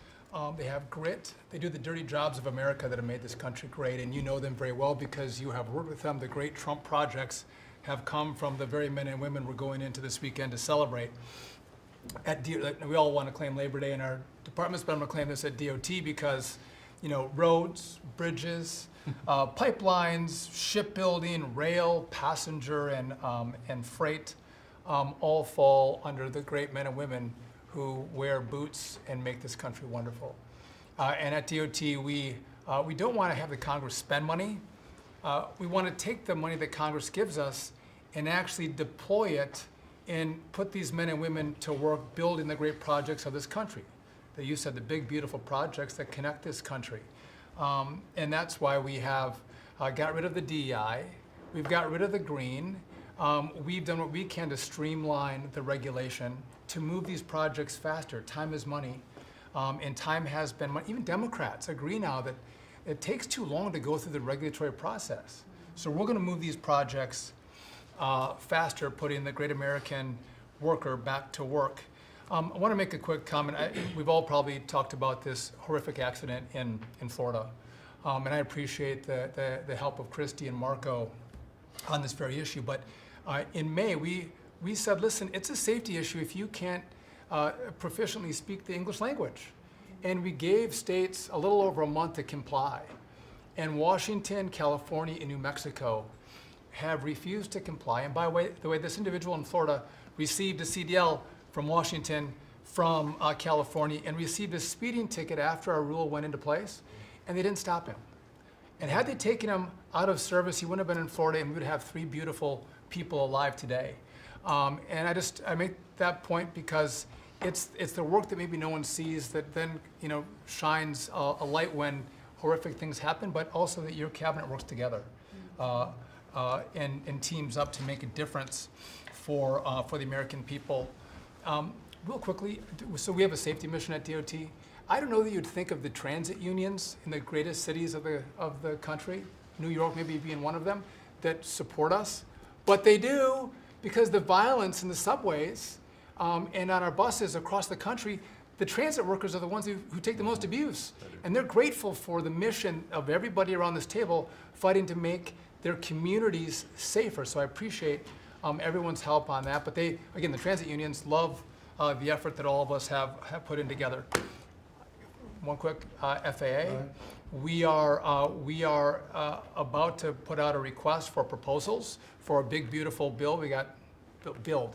they have grit. They do the dirty jobs of America that have made this country great, and you know them very well because you have worked with them. The great Trump projects have come from the very men and women we're going into this weekend to celebrate. We all want to claim Labor Day in our departments, but I'm going to claim this at DOT because, you know, roads, bridges, pipelines, shipbuilding, rail, passenger, and freight all fall under the great men and women who wear boots and make this country wonderful. And at DOT, we don't want to have the Congress spend money. We want to take the money that Congress gives us and actually deploy it and put these men and women to work building the great projects of this country. That you said, the big, beautiful projects that connect this country. And that's why we have got rid of the DEI. We've got rid of the green. We've done what we can to streamline the regulation to move these projects faster. Time is money, and time has been money. Even Democrats agree now that it takes too long to go through the regulatory process. So we're going to move these projects faster, putting the great American worker back to work. I want to make a quick comment. We've all probably talked about this horrific accident in Florida, and I appreciate the help of Christy and Marco on this very issue. But in May, we said, listen, it's a safety issue if you can't proficiently speak the English language. And we gave states a little over a month to comply. And Washington, California, and New Mexico have refused to comply. And by the way, this individual in Florida received a CDL from Washington, from California, and received a speeding ticket after our rule went into place, and they didn't stop him. And had they taken him out of service, he wouldn't have been in Florida, and we would have 3 beautiful people alive today. And I make that point because it's the work that maybe no one sees that then shines a light when horrific things happen, but also that your cabinet works together and teams up to make a difference for the American people. Real quickly, so we have a safety mission at DOT. I don't know that you'd think of the transit unions in the greatest cities of the country, New York maybe being one of them, that support us, but they do, because the violence in the subways and on our buses across the country, the transit workers are the ones who take the most abuse. And they're grateful for the mission of everybody around this table fighting to make their communities safer. So I appreciate everyone's help on that. But the transit unions love the effort that all of us have put in together. One quick FAA. We are about to put out a request for proposals for a big, beautiful bill. We got build.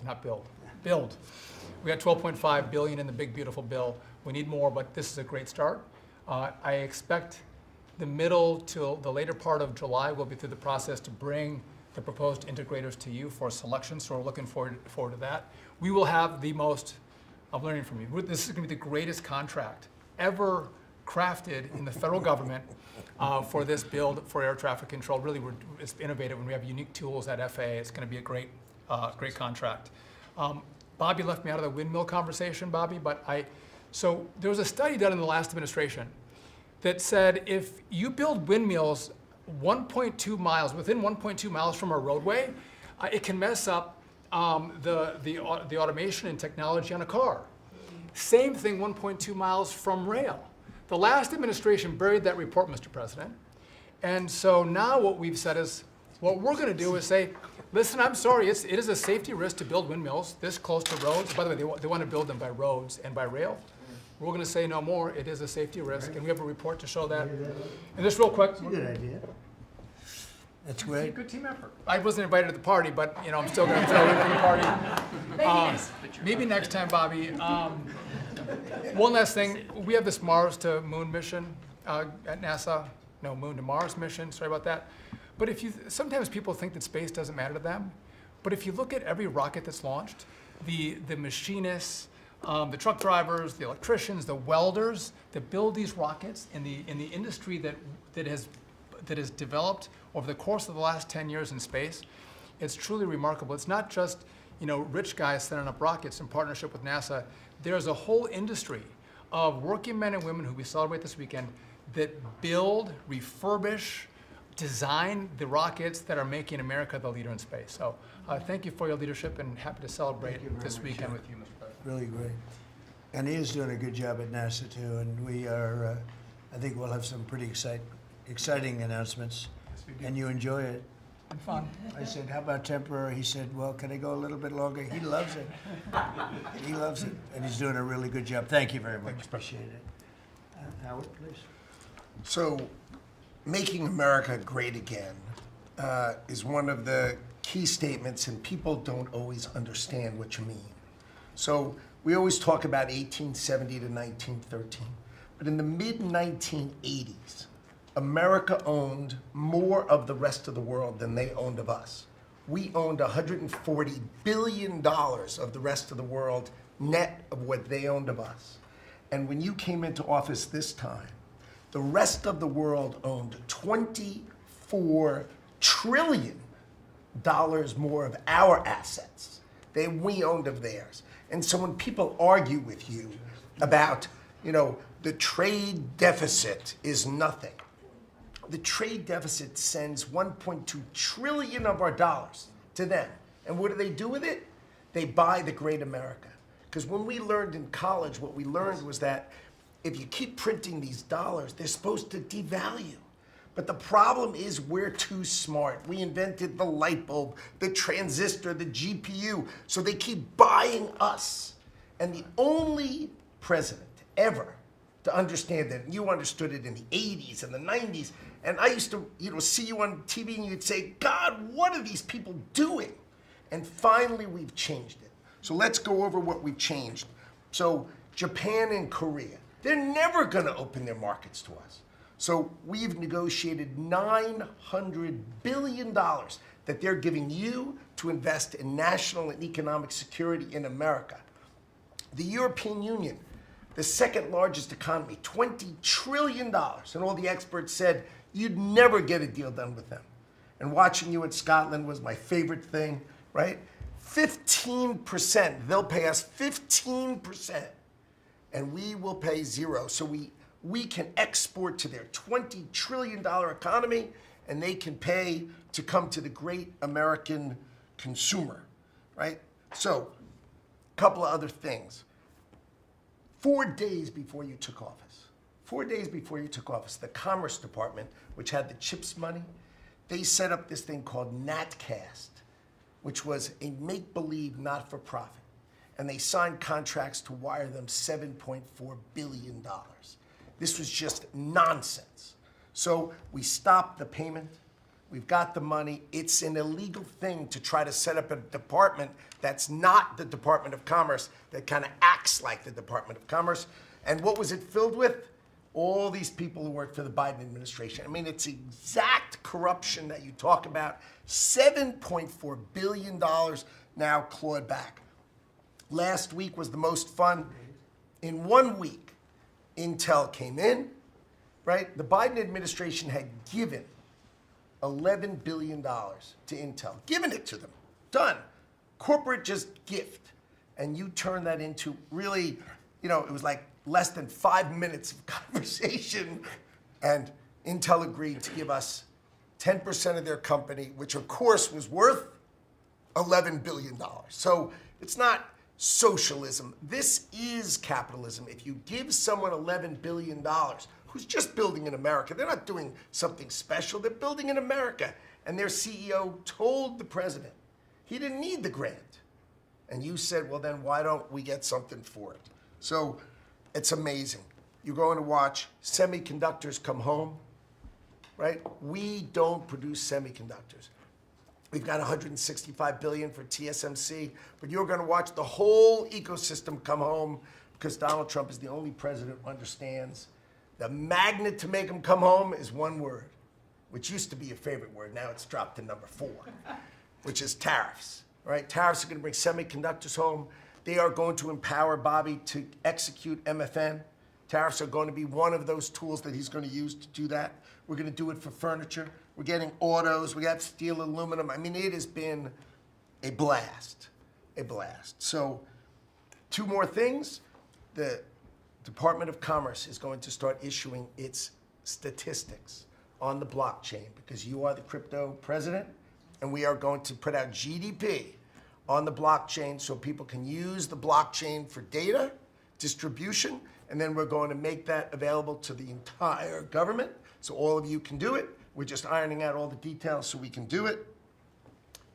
We got $12.5 billion in the big, beautiful bill. We need more, but this is a great start. I expect the middle to the later part of July, we'll be through the process to bring the proposed integrators to you for selection, so we're looking forward to that. We will have the most, I'm learning from you, this is going to be the greatest contract ever crafted in the federal government for this build for air traffic control. Really, it's innovative, and we have unique tools at FAA. It's going to be a great contract. Bobby left me out of the windmill conversation, Bobby, but so there was a study done in the last administration that said if you build windmills 1.2 miles, within 1.2 miles from a roadway, it can mess up the automation and technology on a car. Same thing 1.2 miles from rail. The last administration buried that report, Mr. President. And so now what we've said is, what we're going to do is say, listen, I'm sorry, it is a safety risk to build windmills this close to roads. By the way, they want to build them by roads and by rail. We're going to say no more. It is a safety risk, and we have a report to show that. And just real quick. That's a good idea. That's great. Good team effort. I wasn't invited to the party, but I'm still going to throw in the party. Maybe next time, Bobby. One last thing. We have this Mars to Moon mission at NASA. No, Moon to Mars mission. Sorry about that. But sometimes people think that space doesn't matter to them. But if you look at every rocket that's launched, the machinists, the truck drivers, the electricians, the welders that build these rockets in the industry that has developed over the course of the last 10 years in space, it's truly remarkable. It's not just rich guys sending up rockets in partnership with NASA. There's a whole industry of working men and women who we celebrate this weekend that build, refurbish, design the rockets that are making America the leader in space. So thank you for your leadership, and happy to celebrate this weekend with you, Mr. President. Really great. And he is doing a good job at NASA too, and we are, I think we'll have some pretty exciting announcements. Yes, we do. And you enjoy it. And fun. I said, how about temporary? He said, well, can I go a little bit longer? He loves it. He loves it, and he's doing a really good job. Thank you very much. Appreciate it. Howard, please. So, making America great again is one of the key statements, and people don't always understand what you mean. So, we always talk about 1870 to 1913, but in the mid-1980s, America owned more of the rest of the world than they owned of us. We owned $140 billion of the rest of the world net of what they owned of us. And when you came into office this time, the rest of the world owned $24 trillion more of our assets than we owned of theirs. And so when people argue with you about, the trade deficit is nothing, the trade deficit sends 1.2 trillion of our dollars to them. And what do they do with it? They buy the great America. Because when we learned in college, what we learned was that if you keep printing these dollars, they're supposed to devalue. But the problem is we're too smart. We invented the light bulb, the transistor, the GPU, so they keep buying us. And the only president ever to understand that, and you understood it in the 80s and the 90s, and I used to see you on TV and you'd say, God, what are these people doing? And finally we've changed it. So let's go over what we've changed. So Japan and Korea, they're never gonna open their markets to us. So we've negotiated $900 billion that they're giving you to invest in national and economic security in America. The European Union, the second largest economy, $20 trillion. And all the experts said, you'd never get a deal done with them. And watching you in Scotland was my favorite thing, right? 15%, they'll pay us 15%, and we will pay zero. So we can export to their $20 trillion economy, and they can pay to come to the great American consumer, right? So, a couple of other things. 4 days before you took office, the Commerce Department, which had the CHIPS money, they set up this thing called NatCast, which was a make-believe not-for-profit. And they signed contracts to wire them $7.4 billion. This was just nonsense. So we stopped the payment. We've got the money. It's an illegal thing to try to set up a department that's not the Department of Commerce, that kind of acts like the Department of Commerce. And what was it filled with? all these people who work for the Biden administration. I mean, it's exact corruption that you talk about. $7.4 billion now clawed back. Last week was the most fun. In 1 week, Intel came in, right? The Biden administration had given $11 billion to Intel, given it to them, done. Corporate just gift. And you turn that into really, you know, it was like less than 5 minutes of conversation, and Intel agreed to give us 10% of their company, which of course was worth $11 billion. So it's not socialism. This is capitalism. If you give someone $11 billion, who's just building in America, they're not doing something special, they're building in America. And their CEO told the president he didn't need the grant. And you said, well, then why don't we get something for it? So it's amazing. You're going to watch semiconductors come home, right? We don't produce semiconductors. We've got $165 billion for TSMC, but you're going to watch the whole ecosystem come home because Donald Trump is the only president who understands the magnet to make them come home is one word, which used to be your favorite word. Now it's dropped to number 4, which is tariffs, right? Tariffs are going to bring semiconductors home. They are going to empower Bobby to execute MFN. Tariffs are going to be one of those tools that he's going to use to do that. We're going to do it for furniture. We're getting autos. We got steel, aluminum. I mean, it has been a blast, a blast. So 2 more things. The Department of Commerce is going to start issuing its statistics on the blockchain because you are the crypto president, and we are going to put out GDP on the blockchain so people can use the blockchain for data distribution, and then we're going to make that available to the entire government so all of you can do it. We're just ironing out all the details so we can do it.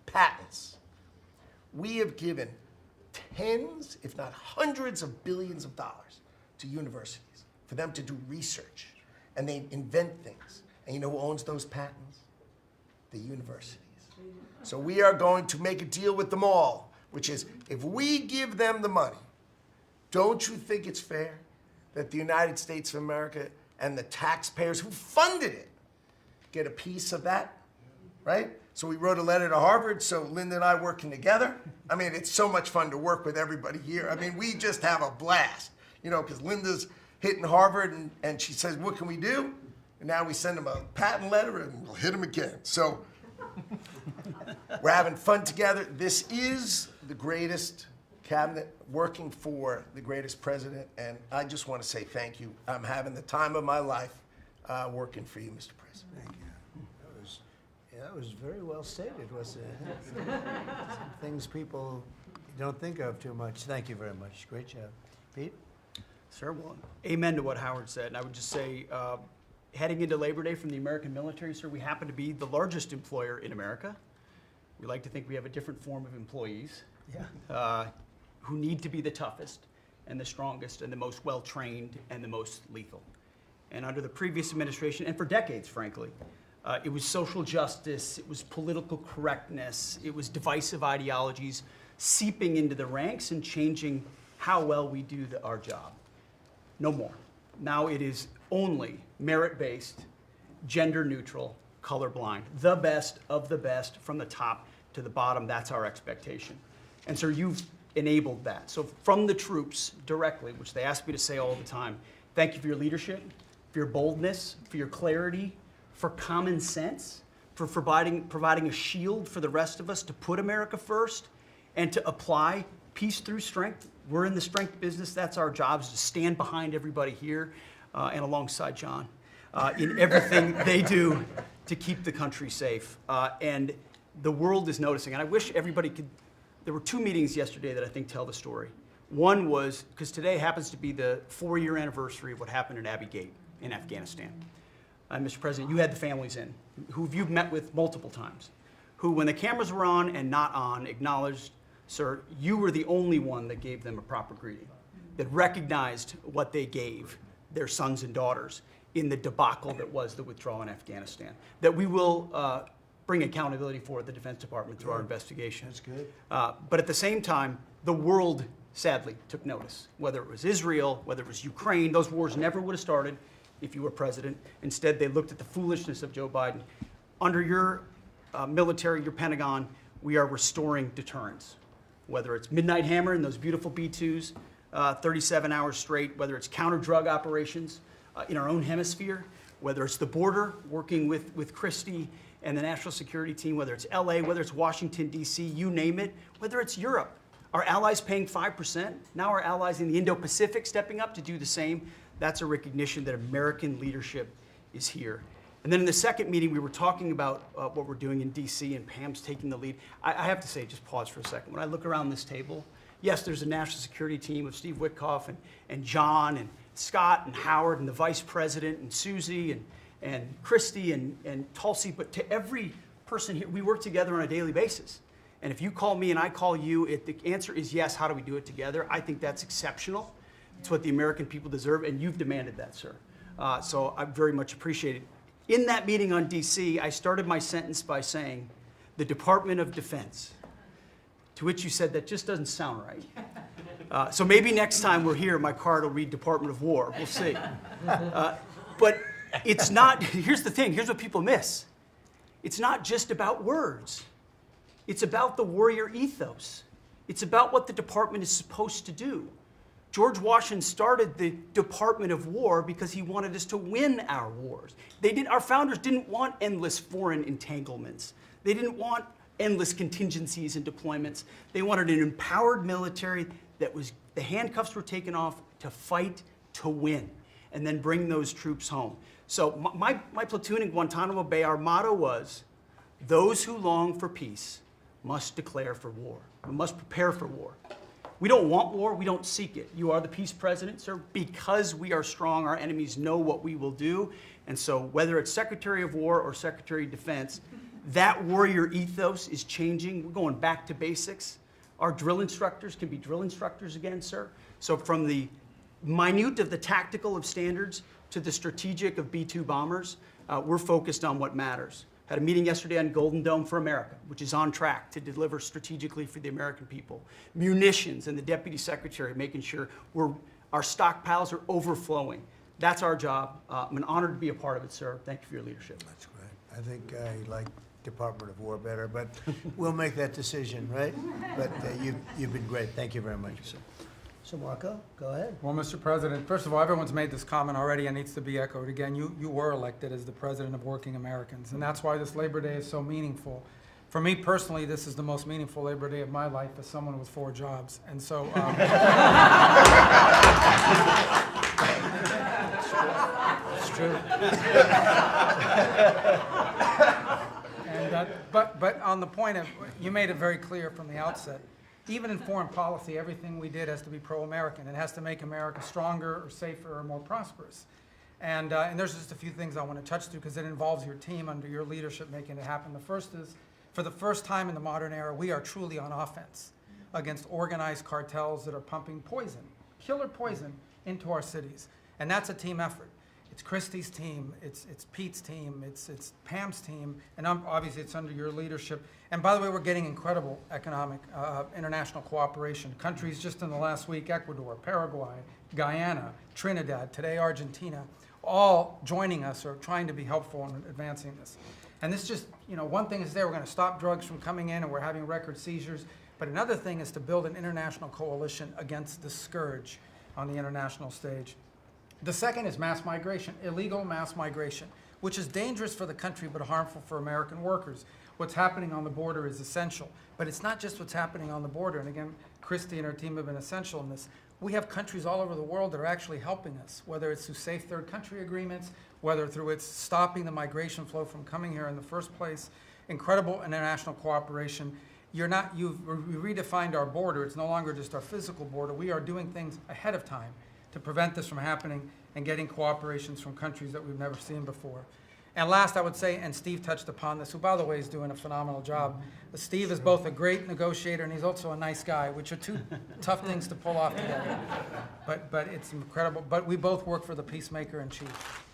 Patents. We have given tens, if not hundreds of billions of dollars to universities for them to do research, and they invent things. And you know who owns those patents? The universities. So we are going to make a deal with them all, which is if we give them the money, don't you think it's fair that the United States of America and the taxpayers who funded it get a piece of that, right? So we wrote a letter to Harvard, so Linda and I working together. I mean, it's so much fun to work with everybody here. I mean, we just have a blast, you know, because Linda's hitting Harvard and she says, what can we do? And now we send them a patent letter and we'll hit them again. So we're having fun together. This is the greatest cabinet working for the greatest president, and I just want to say thank you. I'm having the time of my life working for you, Mr. President. Thank you. That was very well stated, wasn't it? Some things people don't think of too much. Thank you very much. Great job. Pete? Sir, well, amen to what Howard said. And I would just say, heading into Labor Day from the American military, sir, we happen to be the largest employer in America. We like to think we have a different form of employees who need to be the toughest and the strongest and the most well-trained and the most lethal. And under the previous administration, and for decades, frankly, it was social justice, it was political correctness, it was divisive ideologies seeping into the ranks and changing how well we do our job. No more. Now it is only merit-based, gender-neutral, colorblind. The best of the best from the top to the bottom, that's our expectation. And sir, you've enabled that. So from the troops directly, which they ask me to say all the time, thank you for your leadership, for your boldness, for your clarity, for common sense, for providing a shield for the rest of us to put America first and to apply peace through strength. We're in the strength business. That's our job, is to stand behind everybody here and alongside John in everything they do to keep the country safe. And the world is noticing. And I wish everybody could, there were 2 meetings yesterday that I think tell the story. One was, because today happens to be the 4-year anniversary of what happened at Abbey Gate in Afghanistan. Mr. President, you had the families in, who you've met with multiple times, who when the cameras were on and not on acknowledged, sir, you were the only one that gave them a proper greeting, that recognized what they gave their sons and daughters in the debacle that was the withdrawal in Afghanistan, that we will bring accountability for at the Defense Department through our investigation. That's good. But at the same time, the world sadly took notice, whether it was Israel, whether it was Ukraine. Those wars never would have started if you were president. Instead, they looked at the foolishness of Joe Biden. Under your military, your Pentagon, we are restoring deterrence. Whether it's Midnight Hammer and those beautiful B-2s, 37 hours straight, whether it's counter-drug operations in our own hemisphere, whether it's the border, working with Christie and the national security team, whether it's LA, whether it's Washington, D.C., you name it, whether it's Europe. Our allies paying 5%, now our allies in the Indo-Pacific stepping up to do the same. That's a recognition that American leadership is here. And then in the second meeting, we were talking about what we're doing in D.C. and Pam's taking the lead. I have to say, just pause for a second. When I look around this table, yes, there's a national security team of Steve Witkoff and John and Scott and Howard and the vice president and Susie and Christy and Tulsi, but to every person here, we work together on a daily basis. And if you call me and I call you, the answer is yes, how do we do it together? I think that's exceptional. It's what the American people deserve, and you've demanded that, sir. So I very much appreciate it. In that meeting on DC, I started my sentence by saying, the Department of Defense, to which you said that just doesn't sound right. So maybe next time we're here, my card will read Department of War. We'll see. But it's not, here's the thing, here's what people miss. It's not just about words. It's about the warrior ethos. It's about what the department is supposed to do. George Washington started the Department of War because he wanted us to win our wars. Our founders didn't want endless foreign entanglements. They didn't want endless contingencies and deployments. They wanted an empowered military that the handcuffs were taken off to fight to win and then bring those troops home. So my platoon in Guantanamo Bay, our motto was, those who long for peace must declare for war. We must prepare for war. We don't want war, we don't seek it. You are the peace president, sir. Because we are strong, our enemies know what we will do. And so whether it's Secretary of War or Secretary of Defense, that warrior ethos is changing. We're going back to basics. Our drill instructors can be drill instructors again, sir. So from the minute of the tactical of standards to the strategic of B-2 bombers, we're focused on what matters. Had a meeting yesterday on Golden Dome for America, which is on track to deliver strategically for the American people. Munitions and the Deputy Secretary making sure our stockpiles are overflowing. That's our job. I'm an honor to be a part of it, sir. Thank you for your leadership. That's great. I think I like Department of War better, but we'll make that decision, right? But you've been great. Thank you very much, sir. So Marco, go ahead. Well, Mr. President, first of all, everyone's made this comment already and needs to be echoed again. You were elected as the President of Working Americans, and that's why this Labor Day is so meaningful. For me personally, this is the most meaningful Labor Day of my life as someone with 4 jobs. And so, it's true. And, but on the point of, you made it very clear from the outset, even in foreign policy, everything we did has to be pro-American. It has to make America stronger or safer or more prosperous. And there's just a few things I want to touch to because it involves your team under your leadership making it happen. The first is, for the first time in the modern era, we are truly on offense against organized cartels that are pumping poison, killer poison, into our cities. And that's a team effort. It's Christie's team, it's Pete's team, it's Pam's team, and obviously it's under your leadership. And by the way, we're getting incredible economic international cooperation. Countries just in the last week, Ecuador, Paraguay, Guyana, Trinidad, today Argentina, all joining us or trying to be helpful in advancing this. And this just, one thing is we're going to stop drugs from coming in and we're having record seizures, but another thing is to build an international coalition against the scourge on the international stage. The second is mass migration, illegal mass migration, which is dangerous for the country but harmful for American workers. What's happening on the border is essential, but it's not just what's happening on the border. And again, Christy and her team have been essential in this. We have countries all over the world that are actually helping us, whether it's through safe third country agreements, whether through it's stopping the migration flow from coming here in the first place. Incredible international cooperation. You've redefined our border. It's no longer just our physical border. We are doing things ahead of time to prevent this from happening and getting cooperations from countries that we've never seen before. And last, I would say, and Steve touched upon this, who by the way is doing a phenomenal job. Steve is both a great negotiator and he's also a nice guy, which are 2 tough things to pull off together. But it's incredible. But we both work for the peacemaker in chief.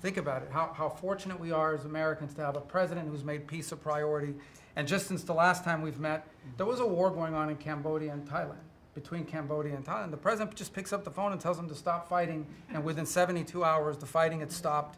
Think about it, how fortunate we are as Americans to have a president who's made peace a priority. And just since the last time we've met, there was a war going on in Cambodia and Thailand between Cambodia and Thailand. The president just picks up the phone and tells them to stop fighting, and within 72 hours, the fighting had stopped.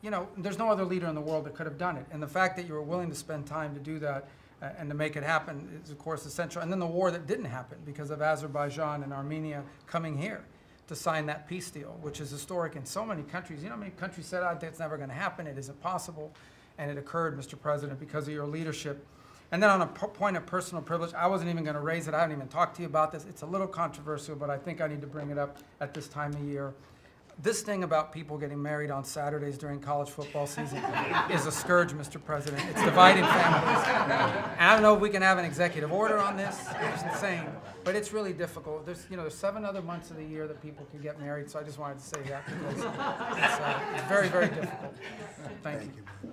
You know, there's no other leader in the world that could have done it. And the fact that you were willing to spend time to do that and to make it happen is, of course, essential. And then the war that didn't happen because of Azerbaijan and Armenia coming here to sign that peace deal, which is historic in so many countries. You know how many countries said, "I think it's never going to happen, it isn't possible," and it occurred, Mr. President, because of your leadership. And then on a point of personal privilege, I wasn't even going to raise it. I haven't even talked to you about this. It's a little controversial, but I think I need to bring it up at this time of year. This thing about people getting married on Saturdays during college football season is a scourge, Mr. President. It's dividing families. And I don't know if we can have an executive order on this. It's insane. But it's really difficult. There's 7 other months of the year that people can get married, so I just wanted to say that because it's very, very difficult. Thank you.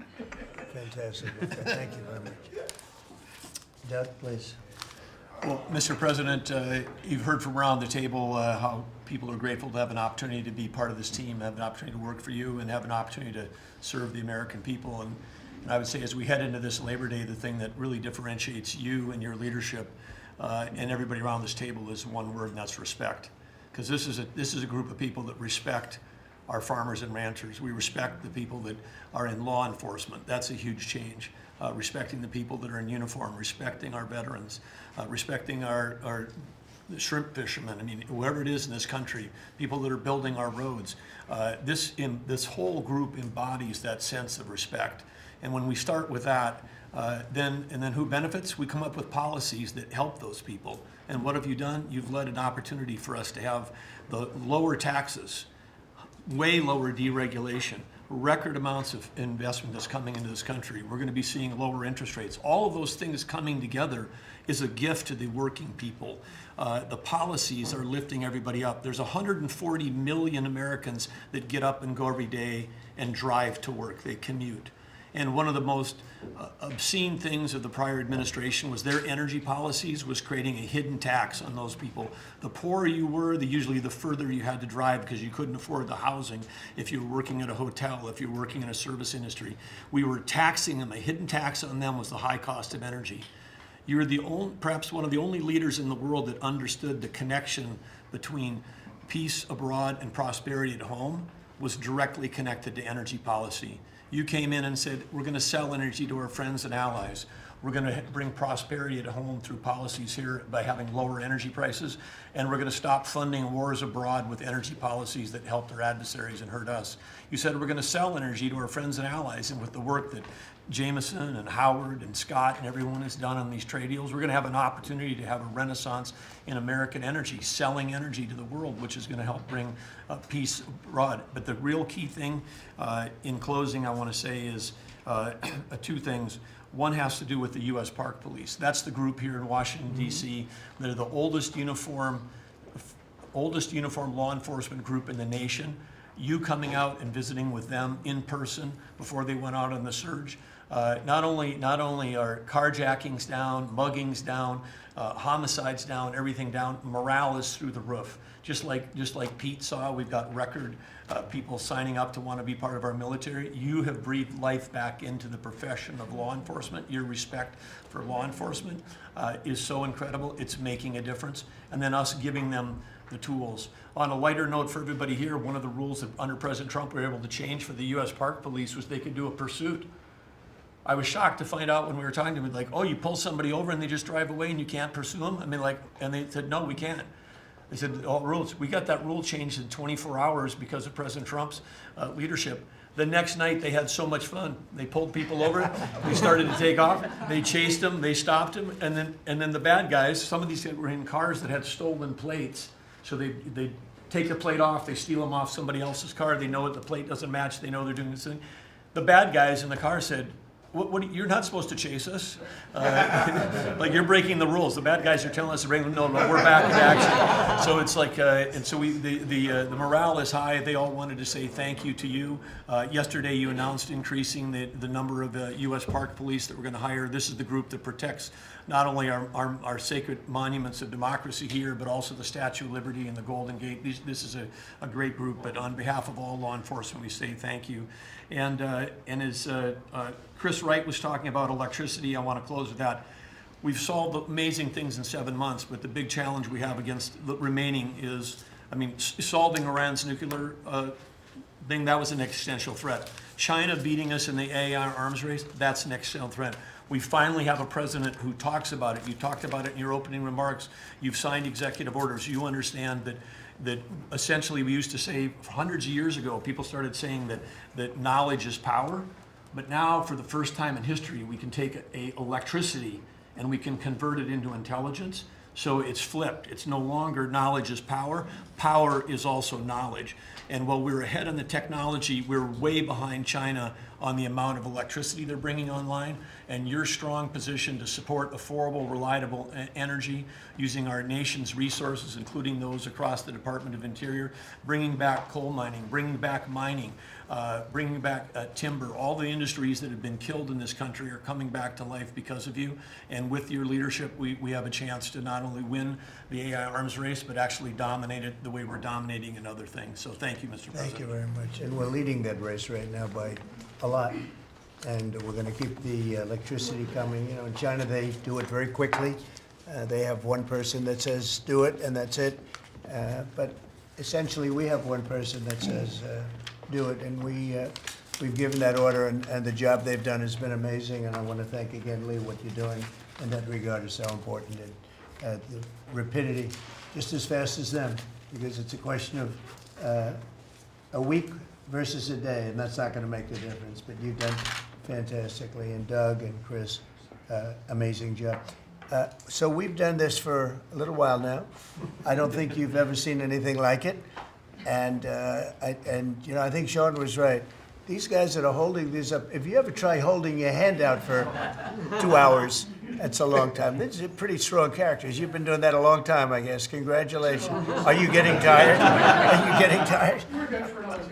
Fantastic. Okay, thank you very much. Doug, please. Well, Mr. President, you've heard from around the table how people are grateful to have an opportunity to be part of this team, have an opportunity to work for you, and have an opportunity to serve the American people. And I would say as we head into this Labor Day, the thing that really differentiates you and your leadership and everybody around this table is one word, and that's respect. Because this is a group of people that respect our farmers and ranchers. We respect the people that are in law enforcement. That's a huge change. Respecting the people that are in uniform, respecting our veterans, respecting our shrimp fishermen. I mean, whoever it is in this country, people that are building our roads. This whole group embodies that sense of respect. And when we start with that, then who benefits? We come up with policies that help those people. And what have you done? You've led an opportunity for us to have the lower taxes, way lower deregulation, record amounts of investment that's coming into this country. We're going to be seeing lower interest rates. All of those things coming together is a gift to the working people. The policies are lifting everybody up. There's 140 million Americans that get up and go every day and drive to work. They commute. And one of the most obscene things of the prior administration was their energy policies was creating a hidden tax on those people. The poorer you were, usually the further you had to drive because you couldn't afford the housing if you were working at a hotel, if you were working in a service industry. We were taxing them. A hidden tax on them was the high cost of energy. You're perhaps one of the only leaders in the world that understood the connection between peace abroad and prosperity at home was directly connected to energy policy. You came in and said, we're going to sell energy to our friends and allies. We're going to bring prosperity at home through policies here by having lower energy prices. And we're going to stop funding wars abroad with energy policies that help their adversaries and hurt us. You said we're going to sell energy to our friends and allies. And with the work that Jameson and Howard and Scott and everyone has done on these trade deals, we're going to have an opportunity to have a renaissance in American energy, selling energy to the world, which is going to help bring peace abroad. But the real key thing, in closing, I want to say is 2 things. One has to do with the U.S. Park Police. That's the group here in Washington, D.C. They're the oldest uniform law enforcement group in the nation. You coming out and visiting with them in person before they went out on the surge. Not only are carjackings down, muggings down, homicides down, everything down, morale is through the roof. Just like Pete saw, we've got record people signing up to want to be part of our military. You have breathed life back into the profession of law enforcement. Your respect for law enforcement is so incredible. It's making a difference. And then us giving them the tools. On a lighter note for everybody here, one of the rules that under President Trump we were able to change for the U.S. Park Police was they could do a pursuit. I was shocked to find out when we were talking to them, like, oh, you pull somebody over and they just drive away and you can't pursue them? I mean, and they said, no, we can't. They said, all rules. We got that rule changed in 24 hours because of President Trump's leadership. The next night, they had so much fun. They pulled people over. They started to take off. They chased them. They stopped them. And then the bad guys, some of these were in cars that had stolen plates. So they take the plate off. They steal them off somebody else's car. They know that the plate doesn't match. They know they're doing this thing. The bad guys in the car said, What, you're not supposed to chase us. Like, you're breaking the rules. The bad guys are telling us to bring them. No, we're back in action. So it's like, and so the morale is high. They all wanted to say thank you to you. Yesterday, you announced increasing the number of U.S. Park Police that we're going to hire. This is the group that protects not only our sacred monuments of democracy here, but also the Statue of Liberty and the Golden Gate. This is a great group. But on behalf of all law enforcement, we say thank you. And as Chris Wright was talking about electricity, I want to close with that. we've solved amazing things in 7 months, but the big challenge we have against the remaining is, solving Iran's nuclear thing, that was an existential threat. China beating us in the AI arms race, that's an existential threat. We finally have a president who talks about it. You talked about it in your opening remarks. You've signed executive orders. You understand that essentially we used to say hundreds of years ago, people started saying that knowledge is power. But now, for the first time in history, we can take electricity and we can convert it into intelligence. So it's flipped. It's no longer knowledge is power. Power is also knowledge. And while we're ahead in the technology, we're way behind China on the amount of electricity they're bringing online. And your strong position to support affordable, reliable energy using our nation's resources, including those across the Department of Interior, bringing back coal mining, bringing back mining, bringing back timber. All the industries that have been killed in this country are coming back to life because of you. And with your leadership, we have a chance to not only win the AI arms race, but actually dominate it the way we're dominating in other things. So thank you, Mr. President. Thank you very much. And we're leading that race right now by a lot. And we're going to keep the electricity coming. You know, in China, they do it very quickly. They have one person that says, do it, and that's it. But essentially, we have one person that says, do it. And we've given that order, and the job they've done has been amazing. And I want to thank again, Lee, what you're doing in that regard is so important. And the rapidity, just as fast as them, because it's a question of a week versus a day, and that's not going to make the difference. But you've done fantastically, and Doug and Chris, amazing job. So we've done this for a little while now. I don't think you've ever seen anything like it, and I think Sean was right. These guys that are holding these up, if you ever try holding your hand out for 2 hours, that's a long time. These are pretty strong characters. You've been doing that a long time, I guess. Congratulations. Are you getting tired? Are you getting tired?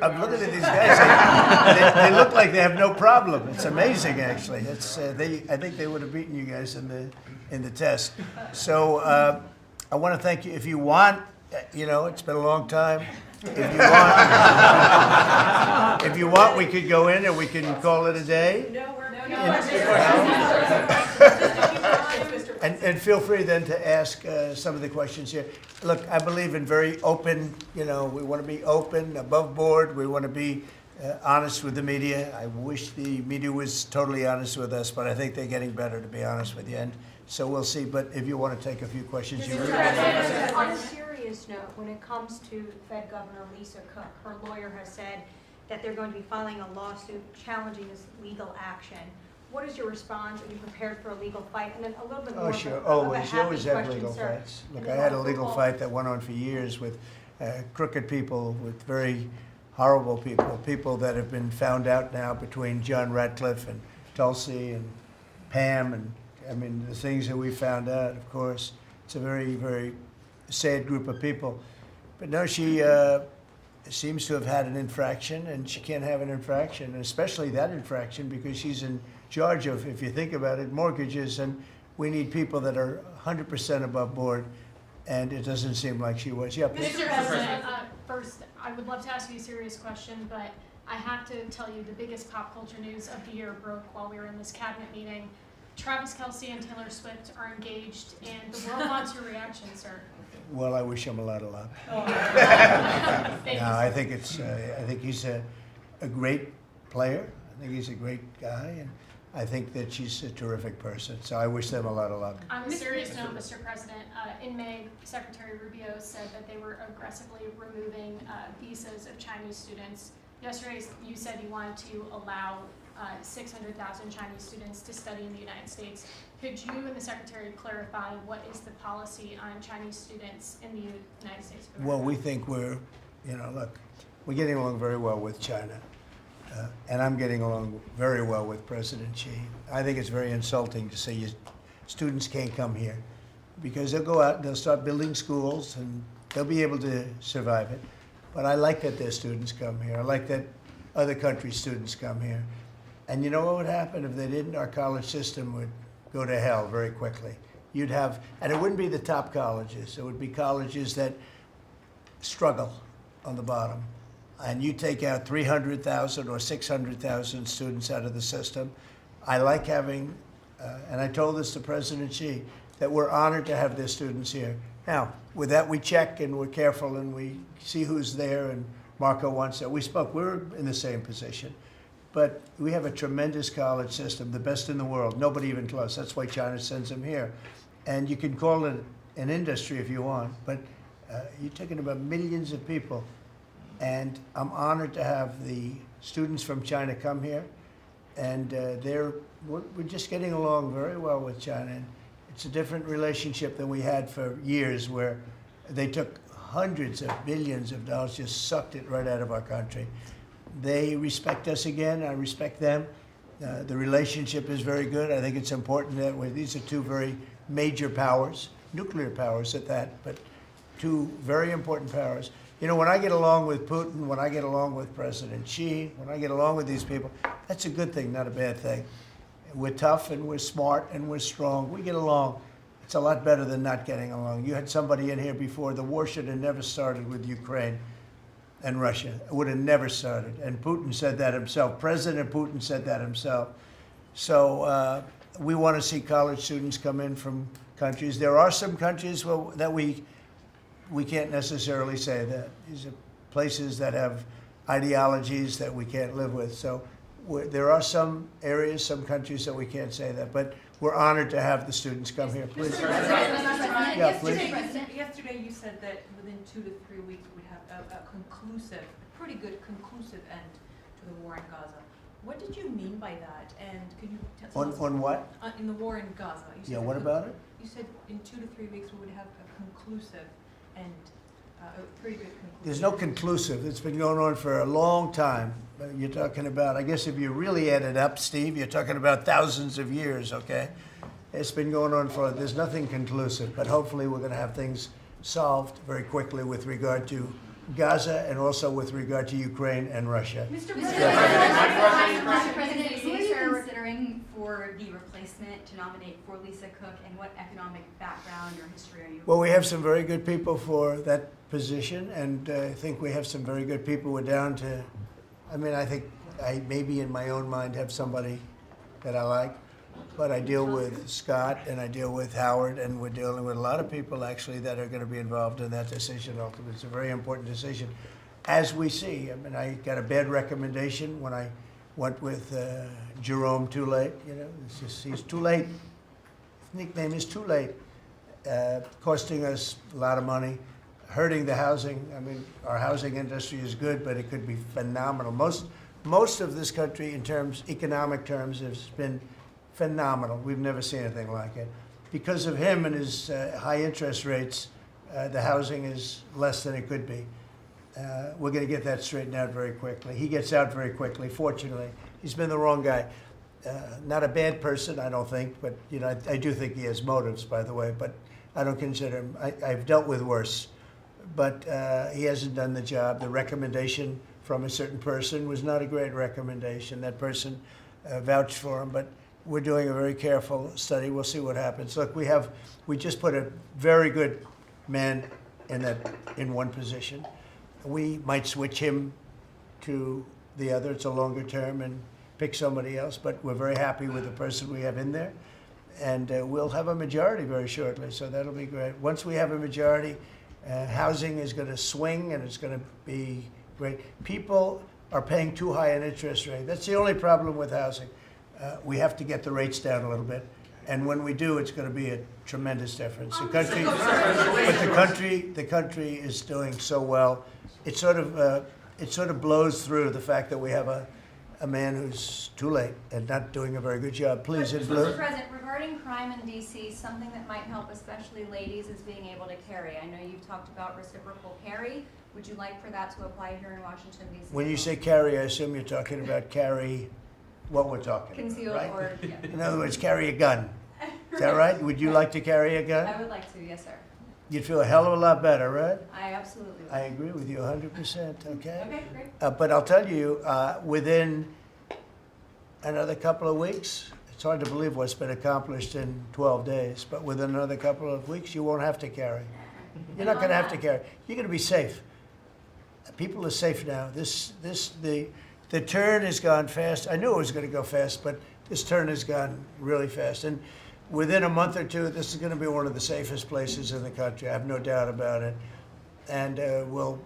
I'm looking at these guys. They look like they have no problem. It's amazing, actually. I think they would have beaten you guys in the test. So I want to thank you. If you want, it's been a long time. If you want, we could go in and we can call it a day. And feel free then to ask some of the questions here. Look, I believe in very open, we want to be open, above board. We want to be honest with the media. I wish the media was totally honest with us, but I think they're getting better, to be honest with you. And so we'll see. But if you want to take a few questions, you really On a serious note, when it comes to Fed Governor Lisa Cook, her lawyer has said that they're going to be filing a lawsuit challenging this legal action. What is your response? Are you prepared for a legal fight? And then a little bit more. Oh, sure. Of a Always. You always have question, legal sir. fights. Look, I had a legal fight that went on for years with crooked people, with very horrible people, people that have been found out now between John Ratcliffe and Tulsi and Pam. And the things that we found out, of course, it's a very, very sad group of people. But no, she seems to have had an infraction, and she can't have an infraction, and especially that infraction because she's in charge of, if you think about it, mortgages, and we need people that are 100% above board, and it doesn't seem like she was. Yeah, please. Mr. President, first, I would love to ask you a serious question, but I have to tell you the biggest pop culture news of the year broke while we were in this cabinet meeting. Travis Kelce and Taylor Swift are engaged, and the world wants your reaction, sir. Well, I wish him a lot of luck. Thank you, I think I think he's a great player. I think he's a great guy, and I think that she's a terrific person. So I wish them a lot of luck. On a serious note, Mr. President, in May, Secretary Rubio said that they were aggressively removing visas of Chinese students. Yesterday, you said you wanted to allow 600,000 Chinese students to study in the United States. Could you and the Secretary clarify what is the policy on Chinese students in the United States? Well, we think we're getting along very well with China. And I'm getting along very well with President Xi. I think it's very insulting to say students can't come here because they'll go out and they'll start building schools and they'll be able to survive it. But I like that their students come here. I like that other countries' students come here. And you know what would happen if they didn't? Our college system would go to hell very quickly. You'd have, and it wouldn't be the top colleges. It would be colleges that struggle on the bottom. And you take out 300,000 or 600,000 students out of the system. I like having And I told this to President Xi, that we're honored to have their students here. Now, with that, we check and we're careful and we see who's there, and Marco wants that. We're in the same position. But we have a tremendous college system, the best in the world, nobody even close. That's why China sends them here. And you can call it an industry if you want, but you're talking about millions of people. And I'm honored to have the students from China come here. And we're just getting along very well with China. And it's a different relationship than we had for years, where they took hundreds of billions of dollars, just sucked it right out of our country. They respect us again. I respect them. The relationship is very good. I think it's important that these are two very major powers, nuclear powers at that, but two very important powers. You know, when I get along with Putin, when I get along with President Xi, when I get along with these people, that's a good thing, not a bad thing. We're tough and we're smart and we're strong. We get along. It's a lot better than not getting along. You had somebody in here before. The war should have never started with Ukraine and Russia. It would have never started. And Putin said that himself. President Putin said that himself. So we want to see college students come in from countries. There are some countries that we can't necessarily say that. These are places that have ideologies that we can't live with. So there are some areas, some countries that we can't say that. But we're honored to have the students come here. Please. Yeah, please. Yesterday you said that within 2 to 3 weeks we'd have a pretty good conclusive end to the war in Gaza. What did you mean by that? And could you tell us? On what? In the war in Gaza. You said What about it? You said in 2 to 3 weeks we would have a conclusive end, a pretty good conclusive. There's no conclusive. It's been going on for a long time. You're talking about, I guess if you really add it up, Steve, you're talking about thousands of years, okay? It's been going on there's nothing conclusive, but hopefully we're going to have things solved very quickly with regard to Gaza and also with regard to Ukraine and Russia. Mr. President, who are you considering for the replacement to nominate for Lisa Cook, and what economic background or history are you? Well, we have some very good people for that position, and I think we have some very good people. We're down to, I think I maybe in my own mind have somebody that I like, but I deal with Scott and I deal with Howard, and we're dealing with a lot of people actually that are going to be involved in that decision ultimately. It's a very important decision. As we see, I got a bad recommendation when I went with Jerome Too Late. He's too late. His nickname is Too Late, costing us a lot of money, hurting the housing. Our housing industry is good, but it could be phenomenal. Most of this country, in economic terms, has been phenomenal. We've never seen anything like it. Because of him and his high interest rates, the housing is less than it could be. We're going to get that straightened out very quickly. He gets out very quickly, fortunately. He's been the wrong guy. Not a bad person, I don't think, but I do think he has motives, by the way, but I don't consider him. I've dealt with worse, but he hasn't done the job. The recommendation from a certain person was not a great recommendation. That person vouched for him, but we're doing a very careful study. We'll see what happens. Look, we just put a very good man in one position. We might switch him to the other. It's a longer term and pick somebody else, but we're very happy with the person we have in there. And we'll have a majority very shortly, so that'll be great. Once we have a majority, housing is going to swing and it's going to be great. People are paying too high an interest rate. That's the only problem with housing. We have to get the rates down a little bit. And when we do, it's going to be a tremendous difference. The country is doing so well. It sort of blows through the fact that we have a man who's too late and not doing a very good job. Please, in blue. Mr. President, regarding crime in D.C., something that might help especially ladies is being able to carry. I know you've talked about reciprocal carry. Would you like for that to apply here in Washington, D.C.? When you say carry, I assume you're talking about carry what we're talking Concealed about, right? or, yeah. In other words, carry a gun. Is that right? Would you like to carry a gun? I would like to, yes, sir. You'd feel a hell of a lot better, right? I absolutely would. I agree with you 100%, okay? Okay, great. But I'll tell you, within another couple of weeks, it's hard to believe what's been accomplished in 12 days, but within another couple of weeks, you won't have to carry. You're not going to have to carry. You're going to be safe. People are safe now. The turn has gone fast. I knew it was going to go fast, but this turn has gone really fast. And within a month or two, this is going to be one of the safest places in the country. I have no doubt about it. And we'll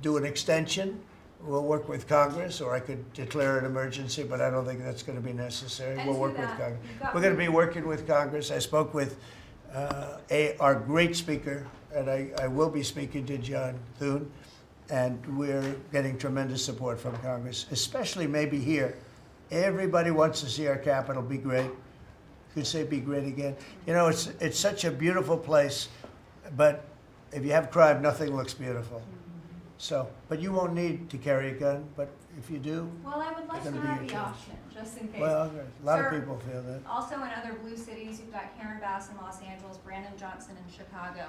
do an extension. We'll work with Congress, or I could declare an emergency, but I don't think that's going to be necessary. And We'll to work with that, Congress. you've got We're going to be working with Congress. I spoke with our great speaker, and I will be speaking to John Thune, and we're getting tremendous support from Congress, especially maybe here. Everybody wants to see our capital be great. You could say be great again. You know, it's such a beautiful place, but if you have crime, nothing looks beautiful. So, but you won't need to carry a gun, but if you do, Well, I would like it's to gonna be have your the choice. option, just in case. Well, a lot of Sir, people feel that. Also in other blue cities, you've got Karen Bass in Los Angeles, Brandon Johnson in Chicago.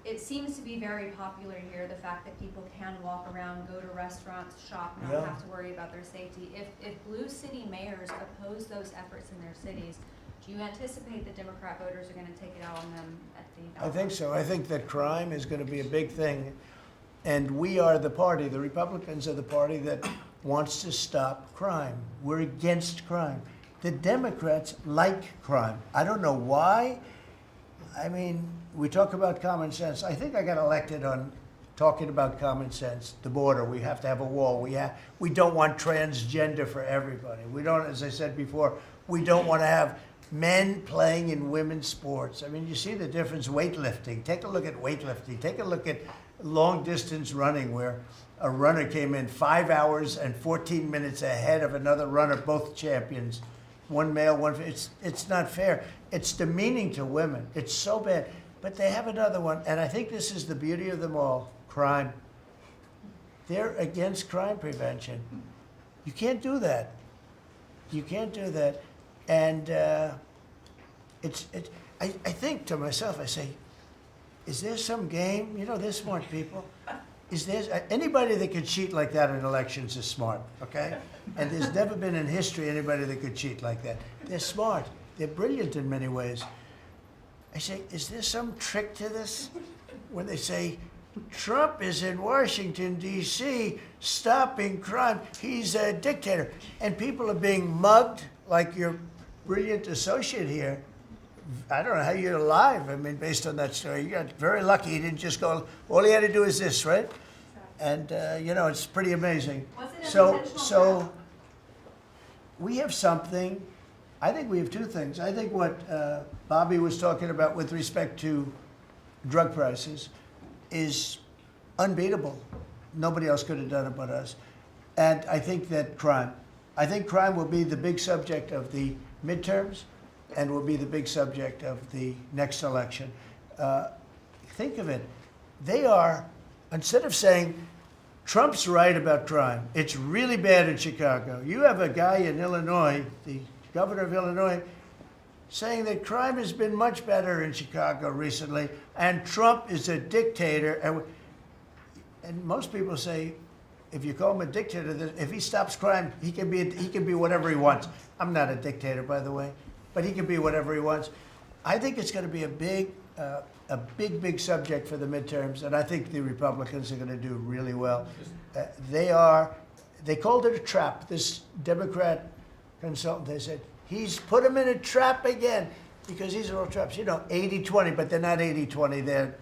It seems to be very popular here, the fact that people can walk around, go to restaurants, shop, not Yeah. have to worry about their safety. If blue city mayors oppose those efforts in their cities, do you anticipate that Democrat voters are going to take it out on them at the I ballot? think so. I think that crime is going to be a big thing. And we are the party, the Republicans are the party that wants to stop crime. We're against crime. The Democrats like crime. I don't know why. I mean, we talk about common sense. I think I got elected on talking about common sense. The border, we have to have a wall. We don't want transgender for everybody. We don't, as I said before, we don't want to have men playing in women's sports. I mean, you see the difference. Weightlifting. Take a look at weightlifting. Take a look at long distance running, where a runner came in 5 hours and 14 minutes ahead of another runner, both champions. One male, one female. It's not fair. It's demeaning to women. It's so bad. But they have another one, and I think this is the beauty of them all, crime. They're against crime prevention. You can't do that. You can't do that. And I think to myself, I say, is there some game? You know, they're smart people. Is there anybody that could cheat like that in elections is smart, okay? And there's never been in history anybody that could cheat like that. They're smart. They're brilliant in many ways. I say, is there some trick to this? When they say, Trump is in Washington, D.C., stopping crime. He's a dictator. And people are being mugged like your brilliant associate here. I don't know how you're alive. I mean, based on that story, you got very lucky. He didn't just go, all he had to do is this, right? And, you know, it's pretty amazing. Was it an So intentional we have something. I think we have two things. I think what Bobby was talking about with respect to drug prices is unbeatable. Nobody else could have done it but us. And I think that crime. I think crime will be the big subject of the midterms and will be the big subject of the next election. Think of it. They are, instead of saying, Trump's right about crime, it's really bad in Chicago. You have a guy in Illinois, the governor of Illinois, saying that crime has been much better in Chicago recently, and Trump is a dictator. And most people say, if you call him a dictator, if he stops crime, he can be whatever he wants. I'm not a dictator, by the way, but he can be whatever he wants. I think it's going to be a big subject for the midterms, and I think the Republicans are going to do really well. They called it a trap. This Democrat consultant, they said, he's put him in a trap again, because these are all traps. You know, 80-20, but they're not 80-20. They're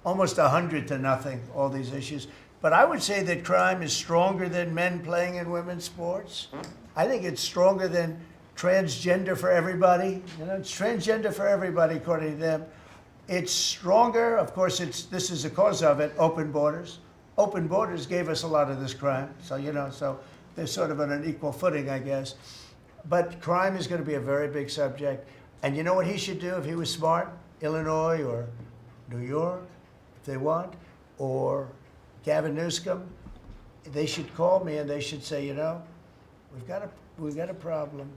almost 100-0, all these issues. But I would say that crime is stronger than men playing in women's sports. I think it's stronger than transgender for everybody. You know, it's transgender for everybody, according to them. It's stronger, of course, this is the cause of it, open borders. Open borders gave us a lot of this crime. So, you know, so they're sort of on an equal footing, I guess. But crime is going to be a very big subject. And you know what he should do if he was smart? Illinois or New York, if they want, or Gavin Newsom, they should call me and they should say, you know, we've got a problem.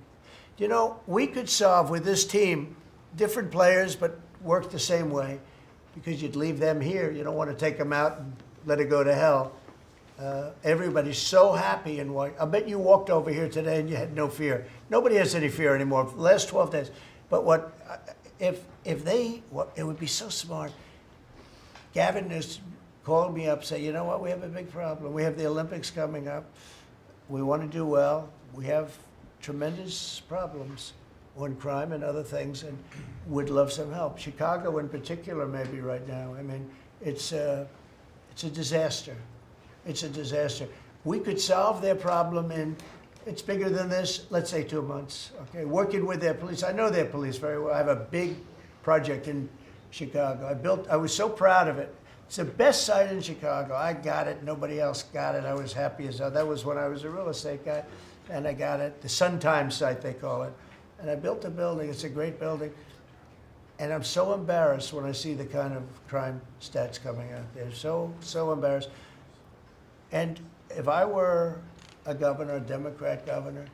You know, we could solve with this team, different players, but work the same way, because you'd leave them here. You don't want to take them out and let it go to hell. Everybody's so happy in what, I bet you walked over here today and you had no fear. Nobody has any fear anymore for the last 12 days. But it would be so smart. Gavin Newsom called me up, say, you know what, we have a big problem. We have the Olympics coming up. We want to do well. We have tremendous problems on crime and other things, and would love some help. Chicago in particular, maybe right now. I mean, it's a disaster. It's a disaster. We could solve their problem in, it's bigger than this, let's say 2 months, okay? Working with their police. I know their police very well. I have a big project in Chicago. I was so proud of it. It's the best site in Chicago. I got it. Nobody else got it. I was happy as hell. That was when I was a real estate guy, and I got it. The Sun Times site, they call it. And I built a building. It's a great building. And I'm so embarrassed when I see the kind of crime stats coming out there. So embarrassed. And if I were a governor, a Democrat governor,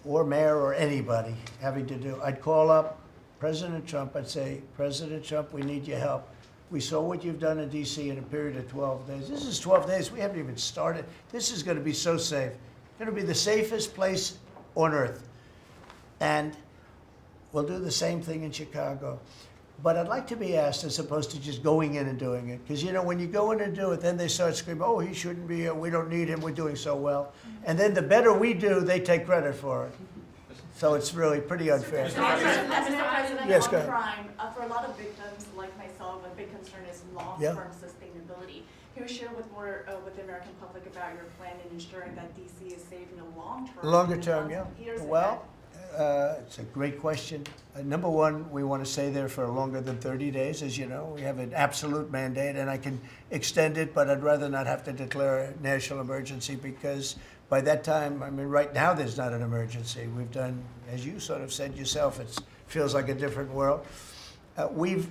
or mayor, or anybody having to do, I'd call up President Trump. I'd say, President Trump, we need your help. We saw what you've done in D.C. in a period of 12 days. This is 12 days. We haven't even started. This is going to be so safe. It's going to be the safest place on earth. And we'll do the same thing in Chicago. But I'd like to be asked, as opposed to just going in and doing it. Because, you know, when you go in and do it, then they start screaming, oh, he shouldn't be here. We don't need him. We're doing so well. And then the better we do, they take credit for it. So it's really pretty unfair. Mr. President, Yes, on go ahead. crime, for a lot of victims like myself, a big concern is long-term sustainability. Can you share with the American public about your plan in ensuring that DC is safe in the long term? Longer term, yeah. Well, it's a great question. Number one, we want to stay there for longer than 30 days, as you know. We have an absolute mandate, and I can extend it, but I'd rather not have to declare a national emergency, because by that time, I mean, right now there's not an emergency. We've done, as you sort of said yourself, it feels like a different world. We've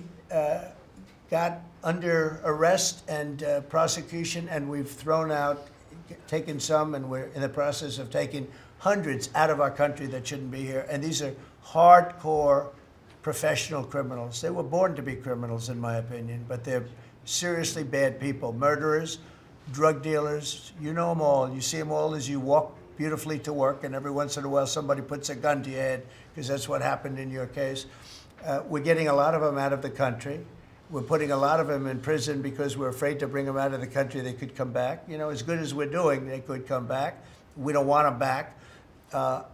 got under arrest and prosecution, and we've thrown out, taken some, and we're in the process of taking hundreds out of our country that shouldn't be here. And these are hardcore professional criminals. They were born to be criminals, in my opinion, but they're seriously bad people. Murderers, drug dealers, you know them all. You see them all as you walk beautifully to work, and every once in a while somebody puts a gun to your head, because that's what happened in your case. We're getting a lot of them out of the country. We're putting a lot of them in prison because we're afraid to bring them out of the country. They could come back. You know, as good as we're doing, they could come back. We don't want them back.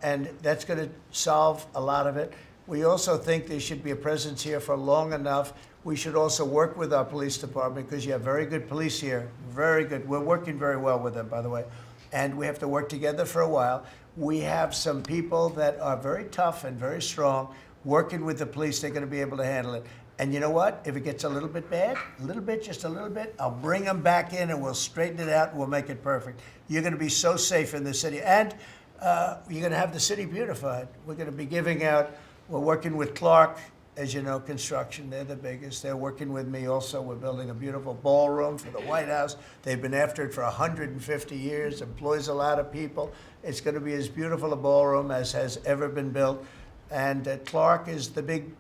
And that's going to solve a lot of it. We also think there should be a presence here for long enough. We should also work with our police department, because you have very good police here, very good. We're working very well with them, by the way. And we have to work together for a while. We have some people that are very tough and very strong working with the police. They're going to be able to handle it. And you know what? If it gets a little bit bad, a little bit, just a little bit, I'll bring them back in and we'll straighten it out and we'll make it perfect. You're going to be so safe in the city. And you're going to have the city beautified. We're going to be giving out, we're working with Clark, as you know, construction. They're the biggest. They're working with me also. We're building a beautiful ballroom for the White House. They've been after it for 150 years, employs a lot of people. It's going to be as beautiful a ballroom as has ever been built. And Clark is the big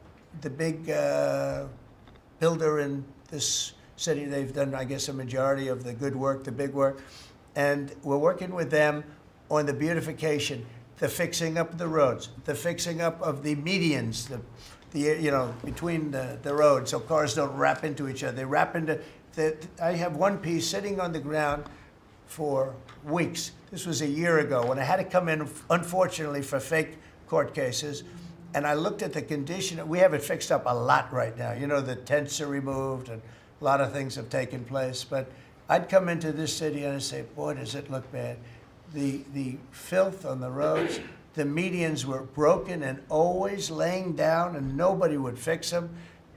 builder in this city. They've done, I guess, a majority of the good work, the big work. And we're working with them on the beautification, the fixing up of the roads, the fixing up of the medians, between the roads, so cars don't wrap into each other. They wrap into, I have one piece sitting on the ground for weeks. This was a year ago when I had to come in, unfortunately, for fake court cases. And I looked at the condition. We have it fixed up a lot right now. You know, the tents are removed and a lot of things have taken place. But I'd come into this city and I'd say, boy, does it look bad. The filth on the roads, the medians were broken and always laying down, and nobody would fix them,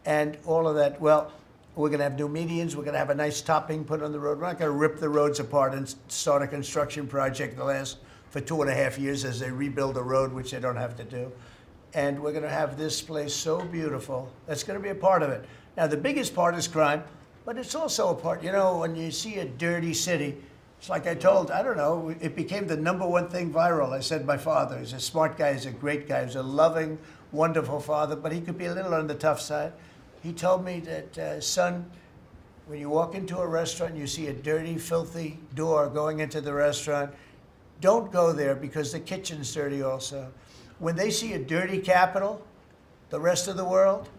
and all of that. Well, we're going to have new medians. We're going to have a nice topping put on the road. We're not going to rip the roads apart and start a construction project that lasts for 2.5 years as they rebuild the road, which they don't have to do. And we're going to have this place so beautiful. That's going to be a part of it. Now, the biggest part is crime, but it's also a part, you know, when you see a dirty city, it's like I told, I don't know, it became the #1 thing viral. I said my father, he's a smart guy, he's a great guy, he's a loving, wonderful father, but he could be a little on the tough side. He told me that, son, when you walk into a restaurant and you see a dirty, filthy door going into the restaurant, don't go there because the kitchen's dirty also. When they see a dirty Capitol, the rest of the world,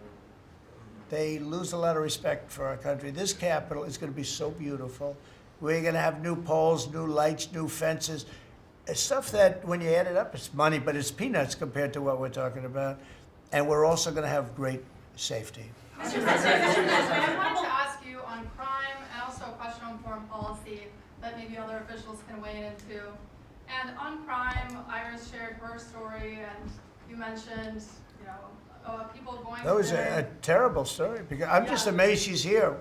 they lose a lot of respect for our country. This Capitol is going to be so beautiful. We're going to have new poles, new lights, new fences. It's stuff that, when you add it up, it's money, but it's peanuts compared to what we're talking about. And we're also going to have great safety. Mr. President, I wanted to ask you on crime and also a question on foreign policy that maybe other officials can weigh in into. And on crime, Iris shared her story, and you mentioned, people going. That was a terrible story, because I'm just amazed she's here.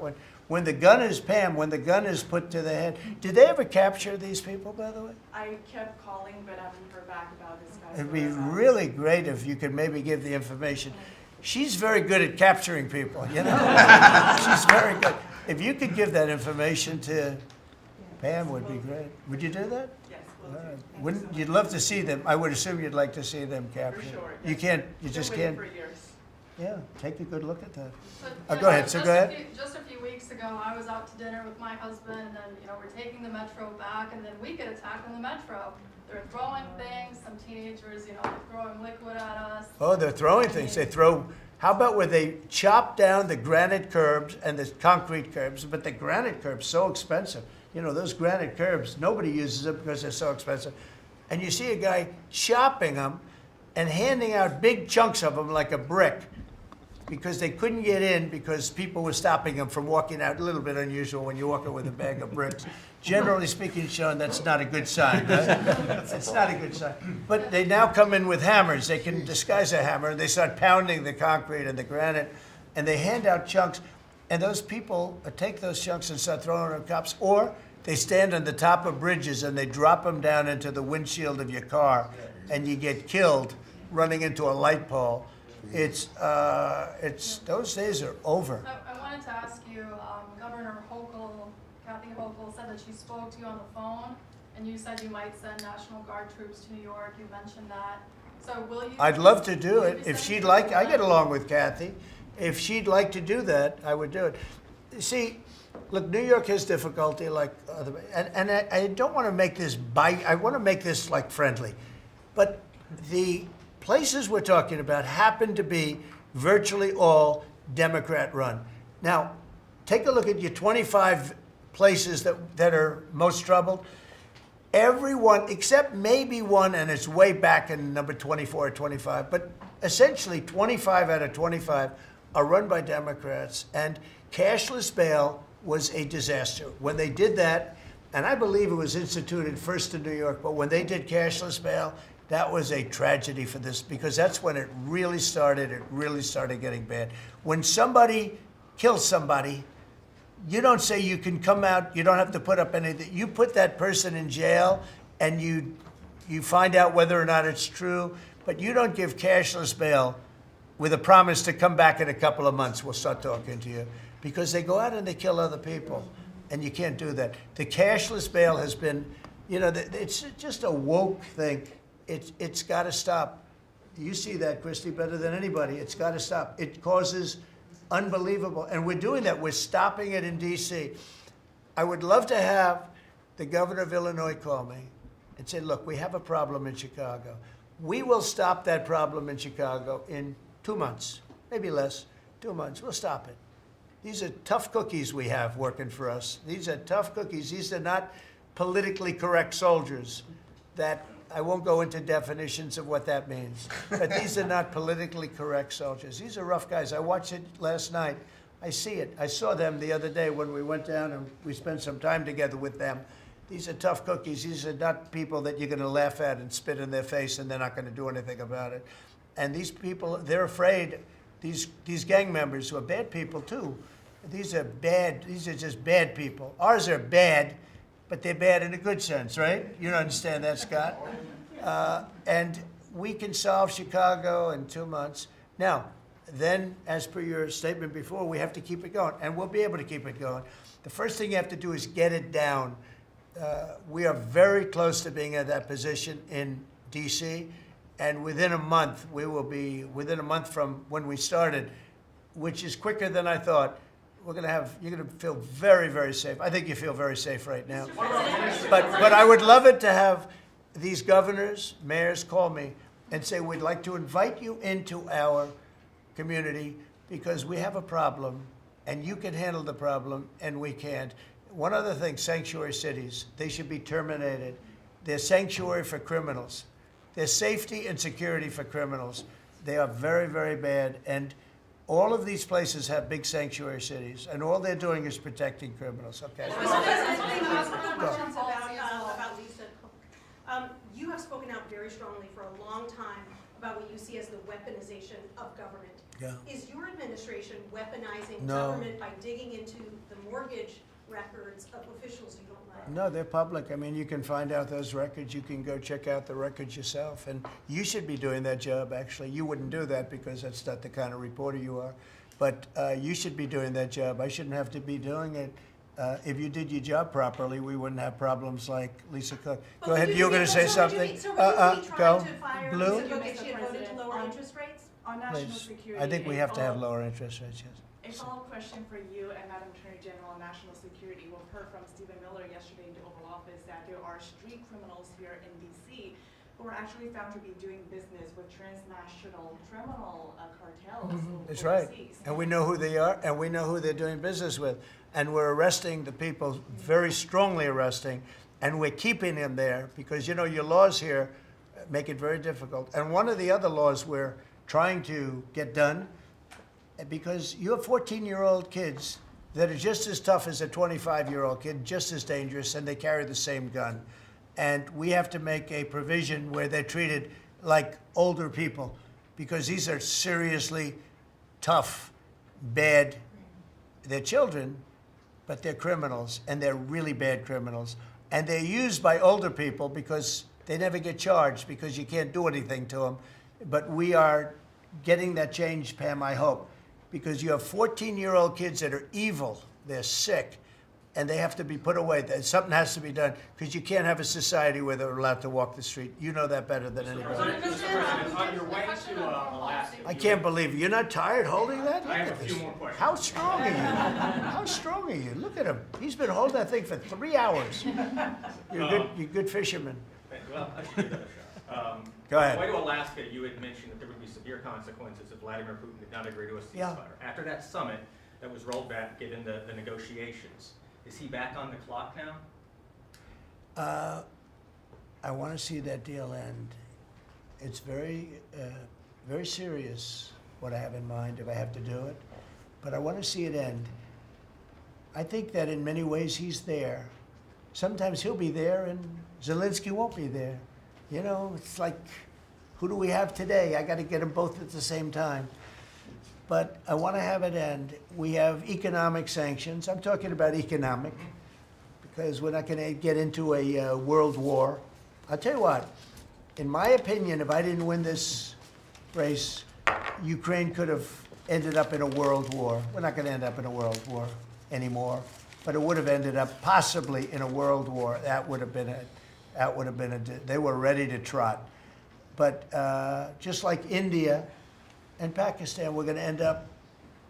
When the gun is, Pam, when the gun is put to the head, did they ever capture these people, by the way? I kept calling, but I haven't heard back about this guy. It'd be really great if you could maybe give the information. She's very good at capturing people, She's very good. If you could give that information to Pam, would be great. Would you do that? Yes, Wouldn't you'd love to see them? I would assume you'd like to see them captured. For sure. You can't. You just can't. For years. Yeah, take a good look at that. But, Go ahead. So go ahead. Just a few weeks ago, I was out to dinner with my husband, and we're taking the metro back, and then we get attacked on the metro. They're throwing things. Some teenagers, they're throwing liquid at us. Oh, they're throwing things. They throw. How about where they chop down the granite curbs and the concrete curbs? But the granite curbs so expensive. Those granite curbs, nobody uses them because they're so expensive. And you see a guy chopping them and handing out big chunks of them like a brick, because they couldn't get in because people were stopping them from walking out. A little bit unusual when you're walking with a bag of bricks. Generally speaking, Sean, that's not a good sign. Right? That's not a good sign. But they now come in with hammers. They can disguise a hammer, and they start pounding the concrete and the granite, and they hand out chunks. And those people take those chunks and start throwing them at cops, or they stand on the top of bridges and they drop them down into the windshield of your car, and you get killed running into a light pole. It's those days are over. I wanted to ask you, Governor Hochul, Kathy Hochul, said that she spoke to you on the phone, and you said you might send National Guard troops to New York. You mentioned that. So will you? I'd love to do it if she'd like. I get along with Kathy. If she'd like to do that, I would do it. See, look, New York has difficulty like other, and I don't want to make this I want to make this like friendly, but the places we're talking about happen to be virtually all Democrat run. Now, take a look at your 25 places that are most troubled. Everyone, except maybe one, and it's way back in number 24 or 25, but essentially 25 out of 25 are run by Democrats, and cashless bail was a disaster. When they did that, and I believe it was instituted first in New York, but when they did cashless bail, that was a tragedy for this, because that's when it really started getting bad. When somebody kills somebody, you don't say you can come out, you don't have to put up anything. You put that person in jail, and you find out whether or not it's true, but you don't give cashless bail with a promise to come back in a couple of months, we'll start talking to you. Because they go out and they kill other people, and you can't do that. The cashless bail has been, it's just a woke thing. It's got to stop. You see that, Christy, better than anybody. It's got to stop. It causes unbelievable, and we're doing that. We're stopping it in D.C. I would love to have the governor of Illinois call me and say, look, we have a problem in Chicago. We will stop that problem in Chicago in 2 months, maybe less, 2 months. We'll stop it. These are tough cookies we have working for us. These are tough cookies. These are not politically correct soldiers. That I won't go into definitions of what that means. But these are not politically correct soldiers. These are rough guys. I watched it last night. I see it. I saw them the other day when we went down and we spent some time together with them. These are tough cookies. These are not people that you're going to laugh at and spit in their face and they're not going to do anything about it. And these people, they're afraid. These gang members who are bad people too. These are bad. These are just bad people. Ours are bad, but they're bad in a good sense, right? You don't understand that, Scott. And we can solve Chicago in 2 months. Now, then, as per your statement before, we have to keep it going, and we'll be able to keep it going. The first thing you have to do is get it down. We are very close to being at that position in D.C., and within a month, we will be, within a month from when we started, which is quicker than I thought, you're going to feel very, very safe. I think you feel very safe right now. But I would love it to have these governors, mayors call me and say, we'd like to invite you into our community because we have a problem and you can handle the problem and we can't. One other thing, sanctuary cities, they should be terminated. They're sanctuary for criminals. They're safety and security for criminals. They are very, very bad. And all of these places have big sanctuary cities, and all they're doing is protecting criminals. Okay. Questions about Lisa Cook. You have spoken out very strongly for a long time about what you see as the weaponization of government. Yeah. Is your administration weaponizing No. government by digging into the mortgage records of officials you don't like? No, they're public. I mean, you can find out those records. You can go check out the records yourself. And you should be doing that job, actually. You wouldn't do that because that's not the kind of reporter you are. But you should be doing that job. I shouldn't have to be doing it. If you did your job properly, we wouldn't have problems like Lisa Cook. Go ahead. You were going to say something? So would you be trying Go. to fire Blue? Lisa Cook if she had voted to lower interest rates? On national Please. security. I think we have to have lower interest rates, yes. A follow-up question for you and Madam Attorney General on national security. We've heard from Stephen Miller yesterday in the Oval Office that there are street criminals here in D.C. who are actually found to be doing business with transnational criminal cartels. That's right. overseas. And we know who they are, and we know who they're doing business with. And we're arresting the people, very strongly arresting, and we're keeping them there because, you know, your laws here make it very difficult. And one of the other laws we're trying to get done, because you have 14-year-old kids that are just as tough as a 25-year-old kid, just as dangerous, and they carry the same gun. And we have to make a provision where they're treated like older people, because these are seriously tough, bad. They're children, but they're criminals, and they're really bad criminals. And they're used by older people because they never get charged because you can't do anything to them. But we are getting that changed, Pam, I hope, because you have 14-year-old kids that are evil, they're sick, and they have to be put away. Something has to be done because you can't have a society where they're allowed to walk the street. You know that better than anybody. On your way to Alaska. I can't believe it. You're not tired holding that? I have Look a at few this. more questions. How strong are you? How strong are you? Look at him. He's been holding that thing for 3 hours. You're a good fisherman. Well, I should give that a shot. Go ahead. On the way to Alaska, you had mentioned that there would be severe consequences if Vladimir Putin did not agree to a ceasefire. Yeah. After that summit that was rolled back, given the negotiations, is he back on the clock now? I want to see that deal end. It's very, very serious what I have in mind if I have to do it, but I want to see it end. I think that in many ways he's there. Sometimes he'll be there and Zelensky won't be there. You know, it's like, who do we have today? I got to get them both at the same time. But I want to have it end. We have economic sanctions. I'm talking about economic, because we're not going to get into a world war. I'll tell you what, in my opinion, if I didn't win this race, Ukraine could have ended up in a world war. We're not going to end up in a world war anymore, but it would have ended up possibly in a world war. That would have been they were ready to trot. But just like India and Pakistan, we're going to end up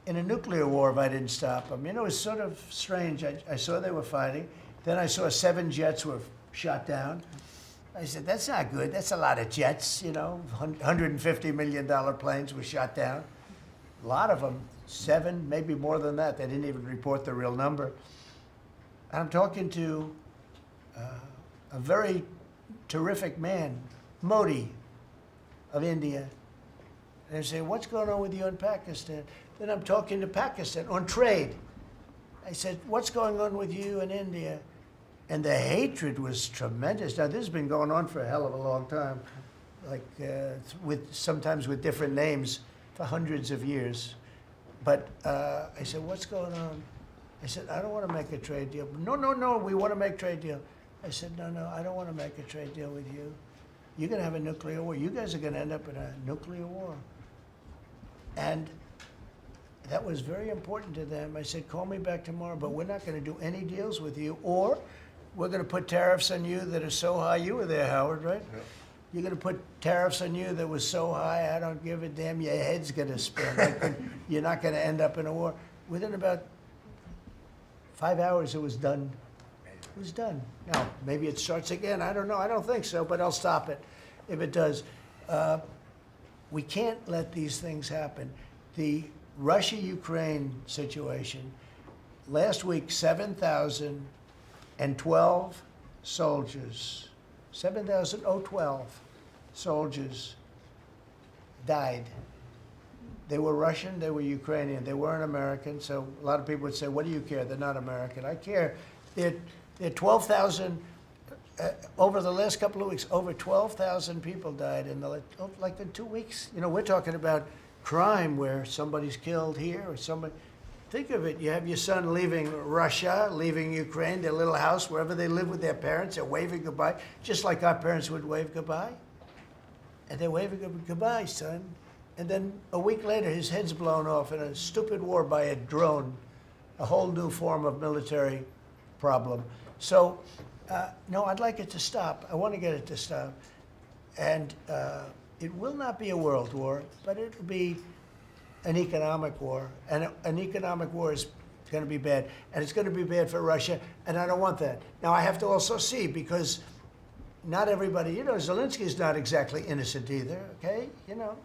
in a nuclear war if I didn't stop them. You know, it's sort of strange. I saw they were fighting. Then I saw 7 jets were shot down. I said, that's not good. That's a lot of jets, you know. $150 million planes were shot down. A lot of them, 7, maybe more than that. They didn't even report the real number. I'm talking to a very terrific man, Modi of India. And I say, what's going on with you in Pakistan? Then I'm talking to Pakistan on trade. I said, what's going on with you in India? And the hatred was tremendous. Now, this has been going on for a hell of a long time, like sometimes with different names for hundreds of years. But I said, what's going on? I said, I don't want to make a trade deal. No, we want to make a trade deal. I said, no, I don't want to make a trade deal with you. You're going to have a nuclear war. You guys are going to end up in a nuclear war. And that was very important to them. I said, call me back tomorrow, but we're not going to do any deals with you, or we're going to put tariffs on you that are so high. You were there, Howard, right? Yep. You're going to put tariffs on you that was so high, I don't give a damn. Your head's going to spin. You're not going to end up in a war. Within about 5 hours, it was done. It was done. Now, maybe it starts again. I don't know. I don't think so, but I'll stop it if it does. We can't let these things happen. The Russia-Ukraine situation, last week, 7,012 soldiers 7,012 soldiers died. They were Russian, they were Ukrainian, they weren't American, so a lot of people would say, what do you care? They're not American. I care. They're 12,000, over the last couple of weeks, over 12,000 people died in like in 2 weeks. You know, we're talking about crime where somebody's killed here or somebody. Think of it, you have your son leaving Russia, leaving Ukraine, their little house, wherever they live with their parents, they're waving goodbye, just like our parents would wave goodbye. And they're waving goodbye, son. And then a week later, his head's blown off in a stupid war by a drone, a whole new form of military problem. So, no, I'd like it to stop. I want to get it to stop. And it will not be a world war, but it'll be an economic war. And an economic war is going to be bad. And it's going to be bad for Russia, and I don't want that. Now, I have to also see, because not everybody, you know, Zelensky's not exactly innocent either, okay? You know,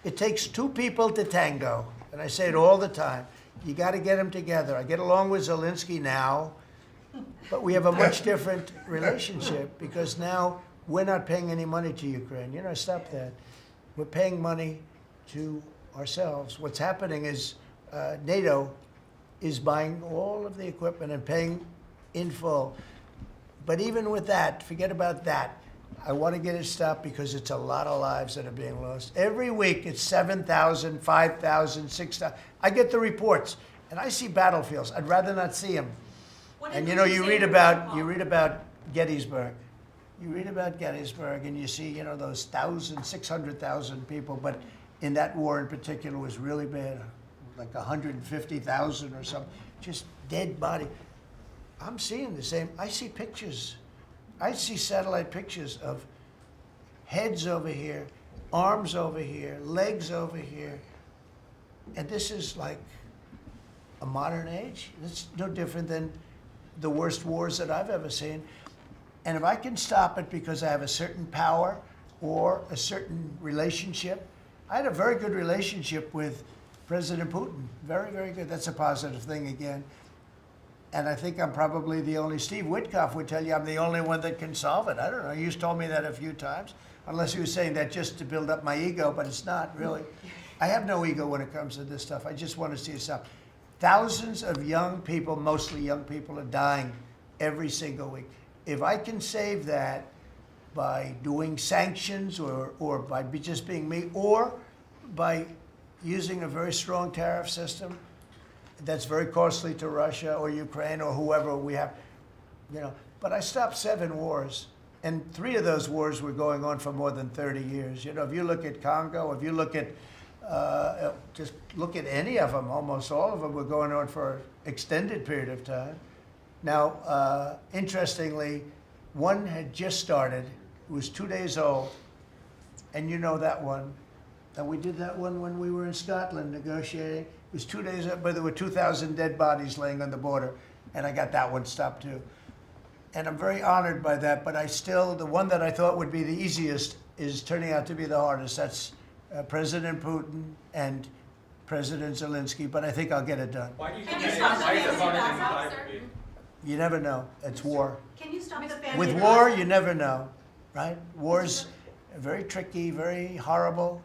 it takes two people to tango. And I say it all the time. You got to get them together. I get along with Zelensky now, but we have a much different relationship because now we're not paying any money to Ukraine. You know, stop that. We're paying money to ourselves. What's happening is NATO is buying all of the equipment and paying in full. But even with that, forget about that. I want to get it stopped because it's a lot of lives that are being lost. Every week it's 7,000, 5,000, 6,000. I get the reports and I see battlefields. I'd rather not see them. And you know, you read about Gettysburg. You read about Gettysburg and you see, you know, those 600,000 people, but in that war in particular was really bad, like 150,000 or something, just dead body. I'm seeing the same. I see pictures. I see satellite pictures of heads over here, arms over here, legs over here. And this is like a modern age. It's no different than the worst wars that I've ever seen. And if I can stop it because I have a certain power or a certain relationship, I had a very good relationship with President Putin. Very, very good. That's a positive thing again. And I think I'm probably the only, Steve Witkoff would tell you I'm the only one that can solve it. I don't know, he's told me that a few times, unless he was saying that just to build up my ego, but it's not really. I have no ego when it comes to this stuff. I just want to see it stop. Thousands of young people, mostly young people, are dying every single week. If I can save that by doing sanctions or by just being me, or by using a very strong tariff system, that's very costly to Russia or Ukraine or whoever we have, you know. But I stopped 7 wars, and 3 of those wars were going on for more than 30 years. You know, if you look at Congo, if you look at, just look at any of them, almost all of them were going on for an extended period of time. Now, interestingly, one had just started. It was 2 days old, and you know that one. And we did that one when we were in Scotland negotiating. It was 2 days up, but there were 2,000 dead bodies laying on the border, and I got that one stopped too. And I'm very honored by that, but I still, the one that I thought would be the easiest is turning out to be the hardest. That's President Putin and President Zelensky, but I think I'll get it done. Why do you think that is? You never know. It's war. Can you stop the family? With war, you never know, right? War's very tricky, very horrible.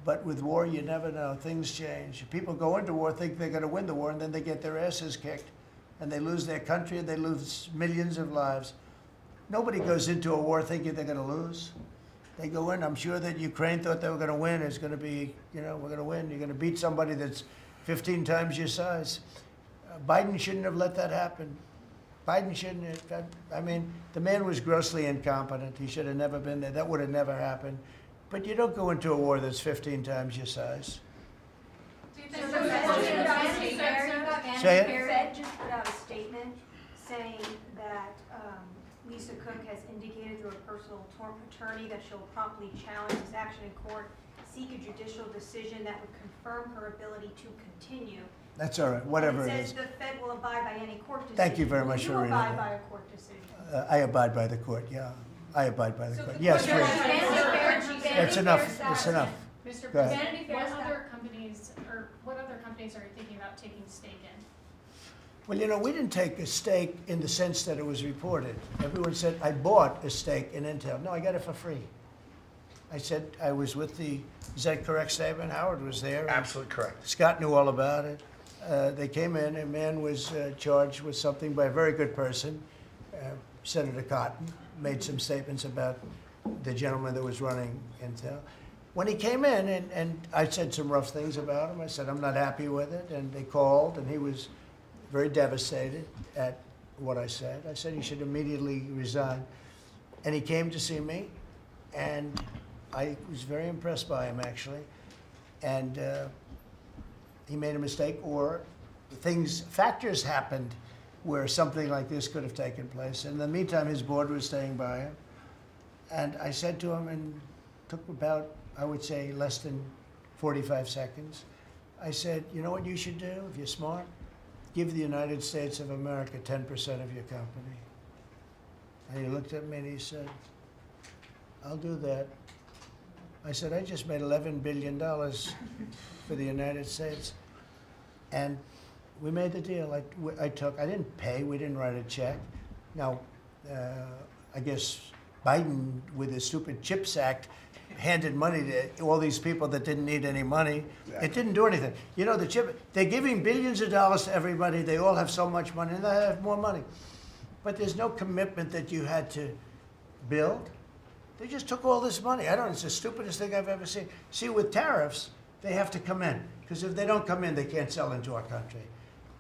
But with war, you never know. Things change. People go into war, think they're going to win the war, and then they get their asses kicked. And they lose their country, and they lose millions of lives. Nobody goes into a war thinking they're going to lose. They go in. I'm sure that Ukraine thought they were going to win. It's going to be, you know, we're going to win. You're going to beat somebody that's 15 times your size. Biden shouldn't have let that happen. Biden shouldn't have. I mean, the man was grossly incompetent. He should have never been there. That would have never happened. But you don't go into a war that's 15 times your size. Do you think the Fed just put out a statement saying that Lisa Cook has indicated through a personal attorney that she'll promptly challenge this action in court, seek a judicial decision that would confirm her ability to continue. That's all right, whatever it it is. says the Fed will abide by any court decision. Thank you very much for reading abide that. by a court decision. I abide by the court, yeah. I abide by the court. Yes, please. That's enough. That's enough. Mr. Go ahead. President, what other companies are you thinking about taking stake in? Well, we didn't take a stake in the sense that it was reported. Everyone said, I bought a stake in Intel. No, I got it for free. I said I was with the, is that a correct statement? Howard was there. Absolutely correct. Scott knew all about it. They came in, a man was charged with something by a very good person, Senator Cotton, made some statements about the gentleman that was running Intel. When he came in, and I said some rough things about him, I said, I'm not happy with it, and they called, and he was very devastated at what I said. I said he should immediately resign. And he came to see me, and I was very impressed by him, actually. And he made a mistake, or factors happened where something like this could have taken place. In the meantime, his board was staying by him. And I said to him, and took about, I would say, less than 45 seconds. I said, you know what you should do if you're smart? Give the United States of America 10% of your company. And he looked at me and he said, I'll do that. I said, I just made $11 billion for the United States. And we made the deal. I didn't pay, we didn't write a check. Now, I guess Biden, with his stupid CHIPS Act, handed money to all these people that didn't need any money. Exactly. It didn't do anything. They're giving billions of dollars to everybody. They all have so much money, and they have more money. But there's no commitment that you had to build. They just took all this money. It's the stupidest thing I've ever seen. See, with tariffs, they have to come in, because if they don't come in, they can't sell into our country.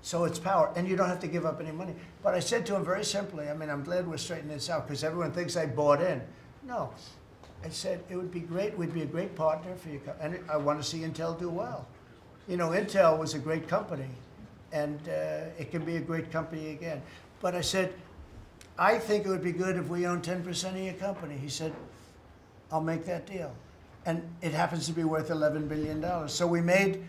So it's power, and you don't have to give up any money. But I said to him very simply, I'm glad we're straightening this out, because everyone thinks I bought in. No. I said, it would be great, we'd be a great partner for you, and I want to see Intel do well. Intel was a great company, and it can be a great company again. But I said, I think it would be good if we own 10% of your company. He said, I'll make that deal. And it happens to be worth $11 billion. So we made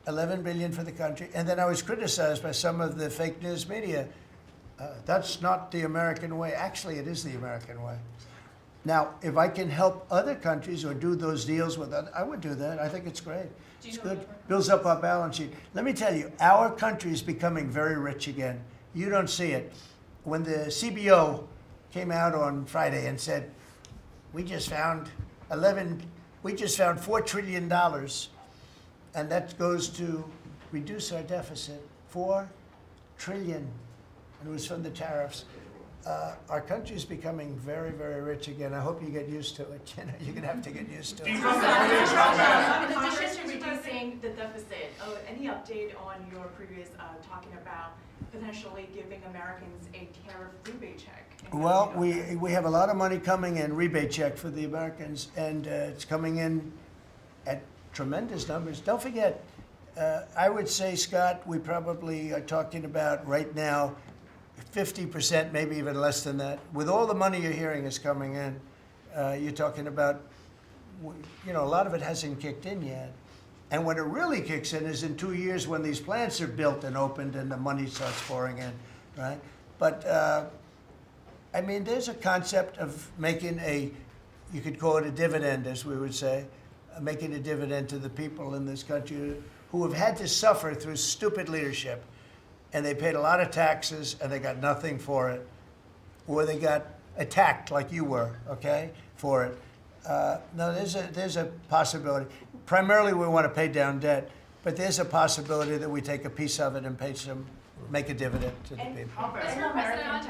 $11 billion for the country, and then I was criticized by some of the fake news media. That's not the American way. Actually, it is the American way. Now, if I can help other countries or do those deals with others, I would do that. I think it's great. It's good. Builds up our balance sheet. Let me tell you, our country is becoming very rich again. You don't see it. When the CBO came out on Friday and said, we just found $4 trillion, and that goes to reduce our deficit, $4 trillion, and it was from the tariffs. Our country is becoming very, very rich again. I hope you get used to it. You're going to have to get used to it. In addition to reducing the deficit, any update on your previous talking about potentially giving Americans a tariff rebate check? Well, we have a lot of money coming in, rebate check for the Americans, and it's coming in at tremendous numbers. Don't forget, I would say, Scott, we probably are talking about right now 50%, maybe even less than that. With all the money you're hearing is coming in, you're talking about, a lot of it hasn't kicked in yet. And when it really kicks in is in 2 years when these plants are built and opened and the money starts pouring in, right? But, there's a concept of making you could call it a dividend, as we would say, making a dividend to the people in this country who have had to suffer through stupid leadership. And they paid a lot of taxes, and they got nothing for it. Or they got attacked like you were, okay, for it. No, there's a possibility. Primarily, we want to pay down debt, but there's a possibility that we take a piece of it and make a dividend to the people. Mr. President,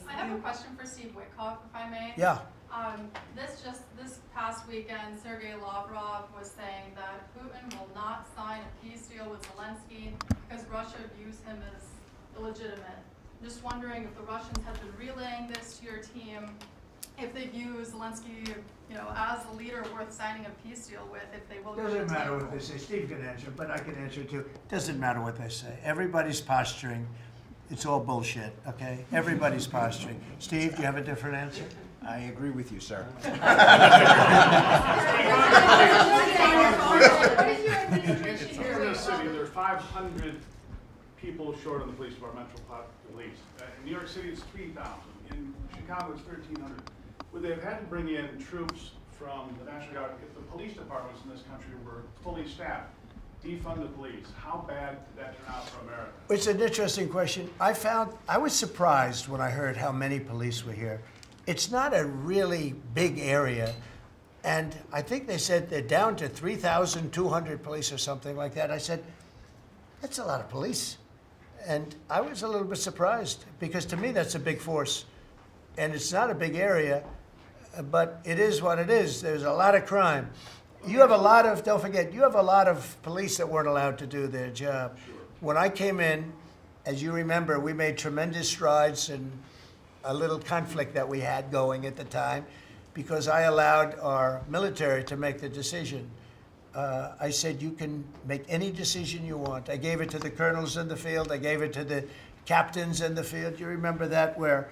I have a question for Steve Witkoff, if I may. Yeah. This past weekend, Sergei Lavrov was saying that Putin will not sign a peace deal with Zelensky because Russia views him as illegitimate. I'm just wondering if the Russians have been relaying this to your team, if they view Zelensky, as a leader worth signing a peace deal with, if they will. Doesn't matter what they say. Steve can answer, but I can answer too. Doesn't matter what they say. Everybody's posturing. It's all bullshit, okay? Everybody's posturing. Steve, do you have a different answer? I agree with you, sir. In this city, there are 500 people short of the police departmental police. In New York City, it's 3,000. In Chicago, it's 1,300. Would they have had to bring in troops from the National Guard if the police departments in this country were fully staffed? defund the police, how bad did that turn out for America? It's an interesting question. I was surprised when I heard how many police were here. It's not a really big area, and I think they said they're down to 3,200 police or something like that. I said, that's a lot of police. And I was a little bit surprised, because to me that's a big force. And it's not a big area, but it is what it is. There's a lot of crime. You have a lot of, don't forget, you have a lot of police that weren't allowed to do their job. When I came in, as you remember, we made tremendous strides in a little conflict that we had going at the time, because I allowed our military to make the decision. I said, you can make any decision you want. I gave it to the colonels in the field. I gave it to the captains in the field. You remember that, where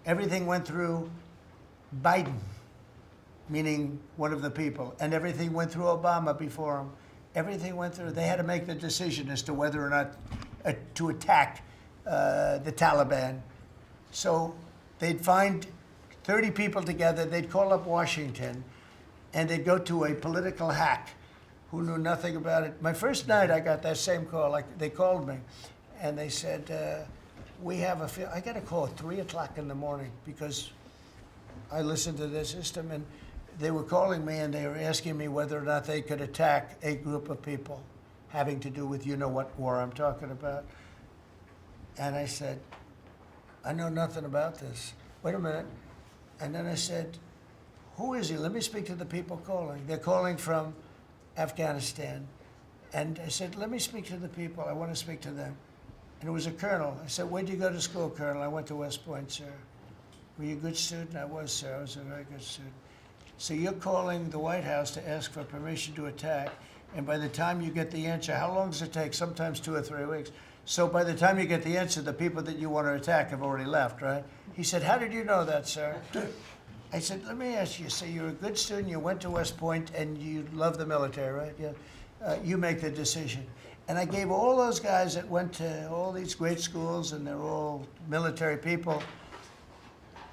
everything went through Biden, meaning one of the people, and everything went through Obama before him. Everything went through. They had to make the decision as to whether or not to attack the Taliban. So they'd find 30 people together. They'd call up Washington, and they'd go to a political hack who knew nothing about it. My first night, I got that same call. Like, they called me, and they said, we have I got a call at 3 o'clock in the morning, because I listened to their system, and they were calling me, and they were asking me whether or not they could attack a group of people having to do with you-know-what war I'm talking about. And I said, I know nothing about this. Wait a minute. And then I said, who is he? Let me speak to the people calling. They're calling from Afghanistan. And I said, let me speak to the people. I want to speak to them. And it was a colonel. I said, where'd you go to school, Colonel? I went to West Point, sir. Were you a good student? I was, sir. I was a very good student. So you're calling the White House to ask for permission to attack, and by the time you get the answer, how long does it take? Sometimes 2 or 3 weeks. So by the time you get the answer, the people that you want to attack have already left, right? He said, how did you know that, sir? I said, let me ask you, so you're a good student, you went to West Point, and you love the military, right? Yeah. You make the decision. And I gave all those guys that went to all these great schools, and they're all military people,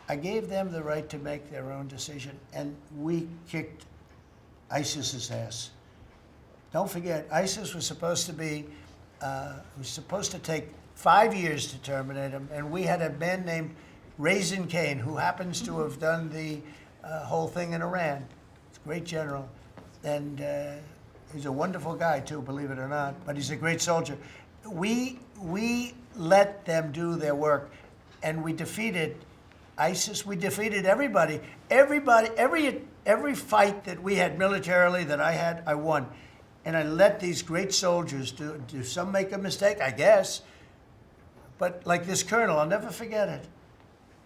I gave them the right to make their own decision, and we kicked ISIS's ass. Don't forget, ISIS was supposed to be, take 5 years to terminate him, and we had a man named Raisin Kane, who happens to have done the whole thing in Iran. He's a great general, and he's a wonderful guy too, believe it or not, but he's a great soldier. We let them do their work, and we defeated ISIS. We defeated everybody. Every fight that we had militarily that I had, I won. And I let these great soldiers do some make a mistake, I guess. But like this colonel, I'll never forget it.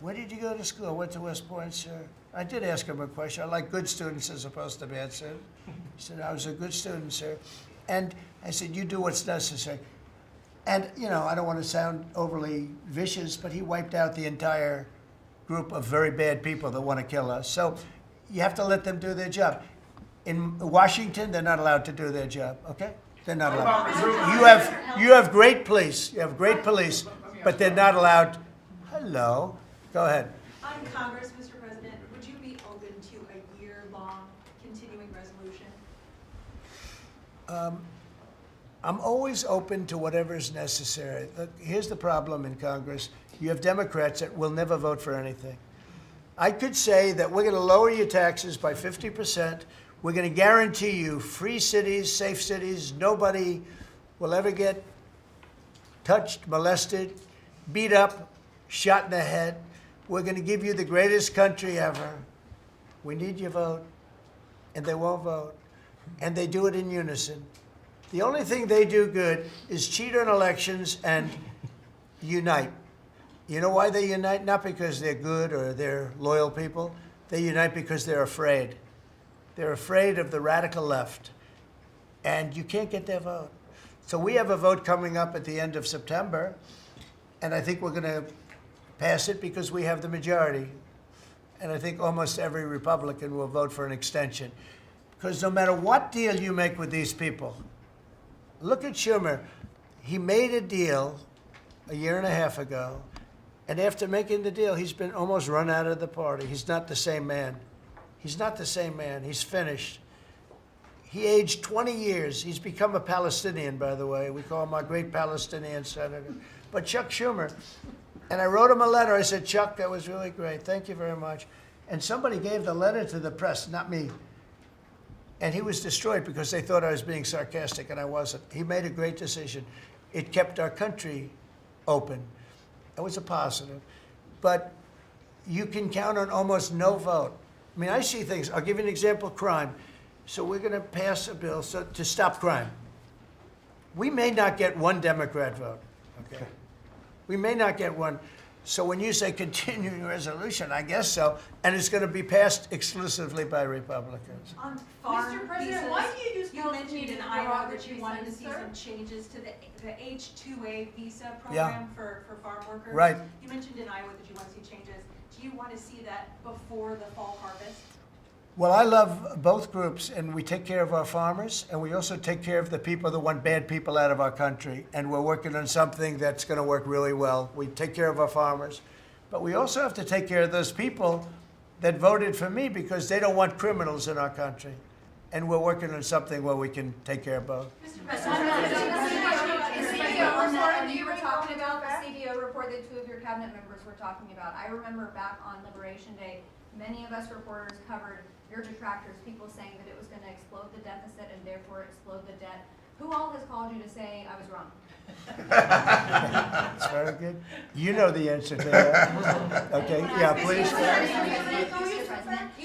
Where did you go to school? I went to West Point, sir. I did ask him a question. I like good students as opposed to bad students. He said, I was a good student, sir. And I said, you do what's necessary. And, you know, I don't want to sound overly vicious, but he wiped out the entire group of very bad people that want to kill us. So you have to let them do their job. In Washington, they're not allowed to do their job, okay? They're not allowed. You have great police. You have great police, but they're not allowed. Hello. Go ahead. On Congress, Mr. President, would you be open to a year-long continuing resolution? I'm always open to whatever is necessary. Look, here's the problem in Congress. You have Democrats that will never vote for anything. I could say that we're going to lower your taxes by 50%. We're going to guarantee you free cities, safe cities. Nobody will ever get touched, molested, beat up, shot in the head. We're going to give you the greatest country ever. We need your vote. And they won't vote. And they do it in unison. The only thing they do good is cheat on elections and unite. You know why they unite? Not because they're good or they're loyal people. They unite because they're afraid. They're afraid of the radical left. And you can't get their vote. So we have a vote coming up at the end of September. And I think we're going to pass it because we have the majority. And I think almost every Republican will vote for an extension. Because no matter what deal you make with these people, look at Schumer. He made a deal a year and a half ago. And after making the deal, he's been almost run out of the party. He's not the same man. He's not the same man. He's finished. He aged 20 years. He's become a Palestinian, by the way. We call him our great Palestinian senator. But Chuck Schumer, and I wrote him a letter. I said, Chuck, that was really great. Thank you very much. And somebody gave the letter to the press, not me. And he was destroyed because they thought I was being sarcastic, and I wasn't. He made a great decision. It kept our country open. It was a positive. But you can count on almost no vote. I mean, I see things. I'll give you an example, crime. So we're going to pass a bill to stop crime. We may not get one Democrat vote, okay? We may not get one. So when you say continuing resolution, I guess so, and it's going to be passed exclusively by Republicans. On farm Mr. President, visas, why do you just you post mentioned me in in Iowa that derogatory you wanted to see sentences, some changes to the H-2A visa Yeah. program for farm workers. Right. You mentioned in Iowa that you want to see changes. Do you want to see that before the fall harvest? Well, I love both groups, and we take care of our farmers, and we also take care of the people that want bad people out of our country, and we're working on something that's going to work really well. We take care of our farmers, but we also have to take care of those people that voted for me because they don't want criminals in our country, and we're working on something where we can take care of both. Mr. President, on that, you were talking about the CBO report that two of your cabinet members were talking about. I remember back on Liberation Day, many of us reporters covered your detractors, people saying that it was going to explode the deficit and therefore explode the debt. Who all has called you to say I was wrong? That's very good. You know the answer to that. Okay, yeah, please.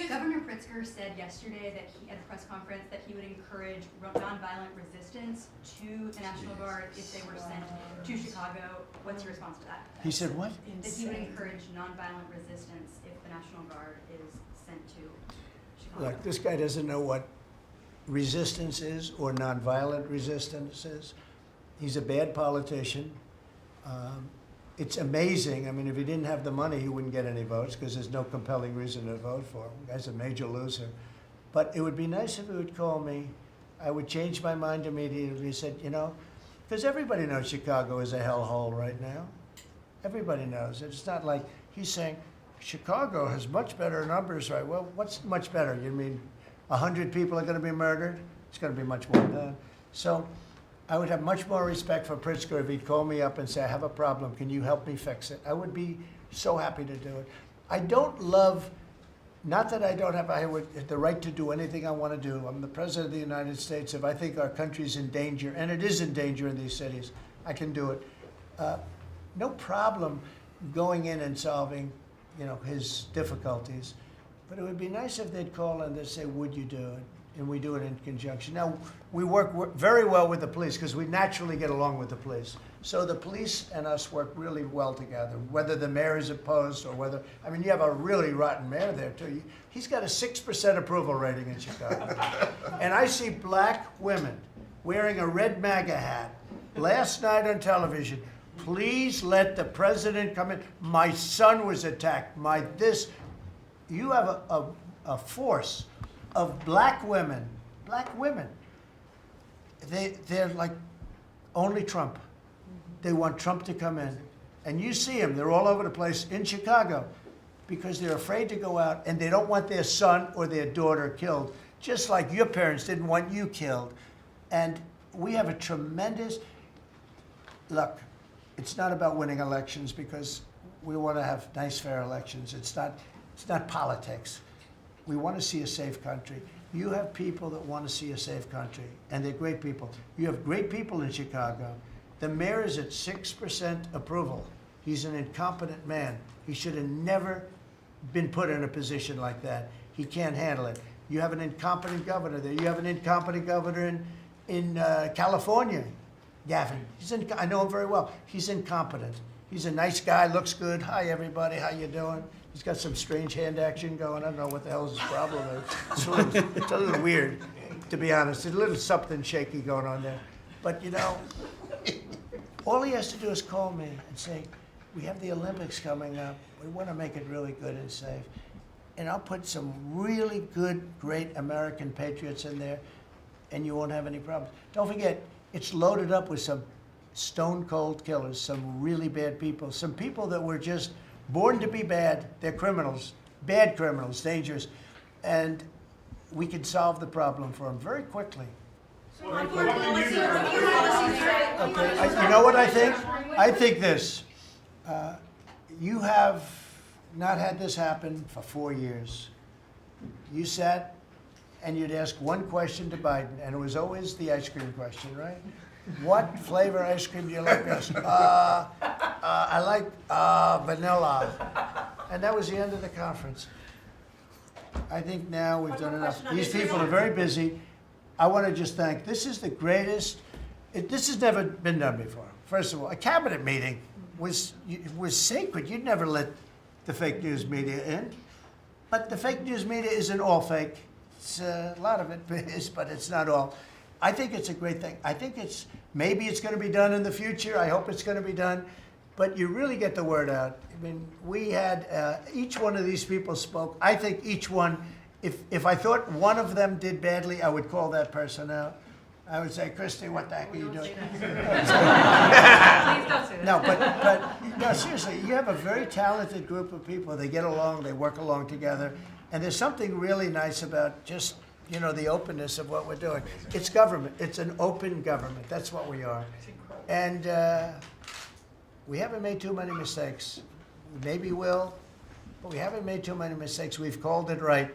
Governor Pritzker said yesterday that he, at the press conference, that he would encourage nonviolent resistance to the National Guard if they were sent to Chicago. What's your response to that? He said what? That he would encourage nonviolent resistance if the National Guard is sent to Chicago. Look, this guy doesn't know what resistance is or nonviolent resistance is. He's a bad politician. It's amazing. I mean, if he didn't have the money, he wouldn't get any votes because there's no compelling reason to vote for him. The guy's a major loser. But it would be nice if he would call me. I would change my mind immediately. He said, you know, because everybody knows Chicago is a hellhole right now. Everybody knows it. It's not like he's saying, Chicago has much better numbers, right? Well, what's much better? You mean 100 people are going to be murdered? It's going to be much more than that. So I would have much more respect for Pritzker if he'd call me up and say, I have a problem. Can you help me fix it? I would be so happy to do it. I don't love, not that I don't have the right to do anything I want to do. I'm the President of the United States. If I think our country's in danger, and it is in danger in these cities, I can do it. No problem going in and solving, you know, his difficulties. But it would be nice if they'd call and they'd say, would you do it? And we do it in conjunction. Now, we work very well with the police because we naturally get along with the police. So the police and us work really well together, whether the mayor is opposed or whether, I mean, you have a really rotten mayor there too. He's got a 6% approval rating in Chicago. And I see black women wearing a red MAGA hat last night on television. Please let the president come in. My son was attacked. You have a force of black women. They're like only Trump. They want Trump to come in. And you see them, they're all over the place in Chicago because they're afraid to go out and they don't want their son or their daughter killed, just like your parents didn't want you killed. And we have a tremendous, look, it's not about winning elections because we want to have nice, fair elections. It's not politics. We want to see a safe country. You have people that want to see a safe country, and they're great people. You have great people in Chicago. The mayor is at 6% approval. He's an incompetent man. He should have never been put in a position like that. He can't handle it. You have an incompetent governor there. You have an incompetent governor in California, Gavin. I know him very well. He's incompetent. He's a nice guy, looks good. Hi, everybody. How you doing? He's got some strange hand action going. I don't know what the hell his problem is. It's a little weird, to be honest. There's a little something shaky going on there. But, you know, all he has to do is call me and say, we have the Olympics coming up. We want to make it really good and safe. And I'll put some really good, great American patriots in there, and you won't have any problems. Don't forget, it's loaded up with some stone-cold killers, some really bad people, some people that were just born to be bad. They're criminals, bad criminals, dangerous. And we can solve the problem for them very quickly. On foreign policy, You know what I think? I think this. You have not had this happen for 4 years. You sat and you'd ask one question to Biden, and it was always the ice cream question, right? What flavor ice cream do you like best? I like vanilla. And that was the end of the conference. I think now we've done enough. These people are very busy. I want to just thank, this is the greatest, this has never been done before. First of all, a cabinet meeting was sacred. You'd never let the fake news media in. But the fake news media isn't all fake. It's, a lot of it is, but it's not all. I think it's a great thing. I think maybe it's going to be done in the future. I hope it's going to be done. But you really get the word out. I mean, we had, each one of these people spoke. I think each one, if I thought one of them did badly, I would call that person out. I would say, Christy, what the heck are you doing? Please don't say that. No, but no, seriously, you have a very talented group of people. They get along, they work along together. And there's something really nice about just, you know, the openness of what we're doing. It's government. It's an open government. That's what we are. And we haven't made too many mistakes. Maybe we'll, but we haven't made too many mistakes. We've called it right.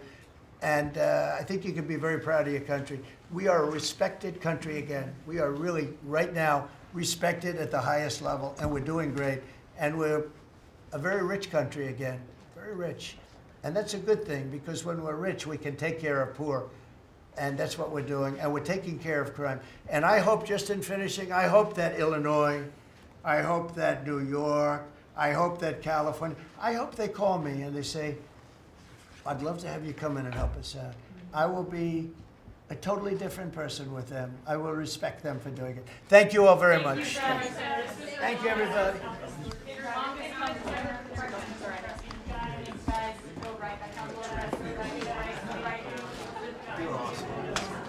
And I think you can be very proud of your country. We are a respected country again. We are really, right now, respected at the highest level, and we're doing great. And we're a very rich country again, very rich. And that's a good thing, because when we're rich, we can take care of poor. And that's what we're doing. And we're taking care of crime. And I hope, just in finishing, I hope that Illinois, I hope that New York, I hope that California, I hope they call me and they say, I'd love to have you come in and help us out. I will be a totally different person with them. I will respect them for doing it. Thank you all very much. Thank you, Thank you, everybody.